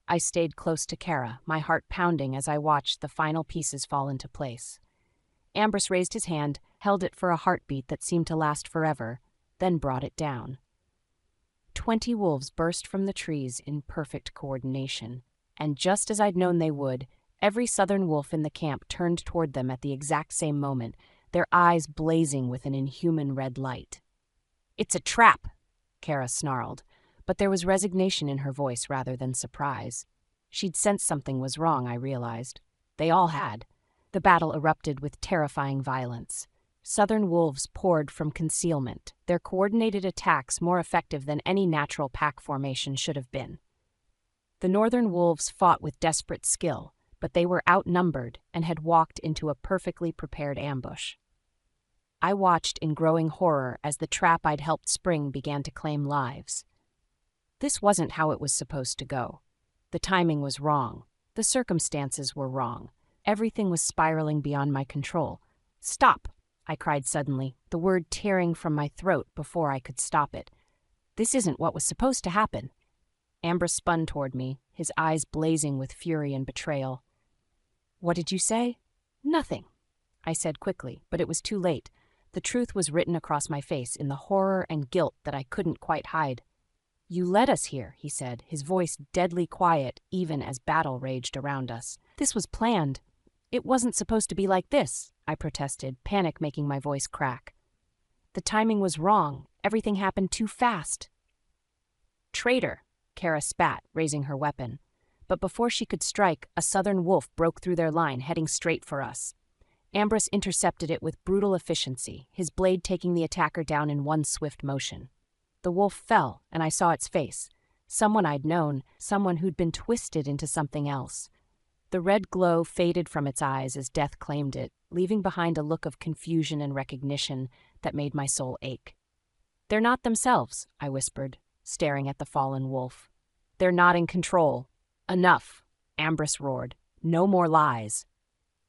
I stayed close to Kara, my heart pounding as I watched the final pieces fall into place. Ambrus raised his hand, held it for a heartbeat that seemed to last forever, then brought it down. 20 wolves burst from the trees in perfect coordination, and just as I'd known they would, every southern wolf in the camp turned toward them at the exact same moment, their eyes blazing with an inhuman red light. "It's a trap," Kara snarled, but there was resignation in her voice rather than surprise. She'd sensed something was wrong, I realized. They all had. The battle erupted with terrifying violence. Southern wolves poured from concealment, their coordinated attacks more effective than any natural pack formation should have been. The northern wolves fought with desperate skill, but they were outnumbered and had walked into a perfectly prepared ambush. I watched in growing horror as the trap I'd helped spring began to claim lives. This wasn't how it was supposed to go. The timing was wrong. The circumstances were wrong. Everything was spiraling beyond my control. "Stop!" I cried suddenly, the word tearing from my throat before I could stop it. "This isn't what was supposed to happen." Ambrus spun toward me, his eyes blazing with fury and betrayal. "What did you say?" "Nothing," I said quickly, but it was too late. The truth was written across my face in the horror and guilt that I couldn't quite hide. "You led us here," he said, his voice deadly quiet even as battle raged around us. "This was planned. It wasn't supposed to be like this," I protested, panic making my voice crack. "The timing was wrong. Everything happened too fast." "Traitor," Kara spat, raising her weapon. But before she could strike, a southern wolf broke through their line, heading straight for us. Ambrus intercepted it with brutal efficiency, his blade taking the attacker down in one swift motion. The wolf fell, and I saw its face. Someone I'd known, someone who'd been twisted into something else. The red glow faded from its eyes as death claimed it, leaving behind a look of confusion and recognition that made my soul ache. "They're not themselves," I whispered, staring at the fallen wolf. "They're not in control." "Enough," Ambrus roared. "No more lies."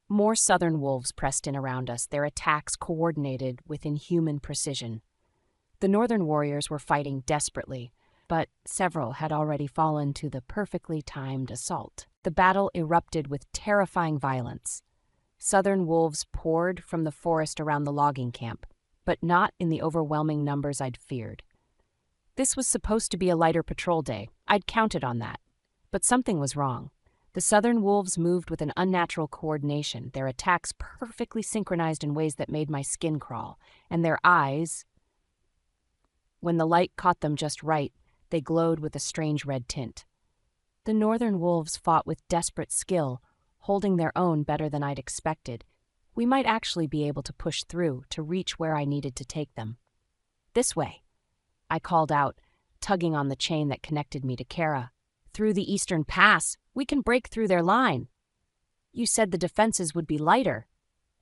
More southern wolves pressed in around us, their attacks coordinated with inhuman precision. The northern warriors were fighting desperately, but several had already fallen to the perfectly timed assault. The battle erupted with terrifying violence. Southern wolves poured from the forest around the logging camp, but not in the overwhelming numbers I'd feared. This was supposed to be a lighter patrol day. I'd counted on that. But something was wrong. The southern wolves moved with an unnatural coordination, their attacks perfectly synchronized in ways that made my skin crawl, and their eyes, when the light caught them just right, they glowed with a strange red tint. The northern wolves fought with desperate skill, holding their own better than I'd expected. We might actually be able to push through, to reach where I needed to take them. "This way," I called out, tugging on the chain that connected me to Kara. "Through the eastern pass, we can break through their line." "You said the defenses would be lighter,"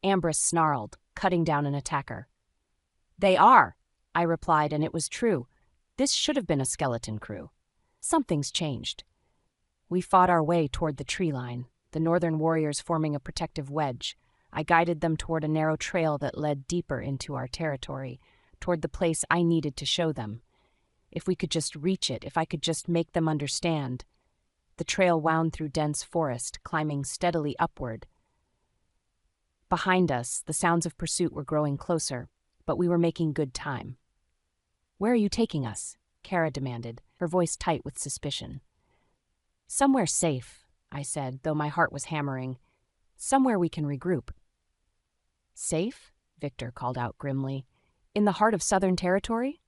Ambrus snarled, cutting down an attacker. "They are," I replied, and it was true. This should have been a skeleton crew. Something's changed. We fought our way toward the tree line, the northern warriors forming a protective wedge. I guided them toward a narrow trail that led deeper into our territory, toward the place I needed to show them. If we could just reach it, if I could just make them understand. The trail wound through dense forest, climbing steadily upward. Behind us, the sounds of pursuit were growing closer, but we were making good time. "Where are you taking us?" Kara demanded, her voice tight with suspicion. "Somewhere safe," I said, though my heart was hammering. "Somewhere we can regroup." "Safe?" Victor called out grimly. "In the heart of Southern territory?"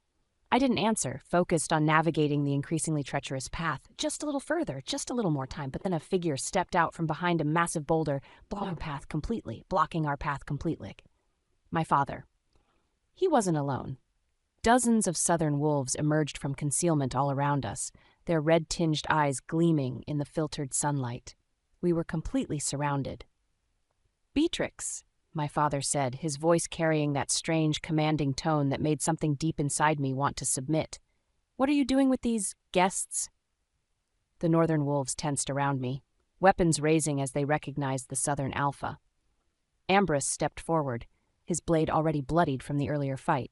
I didn't answer, focused on navigating the increasingly treacherous path. Just a little further, just a little more time, but then a figure stepped out from behind a massive boulder, blocking our path completely. My father. He wasn't alone. Dozens of southern wolves emerged from concealment all around us, their red-tinged eyes gleaming in the filtered sunlight. We were completely surrounded. "Beatrix," my father said, his voice carrying that strange, commanding tone that made something deep inside me want to submit. "What are you doing with these guests?" The northern wolves tensed around me, weapons raising as they recognized the southern alpha. Ambrus stepped forward, his blade already bloodied from the earlier fight.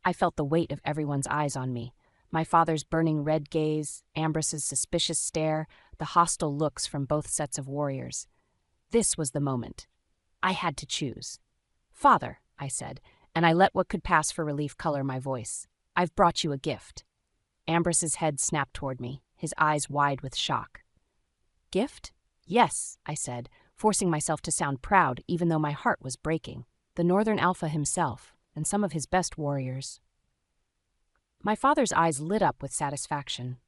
I felt the weight of everyone's eyes on me. My father's burning red gaze, Ambrus's suspicious stare, the hostile looks from both sets of warriors. This was the moment. I had to choose. "Father," I said, and I let what could pass for relief color my voice. "I've brought you a gift." Ambrus's head snapped toward me, his eyes wide with shock. "Gift?" "Yes," I said, forcing myself to sound proud even though my heart was breaking. "The Northern Alpha himself, and some of his best warriors." My father's eyes lit up with satisfaction.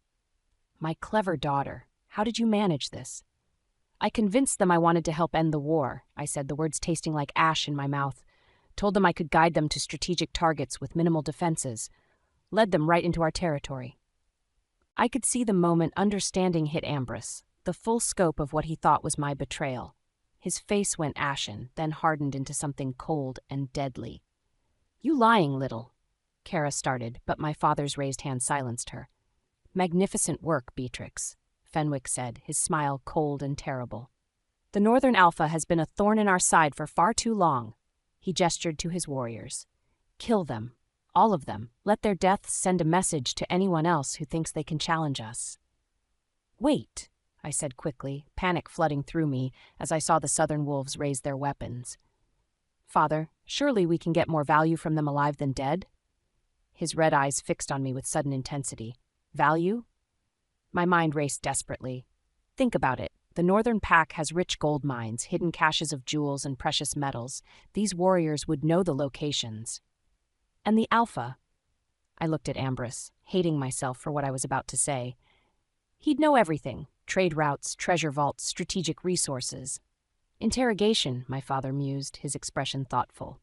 "My clever daughter, how did you manage this?" "I convinced them I wanted to help end the war," I said, the words tasting like ash in my mouth. "Told them I could guide them to strategic targets with minimal defenses. Led them right into our territory." I could see the moment understanding hit Ambrus, the full scope of what he thought was my betrayal. His face went ashen, then hardened into something cold and deadly. "You lying little," Kara started, but my father's raised hand silenced her. "Magnificent work, Beatrix," Fenwick said, his smile cold and terrible. "The Northern Alpha has been a thorn in our side for far too long." He gestured to his warriors. "Kill them, all of them. Let their deaths send a message to anyone else who thinks they can challenge us." "Wait," I said quickly, panic flooding through me as I saw the southern wolves raise their weapons. "Father, surely we can get more value from them alive than dead?" His red eyes fixed on me with sudden intensity. "Value?" My mind raced desperately. Think about it. The Northern Pack has rich gold mines, hidden caches of jewels and precious metals. These warriors would know the locations. And the Alpha? I looked at Ambrus, hating myself for what I was about to say. He'd know everything. Trade routes, treasure vaults, strategic resources. "Interrogation," my father mused, his expression thoughtful.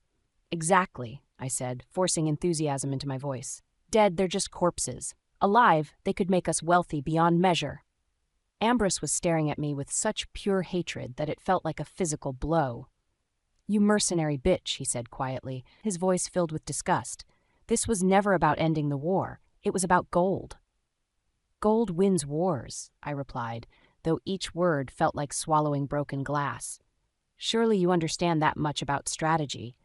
"Exactly," I said, forcing enthusiasm into my voice. "Dead, they're just corpses. Alive, they could make us wealthy beyond measure." Ambrus was staring at me with such pure hatred that it felt like a physical blow. "You mercenary bitch," he said quietly, his voice filled with disgust. "This was never about ending the war. It was about gold." "Gold wins wars," I replied, though each word felt like swallowing broken glass. "Surely you understand that much about strategy."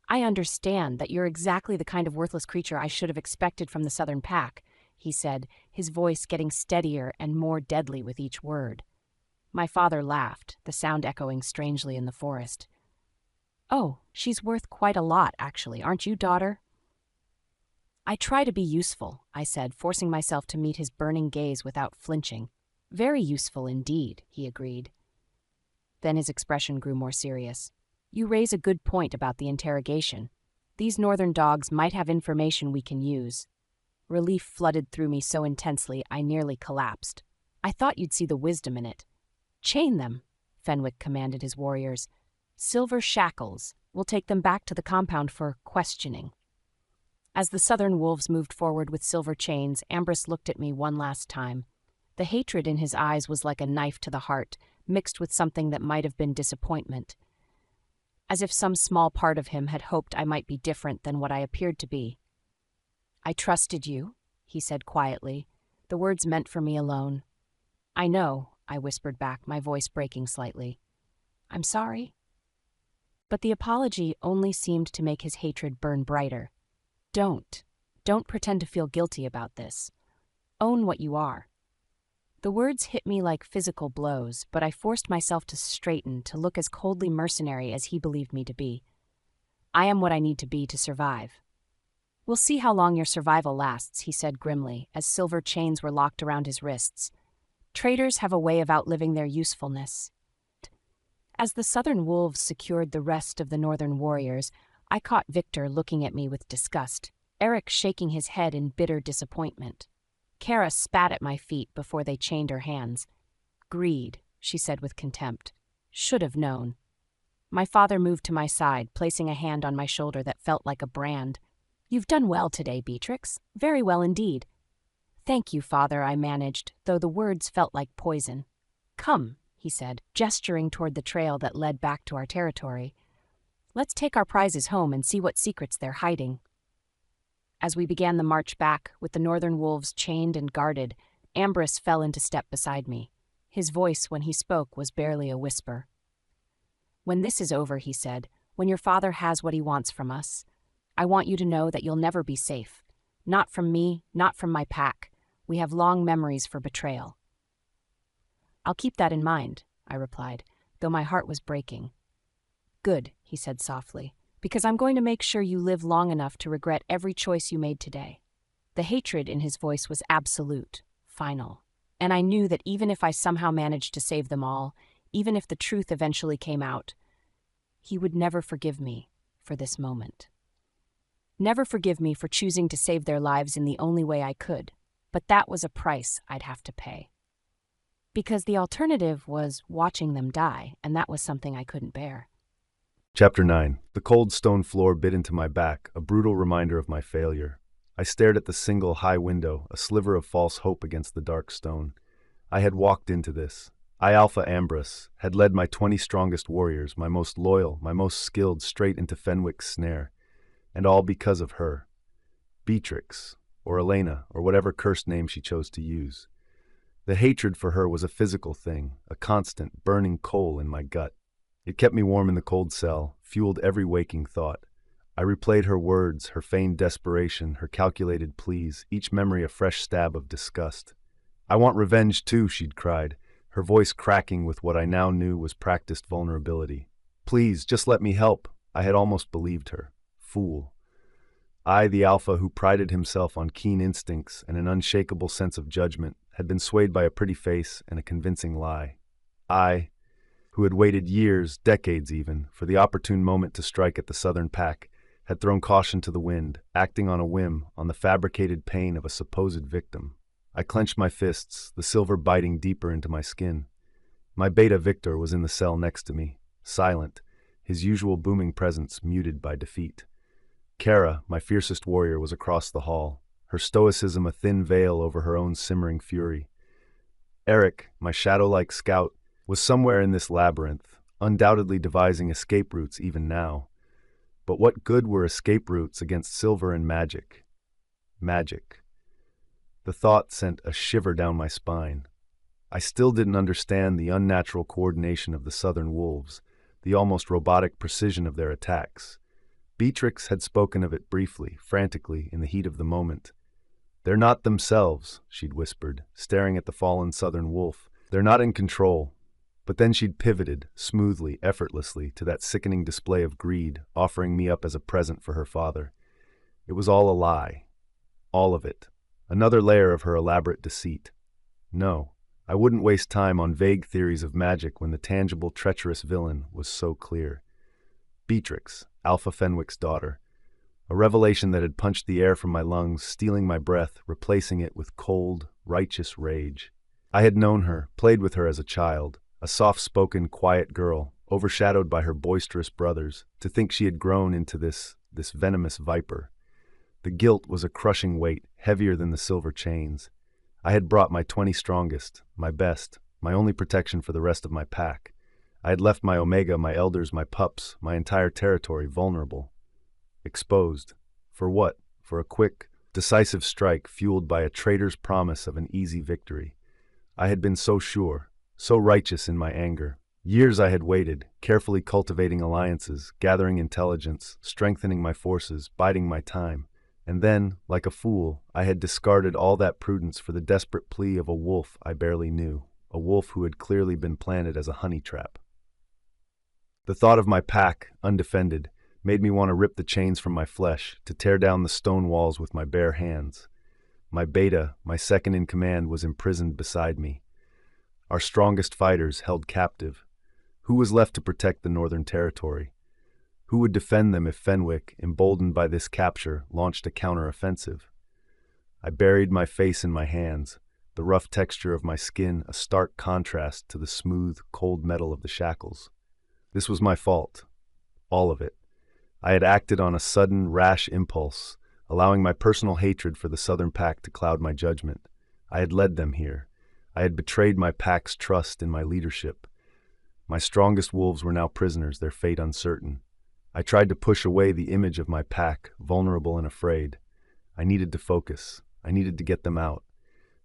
"I understand that you're exactly the kind of worthless creature I should have expected from the Southern Pack," he said, his voice getting steadier and more deadly with each word. My father laughed, the sound echoing strangely in the forest. "Oh, she's worth quite a lot, actually, aren't you, daughter?" "I try to be useful," I said, forcing myself to meet his burning gaze without flinching. Very useful indeed, he agreed. Then his expression grew more serious. You raise a good point about the interrogation. These northern dogs might have information we can use. Relief flooded through me so intensely I nearly collapsed. I thought you'd see the wisdom in it. Chain them, Fenwick commanded his warriors. Silver shackles. We'll take them back to the compound for questioning. As the southern wolves moved forward with silver chains, Ambrus looked at me one last time. The hatred in his eyes was like a knife to the heart, mixed with something that might have been disappointment. As if some small part of him had hoped I might be different than what I appeared to be. I trusted you, he said quietly, the words meant for me alone. I know, I whispered back, my voice breaking slightly. I'm sorry. But the apology only seemed to make his hatred burn brighter. Don't pretend to feel guilty about this. Own what you are. The words hit me like physical blows, but I forced myself to straighten, to look as coldly mercenary as he believed me to be. I am what I need to be to survive. We'll see how long your survival lasts, he said grimly, as silver chains were locked around his wrists. Traitors have a way of outliving their usefulness. As the southern wolves secured the rest of the northern warriors, I caught Victor looking at me with disgust, Eric shaking his head in bitter disappointment. Kara spat at my feet before they chained her hands. Greed, she said with contempt. Should have known. My father moved to my side, placing a hand on my shoulder that felt like a brand. You've done well today, Beatrix. Very well indeed. Thank you, father, I managed, though the words felt like poison. Come, he said, gesturing toward the trail that led back to our territory. Let's take our prizes home and see what secrets they're hiding. As we began the march back, with the northern wolves chained and guarded, Ambrus fell into step beside me. His voice, when he spoke, was barely a whisper. When this is over, he said, when your father has what he wants from us, I want you to know that you'll never be safe. Not from me, not from my pack. We have long memories for betrayal. I'll keep that in mind, I replied, though my heart was breaking. Good, he said softly, because I'm going to make sure you live long enough to regret every choice you made today. The hatred in his voice was absolute, final, and I knew that even if I somehow managed to save them all, even if the truth eventually came out, he would never forgive me for this moment. Never forgive me for choosing to save their lives in the only way I could, but that was a price I'd have to pay. Because the alternative was watching them die, and that was something I couldn't bear. Chapter 9. The cold stone floor bit into my back, a brutal reminder of my failure. I stared at the single high window, a sliver of false hope against the dark stone. I had walked into this. I, Alpha Ambrus, had led my 20 strongest warriors, my most loyal, my most skilled, straight into Fenwick's snare. And all because of her. Beatrix, or Elena, or whatever cursed name she chose to use. The hatred for her was a physical thing, a constant, burning coal in my gut. It kept me warm in the cold cell, fueled every waking thought. I replayed her words, her feigned desperation, her calculated pleas, each memory a fresh stab of disgust. I want revenge too, she'd cried, her voice cracking with what I now knew was practiced vulnerability. Please, just let me help. I had almost believed her. Fool. I, the alpha who prided himself on keen instincts and an unshakable sense of judgment, had been swayed by a pretty face and a convincing lie. I, who had waited years, decades even, for the opportune moment to strike at the southern pack, had thrown caution to the wind, acting on a whim, on the fabricated pain of a supposed victim. I clenched my fists, the silver biting deeper into my skin. My beta Victor was in the cell next to me, silent, his usual booming presence muted by defeat. Kara, my fiercest warrior, was across the hall, her stoicism a thin veil over her own simmering fury. Eric, my shadow-like scout, was somewhere in this labyrinth, undoubtedly devising escape routes even now. But what good were escape routes against silver and magic? Magic. The thought sent a shiver down my spine. I still didn't understand the unnatural coordination of the southern wolves, the almost robotic precision of their attacks. Beatrix had spoken of it briefly, frantically, in the heat of the moment. They're not themselves, she'd whispered, staring at the fallen southern wolf. They're not in control. But then she'd pivoted, smoothly, effortlessly, to that sickening display of greed, offering me up as a present for her father. It was all a lie. All of it. Another layer of her elaborate deceit. No, I wouldn't waste time on vague theories of magic when the tangible, treacherous villain was so clear. Beatrix, Alpha Fenwick's daughter. A revelation that had punched the air from my lungs, stealing my breath, replacing it with cold, righteous rage. I had known her, played with her as a child, a soft-spoken, quiet girl, overshadowed by her boisterous brothers. To think she had grown into this venomous viper. The guilt was a crushing weight, heavier than the silver chains. I had brought my 20 strongest, my best, my only protection for the rest of my pack. I had left my Omega, my elders, my pups, my entire territory vulnerable. Exposed. For what? For a quick, decisive strike fueled by a traitor's promise of an easy victory. I had been so sure, so righteous in my anger. Years I had waited, carefully cultivating alliances, gathering intelligence, strengthening my forces, biding my time. And then, like a fool, I had discarded all that prudence for the desperate plea of a wolf I barely knew, a wolf who had clearly been planted as a honey trap. The thought of my pack, undefended, made me want to rip the chains from my flesh, to tear down the stone walls with my bare hands. My beta, my second in command, was imprisoned beside me. Our strongest fighters held captive. Who was left to protect the Northern Territory? Who would defend them if Fenwick, emboldened by this capture, launched a counter-offensive? I buried my face in my hands, the rough texture of my skin a stark contrast to the smooth, cold metal of the shackles. This was my fault. All of it. I had acted on a sudden, rash impulse, allowing my personal hatred for the Southern Pack to cloud my judgment. I had led them here. I had betrayed my pack's trust in my leadership. My strongest wolves were now prisoners, their fate uncertain. I tried to push away the image of my pack, vulnerable and afraid. I needed to focus. I needed to get them out.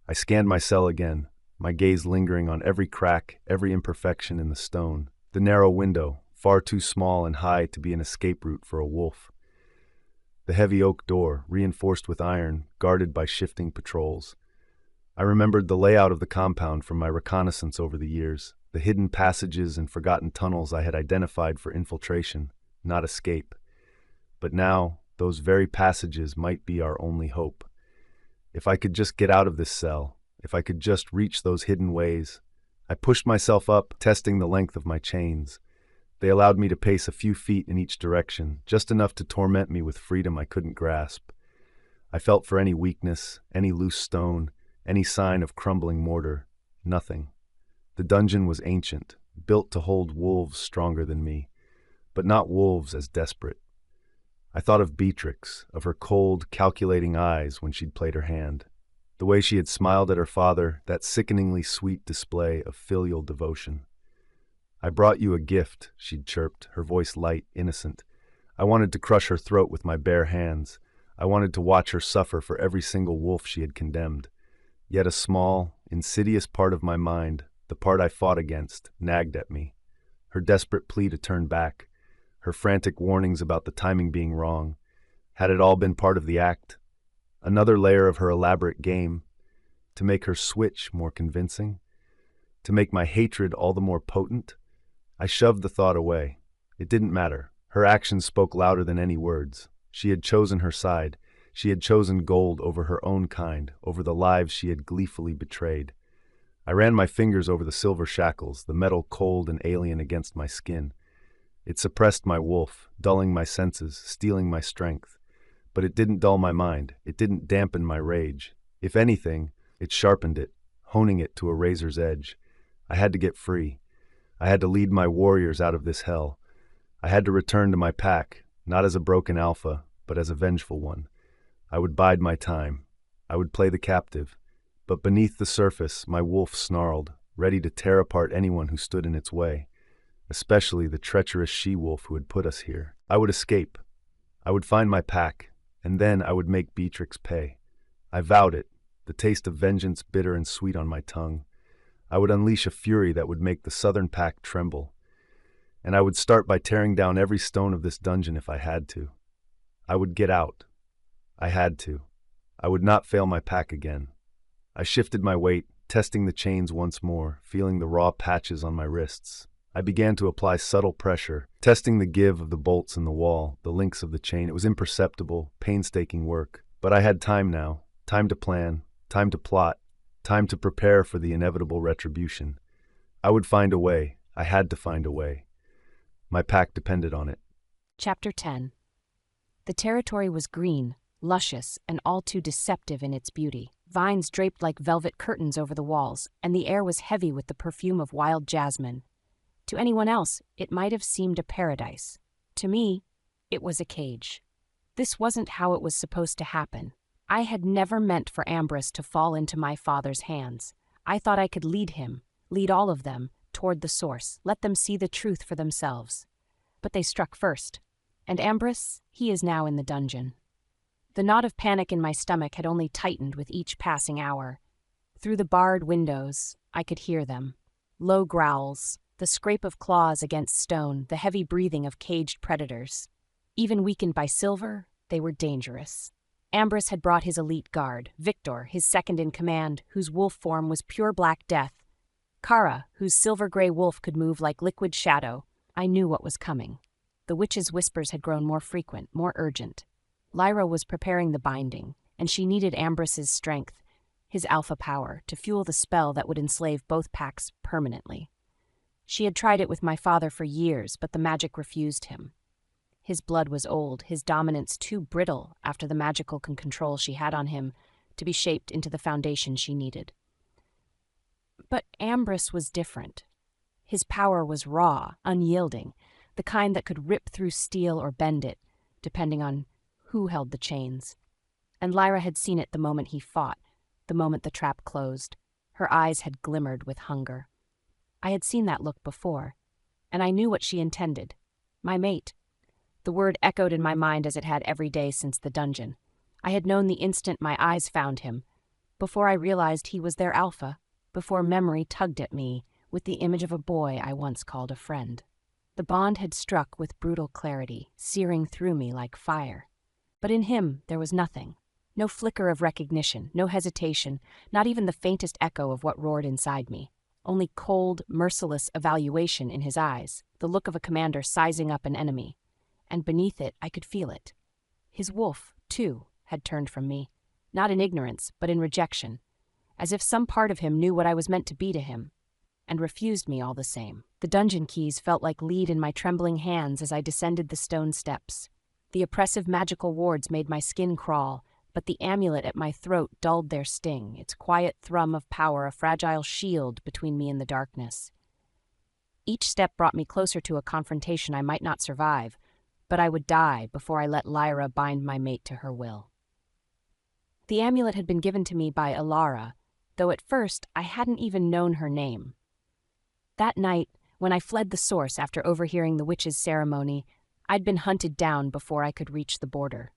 I scanned my cell again, my gaze lingering on every crack, every imperfection in the stone. The narrow window, far too small and high to be an escape route for a wolf. The heavy oak door, reinforced with iron, guarded by shifting patrols. I remembered the layout of the compound from my reconnaissance over the years, the hidden passages and forgotten tunnels I had identified for infiltration, not escape. But now, those very passages might be our only hope. If I could just get out of this cell, if I could just reach those hidden ways. I pushed myself up, testing the length of my chains. They allowed me to pace a few feet in each direction, just enough to torment me with freedom I couldn't grasp. I felt for any weakness, any loose stone, any sign of crumbling mortar. Nothing. The dungeon was ancient, built to hold wolves stronger than me, but not wolves as desperate. I thought of Beatrix, of her cold, calculating eyes when she'd played her hand. The way she had smiled at her father, that sickeningly sweet display of filial devotion. I brought you a gift, she'd chirped, her voice light, innocent. I wanted to crush her throat with my bare hands. I wanted to watch her suffer for every single wolf she had condemned. Yet a small, insidious part of my mind, the part I fought against, nagged at me. Her desperate plea to turn back, her frantic warnings about the timing being wrong. Had it all been part of the act? Another layer of her elaborate game, to make her switch more convincing? To make my hatred all the more potent? I shoved the thought away. It didn't matter. Her actions spoke louder than any words. She had chosen her side. She had chosen gold over her own kind, over the lives she had gleefully betrayed. I ran my fingers over the silver shackles, the metal cold and alien against my skin. It suppressed my wolf, dulling my senses, stealing my strength. But it didn't dull my mind. It didn't dampen my rage. If anything, it sharpened it, honing it to a razor's edge. I had to get free. I had to lead my warriors out of this hell. I had to return to my pack, not as a broken alpha, but as a vengeful one. I would bide my time. I would play the captive. But beneath the surface, my wolf snarled, ready to tear apart anyone who stood in its way, especially the treacherous she-wolf who had put us here. I would escape. I would find my pack, and then I would make Beatrix pay. I vowed it, the taste of vengeance bitter and sweet on my tongue. I would unleash a fury that would make the Southern Pack tremble. And I would start by tearing down every stone of this dungeon if I had to. I would get out. I had to. I would not fail my pack again. I shifted my weight, testing the chains once more, feeling the raw patches on my wrists. I began to apply subtle pressure, testing the give of the bolts in the wall, the links of the chain. It was imperceptible, painstaking work. But I had time now, time to plan, time to plot. Time to prepare for the inevitable retribution. I would find a way. I had to find a way. My pack depended on it. Chapter 10. The territory was green, luscious, and all too deceptive in its beauty. Vines draped like velvet curtains over the walls, and the air was heavy with the perfume of wild jasmine. To anyone else, it might have seemed a paradise. To me, it was a cage. This wasn't how it was supposed to happen. I had never meant for Ambrus to fall into my father's hands. I thought I could lead him, lead all of them, toward the source, let them see the truth for themselves. But they struck first. And Ambrus, he is now in the dungeon. The knot of panic in my stomach had only tightened with each passing hour. Through the barred windows, I could hear them. Low growls, the scrape of claws against stone, the heavy breathing of caged predators. Even weakened by silver, they were dangerous. Ambrus had brought his elite guard, Victor, his second in command, whose wolf form was pure black death. Kara, whose silver-gray wolf could move like liquid shadow. I knew what was coming. The witch's whispers had grown more frequent, more urgent. Lyra was preparing the binding, and she needed Ambrus's strength, his alpha power, to fuel the spell that would enslave both packs permanently. She had tried it with my father for years, but the magic refused him. His blood was old, his dominance too brittle after the magical control she had on him to be shaped into the foundation she needed. But Ambrus was different. His power was raw, unyielding, the kind that could rip through steel or bend it, depending on who held the chains. And Lyra had seen it the moment he fought, the moment the trap closed. Her eyes had glimmered with hunger. I had seen that look before, and I knew what she intended. My mate. The word echoed in my mind as it had every day since the dungeon. I had known the instant my eyes found him, before I realized he was their alpha, before memory tugged at me with the image of a boy I once called a friend. The bond had struck with brutal clarity, searing through me like fire. But in him there was nothing. No flicker of recognition, no hesitation, not even the faintest echo of what roared inside me. Only cold, merciless evaluation in his eyes, the look of a commander sizing up an enemy. And beneath it, I could feel it. His wolf, too, had turned from me, not in ignorance, but in rejection, as if some part of him knew what I was meant to be to him, and refused me all the same. The dungeon keys felt like lead in my trembling hands as I descended the stone steps. The oppressive magical wards made my skin crawl, but the amulet at my throat dulled their sting, its quiet thrum of power a fragile shield between me and the darkness. Each step brought me closer to a confrontation I might not survive, but I would die before I let Lyra bind my mate to her will. The amulet had been given to me by Alara, though at first I hadn't even known her name. That night, when I fled the source after overhearing the witch's ceremony, I'd been hunted down before I could reach the border.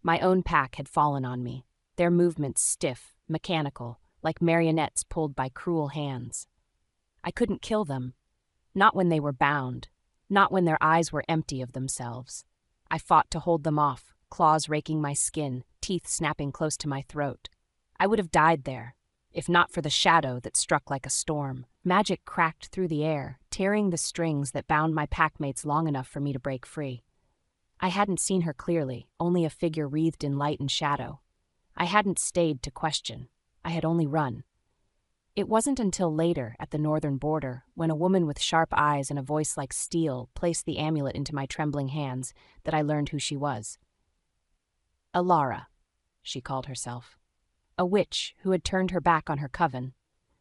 My own pack had fallen on me, their movements stiff, mechanical, like marionettes pulled by cruel hands. I couldn't kill them, not when they were bound, not when their eyes were empty of themselves. I fought to hold them off, claws raking my skin, teeth snapping close to my throat. I would have died there, if not for the shadow that struck like a storm. Magic cracked through the air, tearing the strings that bound my packmates long enough for me to break free. I hadn't seen her clearly, only a figure wreathed in light and shadow. I hadn't stayed to question. I had only run. It wasn't until later, at the northern border, when a woman with sharp eyes and a voice like steel placed the amulet into my trembling hands, that I learned who she was. Alara, she called herself. A witch who had turned her back on her coven.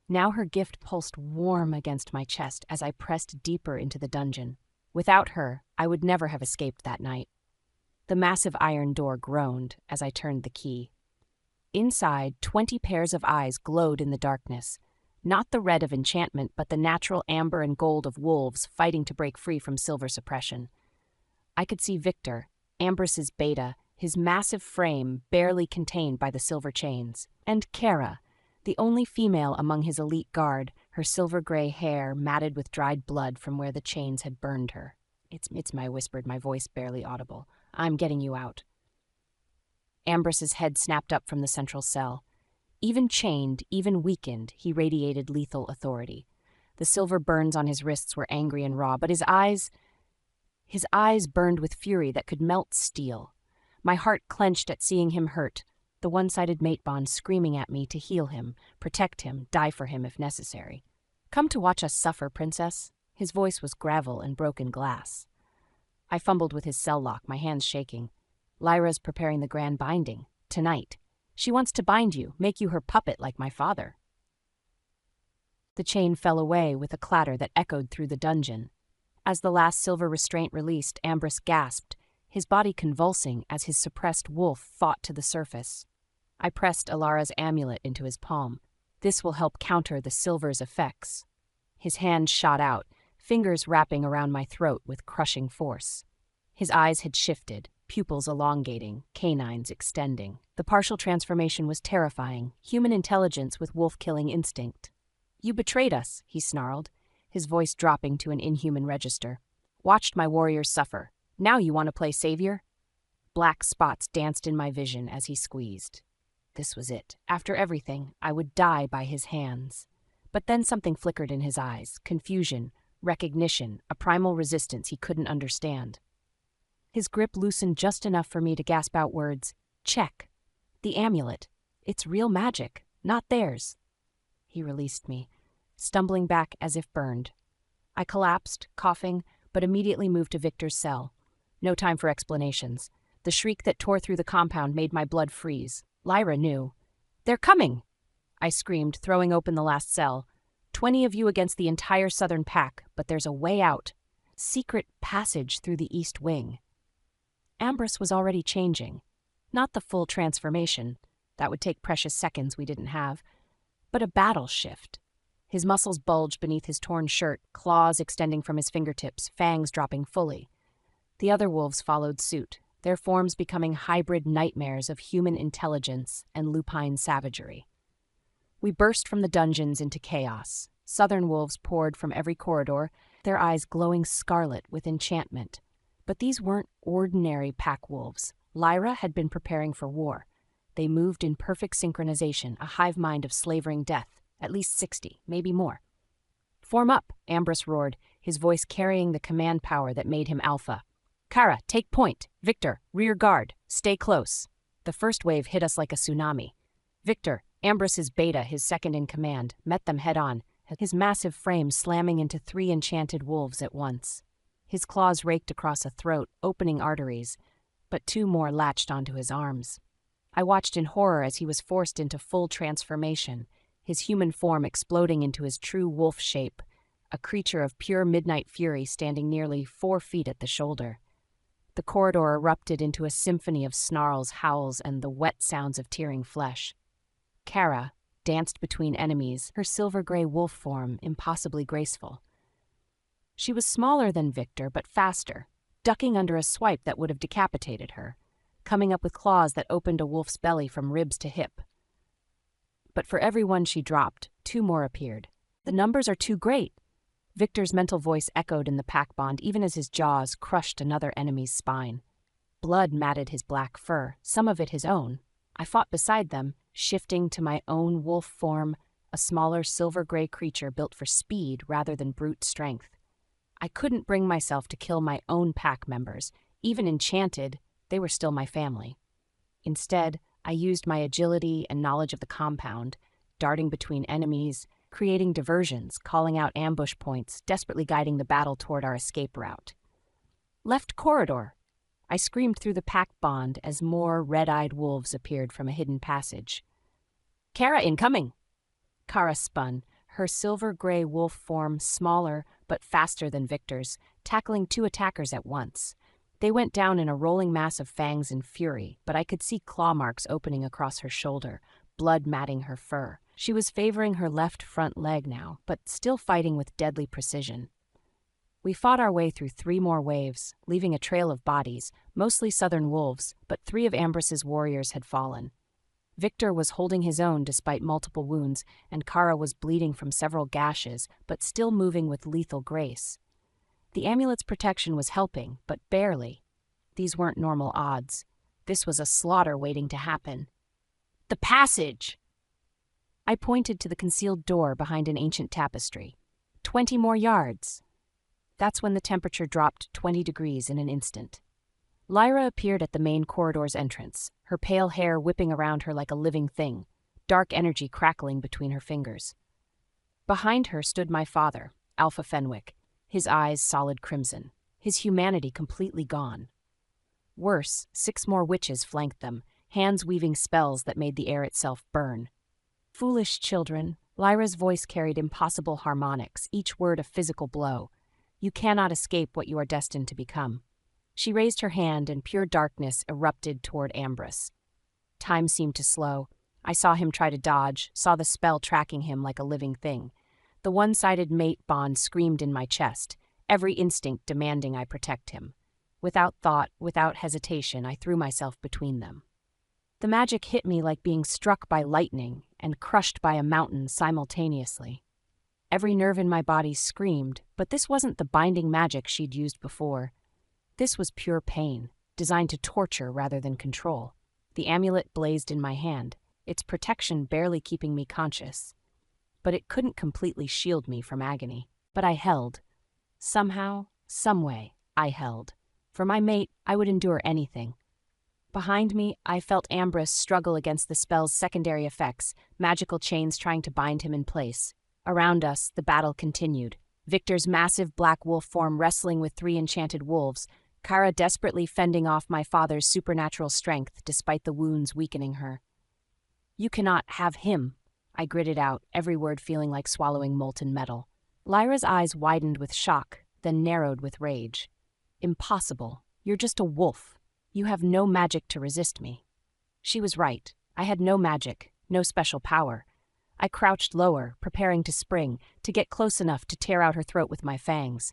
Now her gift pulsed warm against my chest as I pressed deeper into the dungeon. Without her, I would never have escaped that night. The massive iron door groaned as I turned the key. Inside, 20 pairs of eyes glowed in the darkness. Not the red of enchantment, but the natural amber and gold of wolves fighting to break free from silver suppression. I could see Victor, Ambrus's beta, his massive frame barely contained by the silver chains, and Kara, the only female among his elite guard, her silver-gray hair matted with dried blood from where the chains had burned her. It's I whispered, my voice barely audible. I'm getting you out. Ambrus's head snapped up from the central cell. Even chained, even weakened, he radiated lethal authority. The silver burns on his wrists were angry and raw, but his eyes burned with fury that could melt steel. My heart clenched at seeing him hurt, the one-sided mate bond screaming at me to heal him, protect him, die for him if necessary. "Come to watch us suffer, princess." His voice was gravel and broken glass. I fumbled with his cell lock, my hands shaking. "Lyra's preparing the grand binding. Tonight. She wants to bind you, make you her puppet like my father." The chain fell away with a clatter that echoed through the dungeon. As the last silver restraint released, Ambrus gasped, his body convulsing as his suppressed wolf fought to the surface. I pressed Alara's amulet into his palm. "This will help counter the silver's effects." His hand shot out, fingers wrapping around my throat with crushing force. His eyes had shifted, pupils elongating, canines extending. The partial transformation was terrifying, human intelligence with wolf-killing instinct. "You betrayed us," he snarled, his voice dropping to an inhuman register. "Watched my warriors suffer. Now you want to play savior?" Black spots danced in my vision as he squeezed. This was it. After everything, I would die by his hands. But then something flickered in his eyes, confusion, recognition, a primal resistance he couldn't understand. His grip loosened just enough for me to gasp out words. "Check. The amulet. It's real magic, not theirs." He released me, stumbling back as if burned. I collapsed, coughing, but immediately moved to Victor's cell. No time for explanations. The shriek that tore through the compound made my blood freeze. Lyra knew. "They're coming!" I screamed, throwing open the last cell. 20 of you against the entire southern pack, but there's a way out. Secret passage through the east wing. Ambrus was already changing. Not the full transformation. That would take precious seconds we didn't have. But a battle shift. His muscles bulged beneath his torn shirt, claws extending from his fingertips, fangs dropping fully. The other wolves followed suit, their forms becoming hybrid nightmares of human intelligence and lupine savagery. We burst from the dungeons into chaos. Southern wolves poured from every corridor, their eyes glowing scarlet with enchantment. But these weren't ordinary pack wolves. Lyra had been preparing for war. They moved in perfect synchronization, a hive mind of slavering death, at least 60, maybe more. "Form up," Ambrus roared, his voice carrying the command power that made him alpha. "Kara, take point. Victor, rear guard. Stay close." The first wave hit us like a tsunami. Victor, Ambrus's beta, his second in command, met them head-on, his massive frame slamming into 3 enchanted wolves at once. His claws raked across a throat, opening arteries, but 2 more latched onto his arms. I watched in horror as he was forced into full transformation, his human form exploding into his true wolf shape, a creature of pure midnight fury standing nearly 4 feet at the shoulder. The corridor erupted into a symphony of snarls, howls, and the wet sounds of tearing flesh. Kara danced between enemies, her silver-gray wolf form impossibly graceful. She was smaller than Victor, but faster, ducking under a swipe that would have decapitated her, coming up with claws that opened a wolf's belly from ribs to hip. But for every one she dropped, 2 more appeared. "The numbers are too great." Victor's mental voice echoed in the pack bond even as his jaws crushed another enemy's spine. Blood matted his black fur, some of it his own. I fought beside them, shifting to my own wolf form, a smaller silver-gray creature built for speed rather than brute strength. I couldn't bring myself to kill my own pack members. Even enchanted, they were still my family. Instead, I used my agility and knowledge of the compound, darting between enemies, creating diversions, calling out ambush points, desperately guiding the battle toward our escape route. "Left corridor!" I screamed through the pack bond as more red-eyed wolves appeared from a hidden passage. "Kara incoming!" Kara spun, her silver-gray wolf form smaller but faster than Victor's, tackling 2 attackers at once. They went down in a rolling mass of fangs and fury, but I could see claw marks opening across her shoulder, blood matting her fur. She was favoring her left front leg now, but still fighting with deadly precision. We fought our way through 3 more waves, leaving a trail of bodies, mostly southern wolves, but 3 of Ambrus's warriors had fallen. Victor was holding his own despite multiple wounds, and Kara was bleeding from several gashes, but still moving with lethal grace. The amulet's protection was helping, but barely. These weren't normal odds. This was a slaughter waiting to happen. "The passage!" I pointed to the concealed door behind an ancient tapestry. 20 more yards. That's when the temperature dropped 20 degrees in an instant. Lyra appeared at the main corridor's entrance, her pale hair whipping around her like a living thing, dark energy crackling between her fingers. Behind her stood my father, Alpha Fenwick, his eyes solid crimson, his humanity completely gone. Worse, 6 more witches flanked them, hands weaving spells that made the air itself burn. Foolish children, Lyra's voice carried impossible harmonics, each word a physical blow. You cannot escape what you are destined to become. She raised her hand and pure darkness erupted toward Ambrus. Time seemed to slow. I saw him try to dodge, saw the spell tracking him like a living thing. The one-sided mate bond screamed in my chest, every instinct demanding I protect him. Without thought, without hesitation, I threw myself between them. The magic hit me like being struck by lightning and crushed by a mountain simultaneously. Every nerve in my body screamed, but this wasn't the binding magic she'd used before. This was pure pain, designed to torture rather than control. The amulet blazed in my hand, its protection barely keeping me conscious. But it couldn't completely shield me from agony. But I held. Somehow, someway, I held. For my mate, I would endure anything. Behind me, I felt Ambrus struggle against the spell's secondary effects, magical chains trying to bind him in place. Around us, the battle continued. Victor's massive black wolf form wrestling with 3 enchanted wolves, Kara desperately fending off my father's supernatural strength despite the wounds weakening her. "You cannot have him," I gritted out, every word feeling like swallowing molten metal. Lyra's eyes widened with shock, then narrowed with rage. "Impossible. You're just a wolf. You have no magic to resist me." She was right. I had no magic, no special power. I crouched lower, preparing to spring, to get close enough to tear out her throat with my fangs.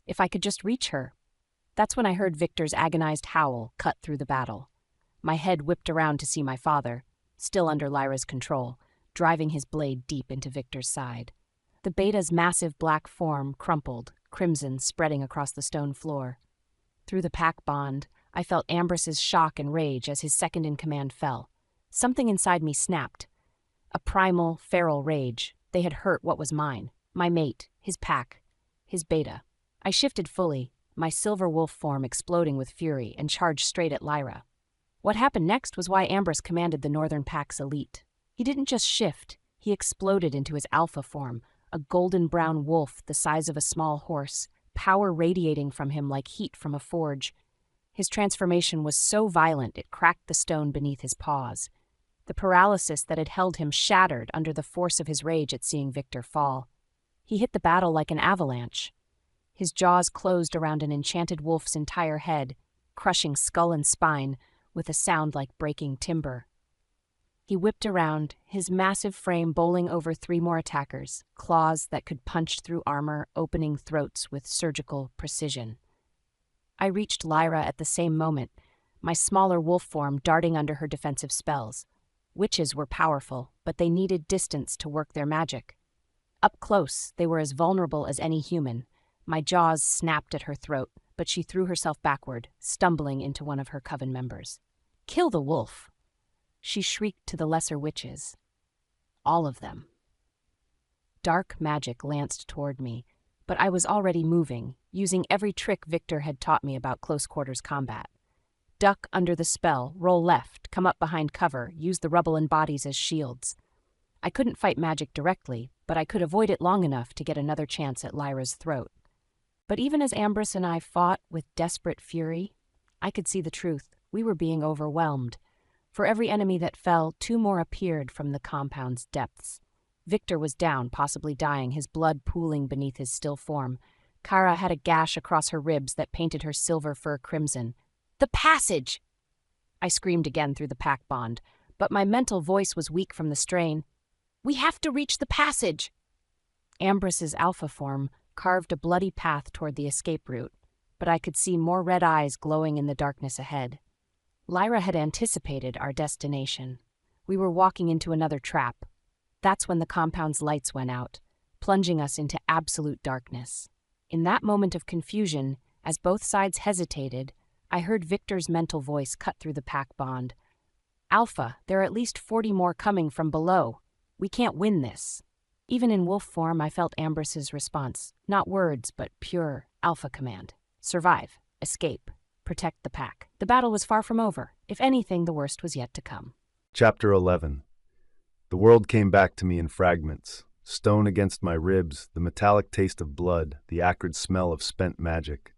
If I could just reach her. That's when I heard Victor's agonized howl cut through the battle. My head whipped around to see my father, still under Lyra's control, driving his blade deep into Victor's side. The beta's massive black form crumpled, crimson spreading across the stone floor. Through the pack bond, I felt Ambrus's shock and rage as his second-in-command fell. Something inside me snapped. A primal, feral rage. They had hurt what was mine. My mate, his pack, his beta. I shifted fully, my silver wolf form exploding with fury, and charged straight at Lyra. What happened next was why Ambrus commanded the Northern Pack's elite. He didn't just shift, he exploded into his alpha form, a golden-brown wolf the size of a small horse, power radiating from him like heat from a forge. His transformation was so violent it cracked the stone beneath his paws. The paralysis that had held him shattered under the force of his rage at seeing Victor fall. He hit the battle like an avalanche. His jaws closed around an enchanted wolf's entire head, crushing skull and spine with a sound like breaking timber. He whipped around, his massive frame bowling over 3 more attackers, claws that could punch through armor, opening throats with surgical precision. I reached Lyra at the same moment, my smaller wolf form darting under her defensive spells. Witches were powerful, but they needed distance to work their magic. Up close, they were as vulnerable as any human. My jaws snapped at her throat, but she threw herself backward, stumbling into one of her coven members. "Kill the wolf!" She shrieked to the lesser witches. All of them. Dark magic lanced toward me, but I was already moving, using every trick Victor had taught me about close-quarters combat. Duck under the spell, roll left, come up behind cover, use the rubble and bodies as shields. I couldn't fight magic directly, but I could avoid it long enough to get another chance at Lyra's throat. But even as Ambrus and I fought with desperate fury, I could see the truth. We were being overwhelmed. For every enemy that fell, 2 more appeared from the compound's depths. Victor was down, possibly dying, his blood pooling beneath his still form. Kara had a gash across her ribs that painted her silver fur crimson. "The passage!" I screamed again through the pack bond, but my mental voice was weak from the strain. "We have to reach the passage!" Ambrus's alpha form carved a bloody path toward the escape route, but I could see more red eyes glowing in the darkness ahead. Lyra had anticipated our destination. We were walking into another trap. That's when the compound's lights went out, plunging us into absolute darkness. In that moment of confusion, as both sides hesitated, I heard Victor's mental voice cut through the pack bond. "Alpha, there are at least 40 more coming from below. We can't win this." Even in wolf form, I felt Ambrus's response. Not words, but pure alpha command. Survive. Escape. protect the pack. The battle was far from over. If anything, the worst was yet to come. Chapter 11. The world came back to me in fragments. Stone against my ribs, the metallic taste of blood, the acrid smell of spent magic.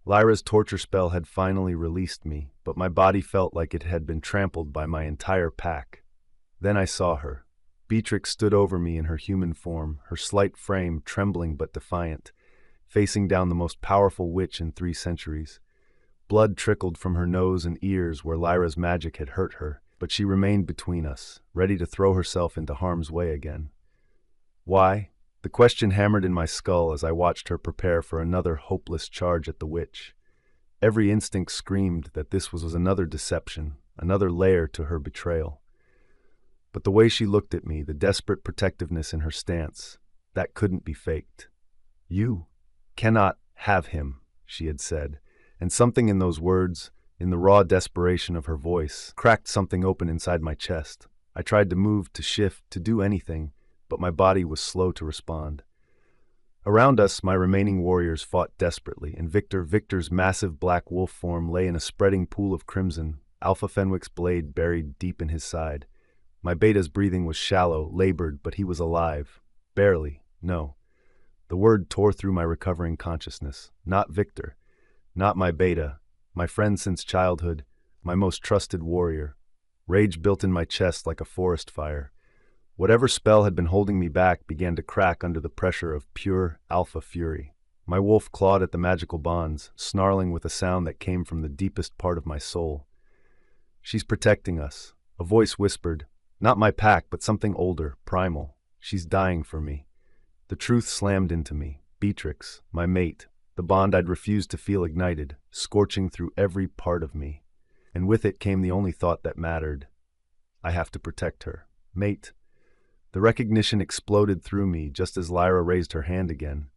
Lyra's torture spell had finally released me, but my body felt like it had been trampled by my entire pack. Then I saw her. Beatrix stood over me in her human form, her slight frame trembling but defiant, facing down the most powerful witch in 3 centuries. Blood trickled from her nose and ears where Lyra's magic had hurt her, but she remained between us, ready to throw herself into harm's way again. Why? The question hammered in my skull as I watched her prepare for another hopeless charge at the witch. Every instinct screamed that this was another deception, another layer to her betrayal. But the way she looked at me, the desperate protectiveness in her stance, that couldn't be faked. "You cannot have him," she had said, and something in those words, in the raw desperation of her voice, cracked something open inside my chest. I tried to move, to shift, to do anything, but my body was slow to respond. Around us, my remaining warriors fought desperately, and Victor's massive black wolf form lay in a spreading pool of crimson, Alpha Fenwick's blade buried deep in his side. My beta's breathing was shallow, labored, but he was alive. Barely, no. The word tore through my recovering consciousness. Not Victor. Not my beta. My friend since childhood. My most trusted warrior. Rage built in my chest like a forest fire. Whatever spell had been holding me back began to crack under the pressure of pure alpha fury. My wolf clawed at the magical bonds, snarling with a sound that came from the deepest part of my soul. "She's protecting us," a voice whispered. Not my pack, but something older, primal. "She's dying for me." The truth slammed into me. Beatrix, my mate, the bond I'd refused to feel ignited, scorching through every part of me. And with it came the only thought that mattered. I have to protect her. Mate. The recognition exploded through me just as Lyra raised her hand again.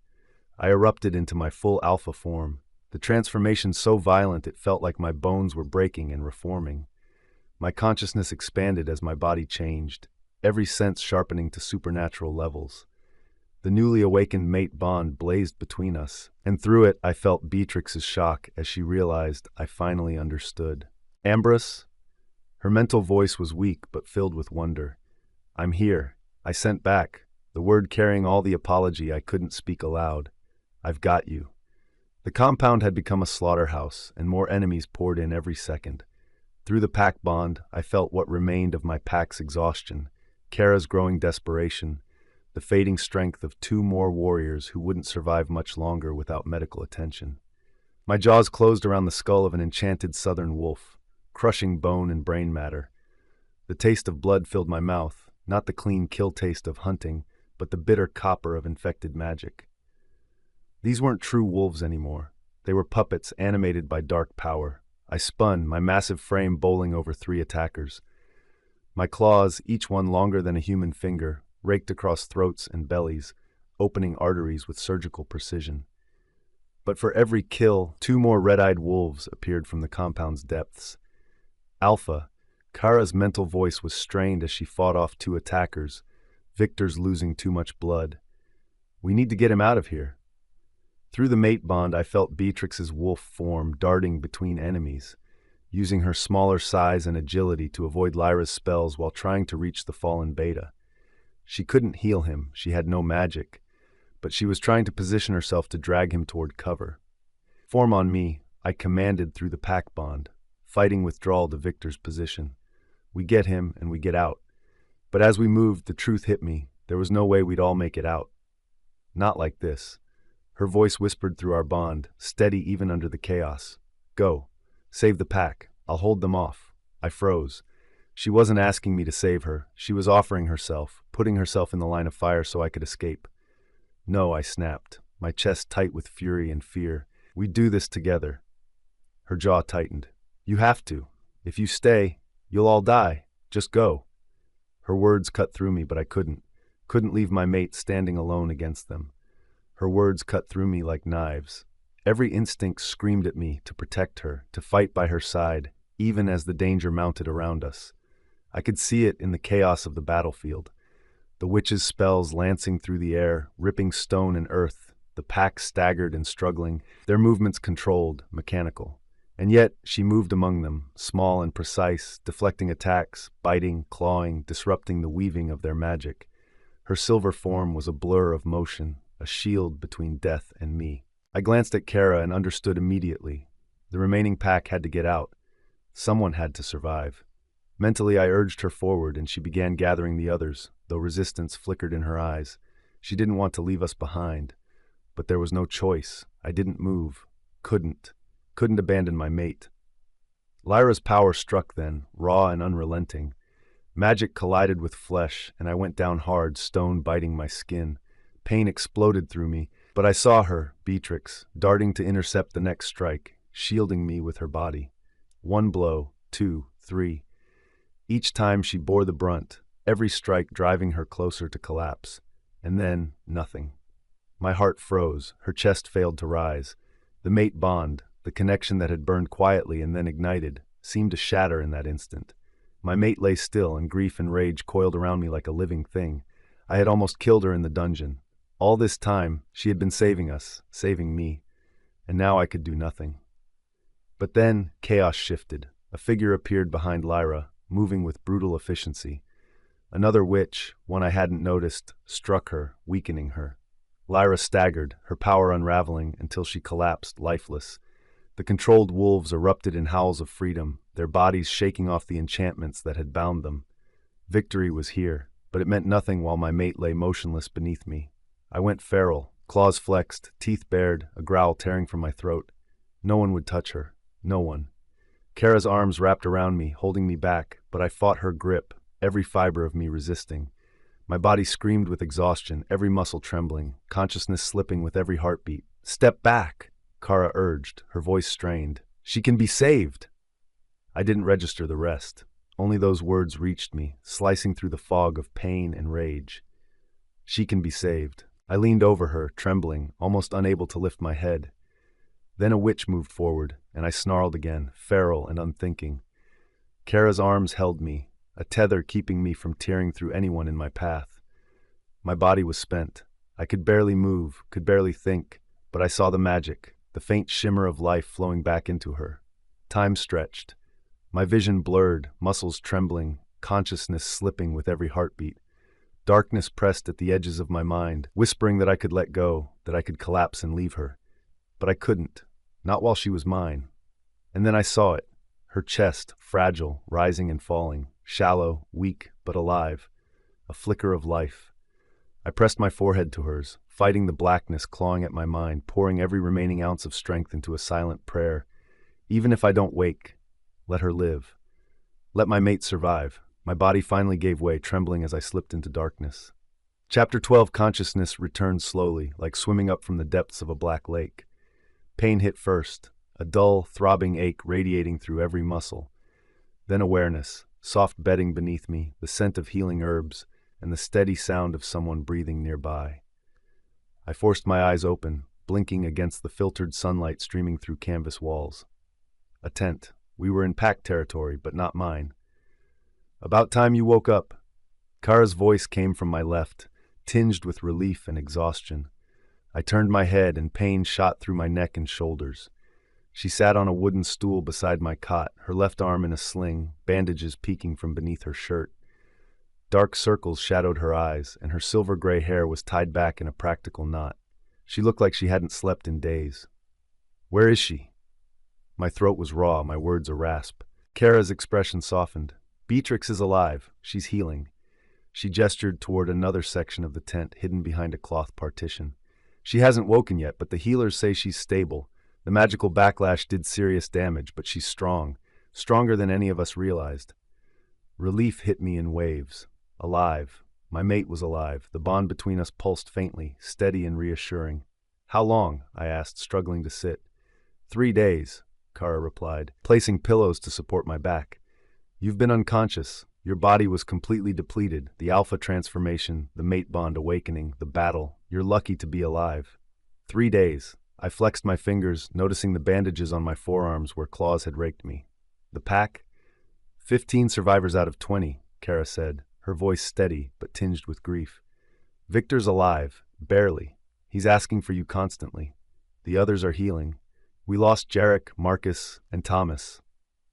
I erupted into my full alpha form, the transformation so violent it felt like my bones were breaking and reforming. My consciousness expanded as my body changed, every sense sharpening to supernatural levels. The newly awakened mate bond blazed between us, and through it I felt Beatrix's shock as she realized I finally understood. "Ambrus?" Her mental voice was weak but filled with wonder. "I'm here." I sent back, the word carrying all the apology I couldn't speak aloud. "I've got you." The compound had become a slaughterhouse, and more enemies poured in every second. Through the pack bond, I felt what remained of my pack's exhaustion, Kara's growing desperation, the fading strength of 2 more warriors who wouldn't survive much longer without medical attention. My jaws closed around the skull of an enchanted southern wolf, crushing bone and brain matter. The taste of blood filled my mouth, not the clean kill taste of hunting, but the bitter copper of infected magic. These weren't true wolves anymore. They were puppets animated by dark power. I spun, my massive frame bowling over 3 attackers. My claws, each one longer than a human finger, raked across throats and bellies, opening arteries with surgical precision. But for every kill, 2 more red-eyed wolves appeared from the compound's depths. Alpha, Kara's mental voice was strained as she fought off 2 attackers, Victor's losing too much blood. "We need to get him out of here." Through the mate bond, I felt Beatrix's wolf form darting between enemies, using her smaller size and agility to avoid Lyra's spells while trying to reach the fallen beta. She couldn't heal him, she had no magic, but she was trying to position herself to drag him toward cover. "Form on me," I commanded through the pack bond, fighting withdrawal to Victor's position. We get him, and we get out. But as we moved, the truth hit me. There was no way we'd all make it out. Not like this. Her voice whispered through our bond, steady even under the chaos. "Go. Save the pack. I'll hold them off." I froze. She wasn't asking me to save her. She was offering herself, putting herself in the line of fire so I could escape. "No," I snapped, my chest tight with fury and fear. "We do this together." Her jaw tightened. "You have to. If you stay, you'll all die. Just go." Her words cut through me, but I couldn't leave my mate standing alone against them. Her words cut through me like knives. Every instinct screamed at me to protect her, to fight by her side, even as the danger mounted around us. I could see it in the chaos of the battlefield. The witch's spells lancing through the air, ripping stone and earth, the pack staggered and struggling, their movements controlled, mechanical. And yet she moved among them, small and precise, deflecting attacks, biting, clawing, disrupting the weaving of their magic. Her silver form was a blur of motion, a shield between death and me. I glanced at Kara and understood immediately. The remaining pack had to get out. Someone had to survive. Mentally, I urged her forward, and she began gathering the others, though resistance flickered in her eyes. She didn't want to leave us behind. But there was no choice. I didn't move. Couldn't abandon my mate. Lyra's power struck then, raw and unrelenting. Magic collided with flesh, and I went down hard, stone biting my skin. Pain exploded through me, but I saw her, Beatrix, darting to intercept the next strike, shielding me with her body. One blow, two, three. Each time she bore the brunt, every strike driving her closer to collapse. And then, nothing. My heart froze, her chest failed to rise. The mate bond, the connection that had burned quietly and then ignited, seemed to shatter in that instant. My mate lay still, and grief and rage coiled around me like a living thing. I had almost killed her in the dungeon. All this time, she had been saving us, saving me. And now I could do nothing. But then, chaos shifted. A figure appeared behind Lyra, moving with brutal efficiency. Another witch, one I hadn't noticed, struck her, weakening her. Lyra staggered, her power unraveling until she collapsed, lifeless. The controlled wolves erupted in howls of freedom, their bodies shaking off the enchantments that had bound them. Victory was here, but it meant nothing while my mate lay motionless beneath me. I went feral, claws flexed, teeth bared, a growl tearing from my throat. No one would touch her. No one. Kara's arms wrapped around me, holding me back, but I fought her grip, every fiber of me resisting. My body screamed with exhaustion, every muscle trembling, consciousness slipping with every heartbeat. "Step back," Kara urged, her voice strained. "She can be saved." I didn't register the rest. Only those words reached me, slicing through the fog of pain and rage. She can be saved. I leaned over her, trembling, almost unable to lift my head. Then a witch moved forward, and I snarled again, feral and unthinking. Kara's arms held me, a tether keeping me from tearing through anyone in my path. My body was spent. I could barely move, could barely think, but I saw the magic, the faint shimmer of life flowing back into her. Time stretched. My vision blurred, muscles trembling, consciousness slipping with every heartbeat. Darkness pressed at the edges of my mind, whispering that I could let go, that I could collapse and leave her. But I couldn't, not while she was mine. And then I saw it, her chest, fragile, rising and falling, shallow, weak, but alive, a flicker of life. I pressed my forehead to hers, fighting the blackness clawing at my mind, pouring every remaining ounce of strength into a silent prayer. Even if I don't wake, let her live. Let my mate survive. My body finally gave way, trembling as I slipped into darkness. Chapter 12. Consciousness returned slowly, like swimming up from the depths of a black lake. Pain hit first, a dull, throbbing ache radiating through every muscle. Then awareness, soft bedding beneath me, the scent of healing herbs, and the steady sound of someone breathing nearby. I forced my eyes open, blinking against the filtered sunlight streaming through canvas walls. A tent. We were in pack territory, but not mine. "About time you woke up." Kara's voice came from my left, tinged with relief and exhaustion. I turned my head, and pain shot through my neck and shoulders. She sat on a wooden stool beside my cot, her left arm in a sling, bandages peeking from beneath her shirt. Dark circles shadowed her eyes, and her silver-gray hair was tied back in a practical knot. She looked like she hadn't slept in days. "Where is she?" My throat was raw, my words a rasp. Kara's expression softened. "Beatrix is alive. She's healing." She gestured toward another section of the tent, hidden behind a cloth partition. "She hasn't woken yet, but the healers say she's stable. The magical backlash did serious damage, but she's strong. Stronger than any of us realized." Relief hit me in waves. Alive. My mate was alive. The bond between us pulsed faintly, steady and reassuring. "How long?" I asked, struggling to sit. 3 days, Kara replied, placing pillows to support my back. "You've been unconscious. Your body was completely depleted. The alpha transformation, the mate bond awakening, the battle. You're lucky to be alive." 3 days. I flexed my fingers, noticing the bandages on my forearms where claws had raked me. "The pack?" 15 survivors out of 20, Kara said, her voice steady but tinged with grief. "Victor's alive, barely. He's asking for you constantly. The others are healing. We lost Jarek, Marcus, and Thomas.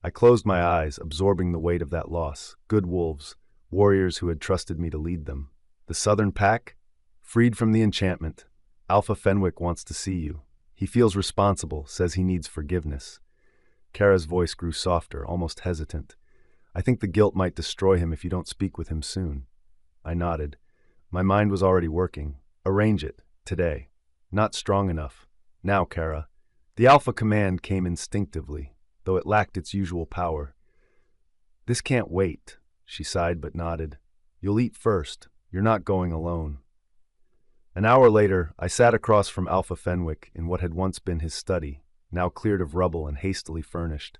I closed my eyes, absorbing the weight of that loss. Good wolves, warriors who had trusted me to lead them. The Southern Pack? Freed from the enchantment. Alpha Fenwick wants to see you. He feels responsible, says he needs forgiveness. Kara's voice grew softer, almost hesitant. I think the guilt might destroy him if you don't speak with him soon. I nodded. My mind was already working. Arrange it, today. Not strong enough. Now, Kara. The Alpha command came instinctively, though it lacked its usual power. This can't wait, she sighed but nodded. You'll eat first. You're not going alone. An hour later, I sat across from Alpha Fenwick in what had once been his study, now cleared of rubble and hastily furnished.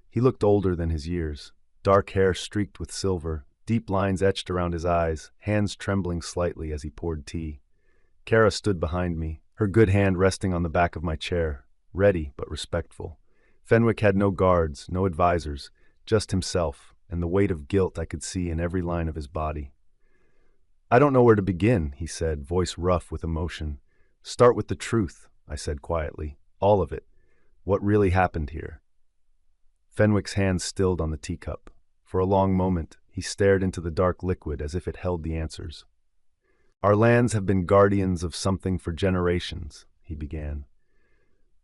He looked older than his years, dark hair streaked with silver, deep lines etched around his eyes, hands trembling slightly as he poured tea. Kara stood behind me, her good hand resting on the back of my chair, ready but respectful. Fenwick had no guards, no advisors, just himself, and the weight of guilt I could see in every line of his body. I don't know where to begin, he said, voice rough with emotion. Start with the truth, I said quietly. All of it. What really happened here? Fenwick's hands stilled on the teacup. For a long moment, he stared into the dark liquid as if it held the answers. Our lands have been guardians of something for generations, he began.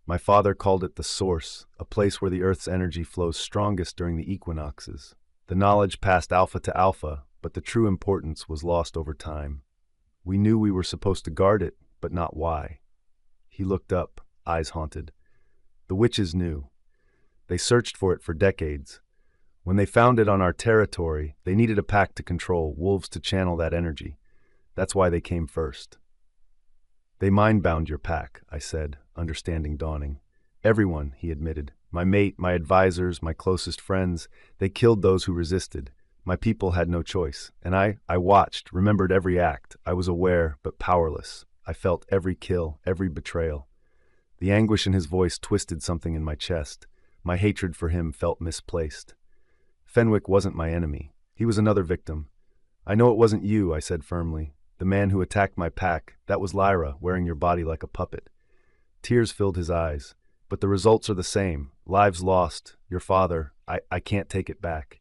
My father called it the source, a place where the Earth's energy flows strongest during the equinoxes. The knowledge passed alpha to alpha, but the true importance was lost over time. We knew we were supposed to guard it, but not why. He looked up, eyes haunted. The witches knew. They searched for it for decades. When they found it on our territory, they needed a pack to control, wolves to channel that energy. That's why they came first. They mind-bound your pack, I said, understanding dawning. Everyone, he admitted. My mate, my advisors, my closest friends. They killed those who resisted. My people had no choice, and I watched, remembered every act. I was aware, but powerless. I felt every kill, every betrayal. The anguish in his voice twisted something in my chest. My hatred for him felt misplaced. Fenwick wasn't my enemy. He was another victim. I know it wasn't you, I said firmly. The man who attacked my pack, that was Lyra, wearing your body like a puppet. Tears filled his eyes. But the results are the same. Lives lost. Your father, I can't take it back.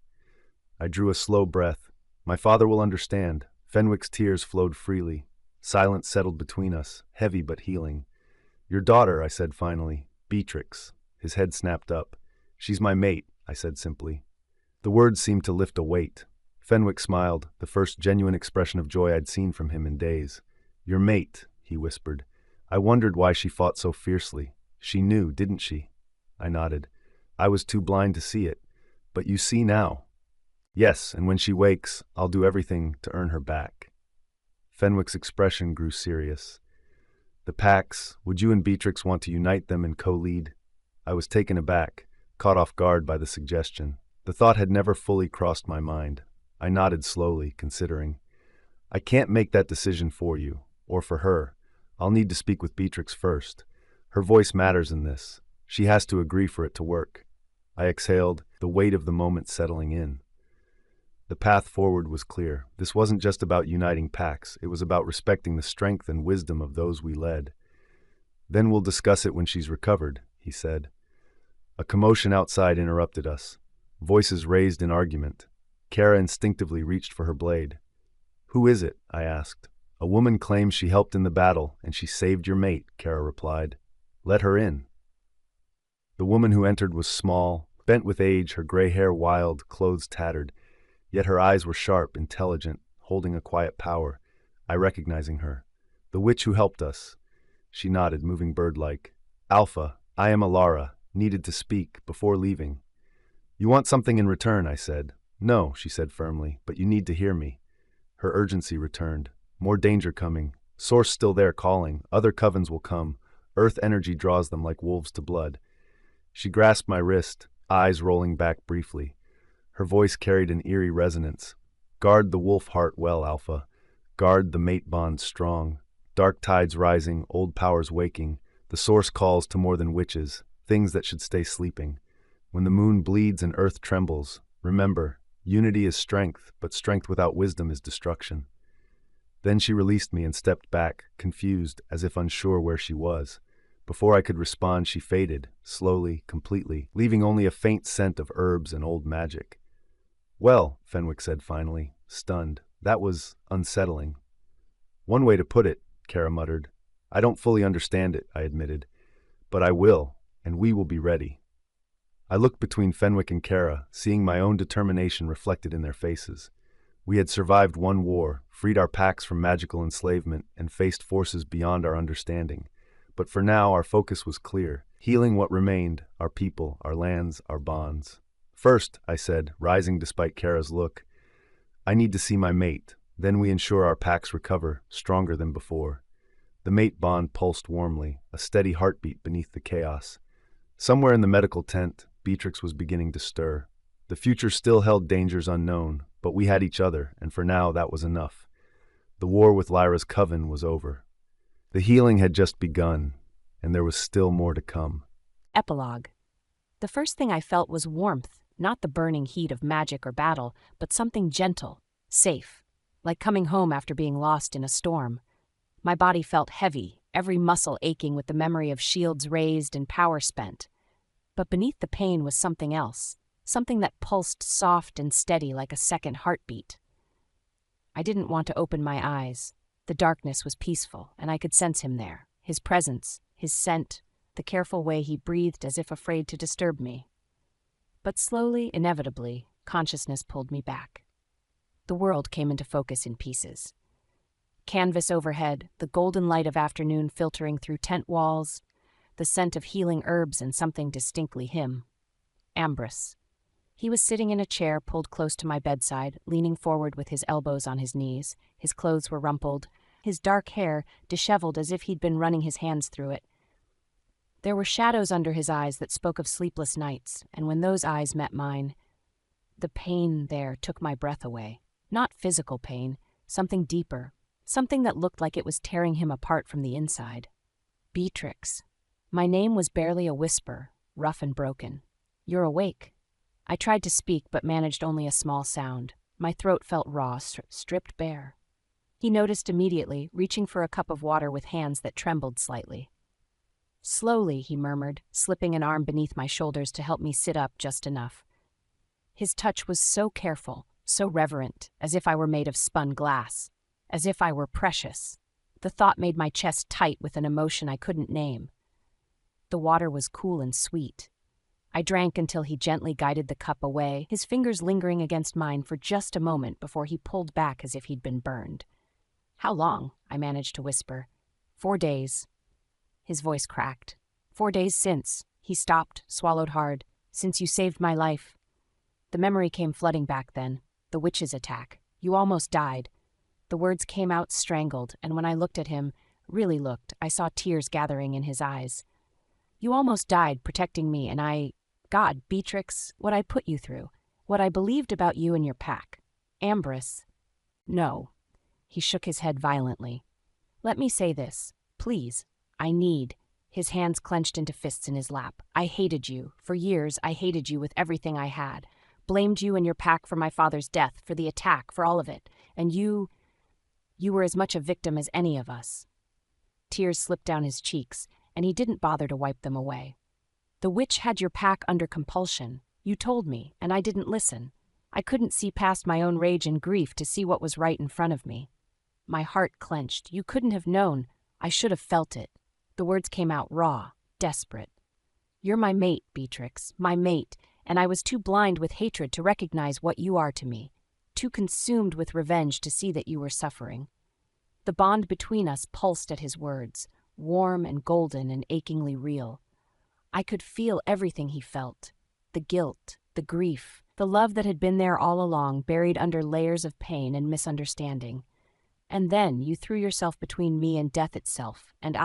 I drew a slow breath. My father will understand. Fenwick's tears flowed freely. Silence settled between us, heavy but healing. Your daughter, I said finally. Beatrix. His head snapped up. She's my mate, I said simply. The words seemed to lift a weight. Fenwick smiled, the first genuine expression of joy I'd seen from him in days. Your mate, he whispered. I wondered why she fought so fiercely. She knew, didn't she? I nodded. I was too blind to see it. But you see now. Yes, and when she wakes, I'll do everything to earn her back. Fenwick's expression grew serious. The packs, would you and Beatrix want to unite them and co-lead? I was taken aback, caught off guard by the suggestion. The thought had never fully crossed my mind. I nodded slowly, considering. I can't make that decision for you, or for her. I'll need to speak with Beatrix first. Her voice matters in this. She has to agree for it to work. I exhaled, the weight of the moment settling in. The path forward was clear. This wasn't just about uniting packs. It was about respecting the strength and wisdom of those we led. Then we'll discuss it when she's recovered, he said. A commotion outside interrupted us. Voices raised in argument. Kara instinctively reached for her blade. Who is it? I asked. A woman claims she helped in the battle, and she saved your mate, Kara replied. Let her in. The woman who entered was small, bent with age, her gray hair wild, clothes tattered. Yet her eyes were sharp, intelligent, holding a quiet power. I recognizing her. The witch who helped us. She nodded, moving bird-like. Alpha, I am Alara, needed to speak before leaving. You want something in return, I said. No, she said firmly, but you need to hear me. Her urgency returned. More danger coming. Source still there calling. Other covens will come. Earth energy draws them like wolves to blood. She grasped my wrist, eyes rolling back briefly. Her voice carried an eerie resonance. Guard the wolf heart well, Alpha. Guard the mate bond strong. Dark tides rising, old powers waking. The source calls to more than witches, things that should stay sleeping. When the moon bleeds and earth trembles, remember, unity is strength, but strength without wisdom is destruction. Then she released me and stepped back, confused, as if unsure where she was. Before I could respond, she faded, slowly, completely, leaving only a faint scent of herbs and old magic. Well, Fenwick said finally, stunned. That was unsettling. One way to put it, Kara muttered. I don't fully understand it, I admitted. But I will, and we will be ready. I looked between Fenwick and Kara, seeing my own determination reflected in their faces. We had survived one war, freed our packs from magical enslavement, and faced forces beyond our understanding. But for now, our focus was clear, healing what remained, our people, our lands, our bonds. First, I said, rising despite Kara's look, I need to see my mate. Then we ensure our packs recover, stronger than before. The mate bond pulsed warmly, a steady heartbeat beneath the chaos. Somewhere in the medical tent, Beatrix was beginning to stir. The future still held dangers unknown, but we had each other, and for now that was enough. The war with Lyra's coven was over. The healing had just begun, and there was still more to come. Epilogue. The first thing I felt was warmth, not the burning heat of magic or battle, but something gentle, safe, like coming home after being lost in a storm. My body felt heavy, every muscle aching with the memory of shields raised and power spent. But beneath the pain was something else, something that pulsed soft and steady like a second heartbeat. I didn't want to open my eyes. The darkness was peaceful, and I could sense him there, his presence, his scent, the careful way he breathed as if afraid to disturb me. But slowly, inevitably, consciousness pulled me back. The world came into focus in pieces. Canvas overhead, the golden light of afternoon filtering through tent walls, the scent of healing herbs and something distinctly him. Ambrus. He was sitting in a chair pulled close to my bedside, leaning forward with his elbows on his knees. His clothes were rumpled, his dark hair disheveled as if he'd been running his hands through it. There were shadows under his eyes that spoke of sleepless nights, and when those eyes met mine, the pain there took my breath away. Not physical pain, something deeper, something that looked like it was tearing him apart from the inside. Beatrix. My name was barely a whisper, rough and broken. You're awake. I tried to speak but managed only a small sound. My throat felt raw, stripped bare. He noticed immediately, reaching for a cup of water with hands that trembled slightly. Slowly, he murmured, slipping an arm beneath my shoulders to help me sit up just enough. His touch was so careful, so reverent, as if I were made of spun glass, as if I were precious. The thought made my chest tight with an emotion I couldn't name. The water was cool and sweet. I drank until he gently guided the cup away, his fingers lingering against mine for just a moment before he pulled back as if he'd been burned. How long? I managed to whisper. 4 days. His voice cracked. 4 days since. He stopped, swallowed hard. Since you saved my life. The memory came flooding back then. The witch's attack. You almost died. The words came out strangled, and when I looked at him, really looked, I saw tears gathering in his eyes. You almost died protecting me, and God, Beatrix, what I put you through, what I believed about you and your pack. Ambrus. No. He shook his head violently. Let me say this, please. I need. His hands clenched into fists in his lap. I hated you. For years, I hated you with everything I had. Blamed you and your pack for my father's death, for the attack, for all of it. And you were as much a victim as any of us. Tears slipped down his cheeks, and he didn't bother to wipe them away. The witch had your pack under compulsion. You told me, and I didn't listen. I couldn't see past my own rage and grief to see what was right in front of me. My heart clenched. You couldn't have known. I should have felt it. The words came out raw, desperate. You're my mate, Beatrix, my mate, and I was too blind with hatred to recognize what you are to me, too consumed with revenge to see that you were suffering. The bond between us pulsed at his words, warm and golden and achingly real. I could feel everything he felt, the guilt, the grief, the love that had been there all along, buried under layers of pain and misunderstanding. And then you threw yourself between me and death itself, and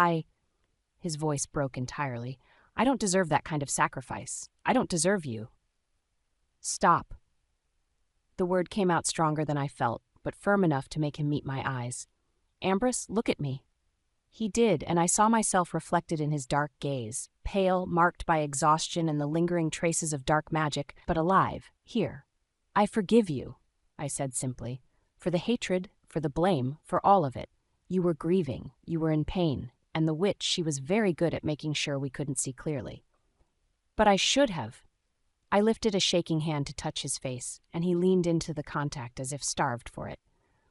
His voice broke entirely. I don't deserve that kind of sacrifice. I don't deserve you. Stop. The word came out stronger than I felt, but firm enough to make him meet my eyes. Ambrus, look at me. He did, and I saw myself reflected in his dark gaze, pale, marked by exhaustion and the lingering traces of dark magic, but alive, here. I forgive you, I said simply, for the hatred, for the blame, for all of it. You were grieving, you were in pain, and the witch, she was very good at making sure we couldn't see clearly. But I should have. I lifted a shaking hand to touch his face, and he leaned into the contact as if starved for it.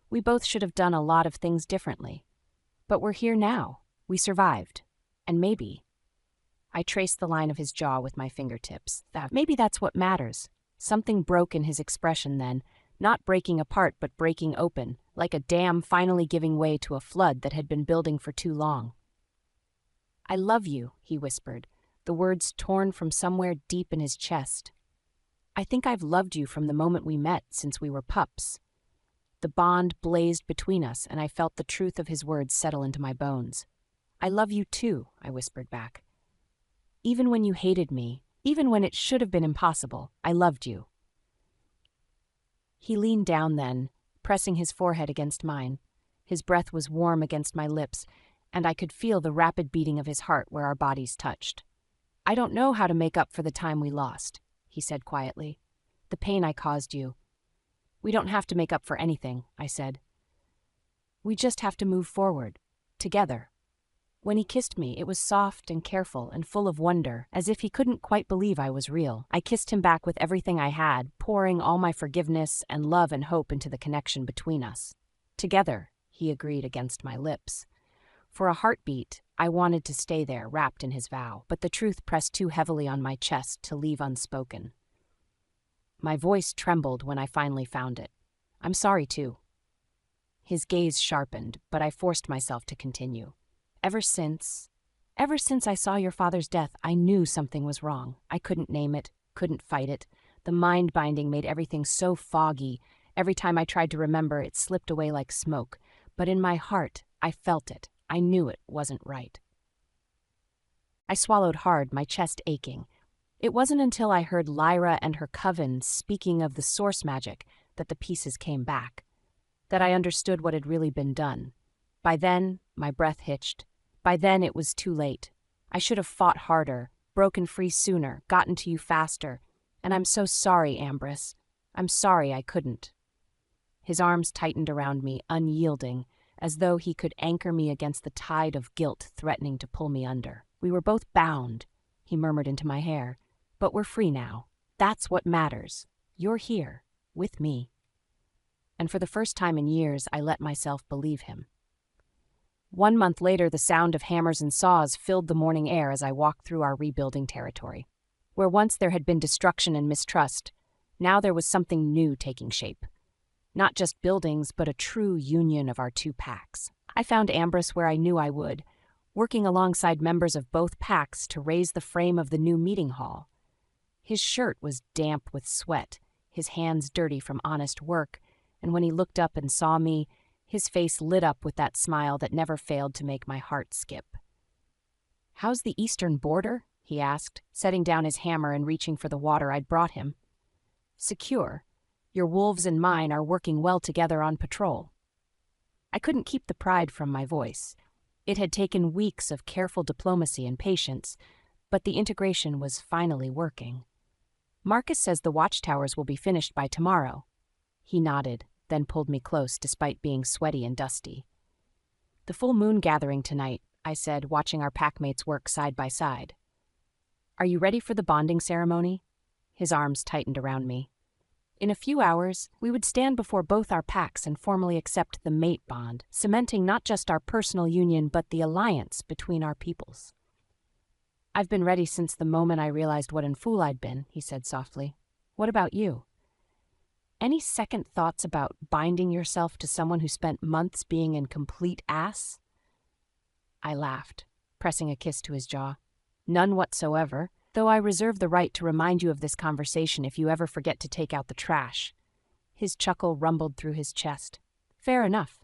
We both should have done a lot of things differently. But we're here now. We survived. And maybe... I traced the line of his jaw with my fingertips. Maybe that's what matters. Something broke in his expression then, not breaking apart but breaking open, like a dam finally giving way to a flood that had been building for too long. "I love you," he whispered, the words torn from somewhere deep in his chest. "I think I've loved you from the moment we met, since we were pups." The bond blazed between us, and I felt the truth of his words settle into my bones. "I love you too," I whispered back. "Even when you hated me, even when it should have been impossible, I loved you." He leaned down then, pressing his forehead against mine. His breath was warm against my lips, and I could feel the rapid beating of his heart where our bodies touched. "I don't know how to make up for the time we lost," he said quietly. "The pain I caused you. We don't have to make up for anything," I said. "We just have to move forward, together." When he kissed me, it was soft and careful and full of wonder, as if he couldn't quite believe I was real. I kissed him back with everything I had, pouring all my forgiveness and love and hope into the connection between us. "Together," he agreed against my lips. For a heartbeat, I wanted to stay there, wrapped in his vow, but the truth pressed too heavily on my chest to leave unspoken. My voice trembled when I finally found it. "I'm sorry, too." His gaze sharpened, but I forced myself to continue. Ever since I saw your father's death, I knew something was wrong. I couldn't name it, couldn't fight it. The mind binding made everything so foggy. Every time I tried to remember, it slipped away like smoke. But in my heart, I felt it. I knew it wasn't right. I swallowed hard, my chest aching. It wasn't until I heard Lyra and her coven speaking of the source magic that the pieces came back, that I understood what had really been done. By then, my breath hitched. By then, it was too late. I should have fought harder, broken free sooner, gotten to you faster. And I'm so sorry, Ambrus. I'm sorry I couldn't. His arms tightened around me, unyielding, as though he could anchor me against the tide of guilt threatening to pull me under. "We were both bound," he murmured into my hair. "But we're free now. That's what matters. You're here, with me." And for the first time in years, I let myself believe him. 1 month later, the sound of hammers and saws filled the morning air as I walked through our rebuilding territory. Where once there had been destruction and mistrust, now there was something new taking shape. Not just buildings, but a true union of our two packs. I found Ambrus where I knew I would, working alongside members of both packs to raise the frame of the new meeting hall. His shirt was damp with sweat, his hands dirty from honest work, and when he looked up and saw me, his face lit up with that smile that never failed to make my heart skip. "How's the eastern border?" he asked, setting down his hammer and reaching for the water I'd brought him. "Secure. Your wolves and mine are working well together on patrol." I couldn't keep the pride from my voice. It had taken weeks of careful diplomacy and patience, but the integration was finally working. "Marcus says the watchtowers will be finished by tomorrow." He nodded, then pulled me close despite being sweaty and dusty. "The full moon gathering tonight," I said, watching our packmates work side by side. "Are you ready for the bonding ceremony?" His arms tightened around me. In a few hours, we would stand before both our packs and formally accept the mate bond, cementing not just our personal union but the alliance between our peoples. "I've been ready since the moment I realized what a fool I'd been," he said softly. "What about you? Any second thoughts about binding yourself to someone who spent months being in complete ass?" I laughed, pressing a kiss to his jaw. "None whatsoever, though I reserve the right to remind you of this conversation if you ever forget to take out the trash." His chuckle rumbled through his chest. "Fair enough."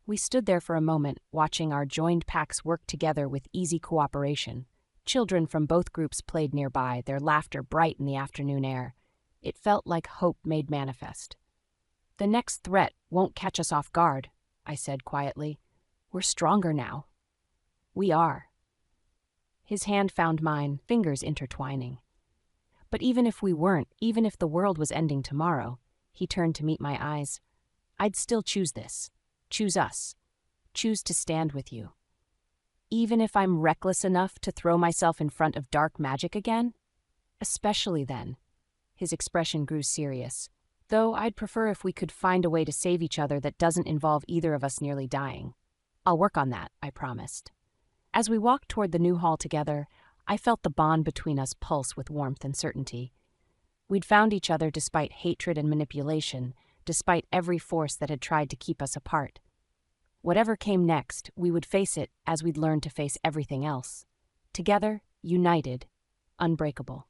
We stood there for a moment, watching our joined packs work together with easy cooperation. Children from both groups played nearby, their laughter bright in the afternoon air. It felt like hope made manifest. "The next threat won't catch us off guard," I said quietly. "We're stronger now." "We are." His hand found mine, fingers intertwining. "But even if we weren't, even if the world was ending tomorrow," he turned to meet my eyes, "I'd still choose this. Choose us. Choose to stand with you." even if I'm reckless enough to throw myself in front of dark magic again? Especially then. His expression grew serious, though I'd prefer if we could find a way to save each other that doesn't involve either of us nearly dying. I'll work on that, I promised. As we walked toward the new hall together, I felt the bond between us pulse with warmth and certainty. We'd found each other despite hatred and manipulation, despite every force that had tried to keep us apart. Whatever came next, we would face it as we'd learned to face everything else. Together, united, unbreakable.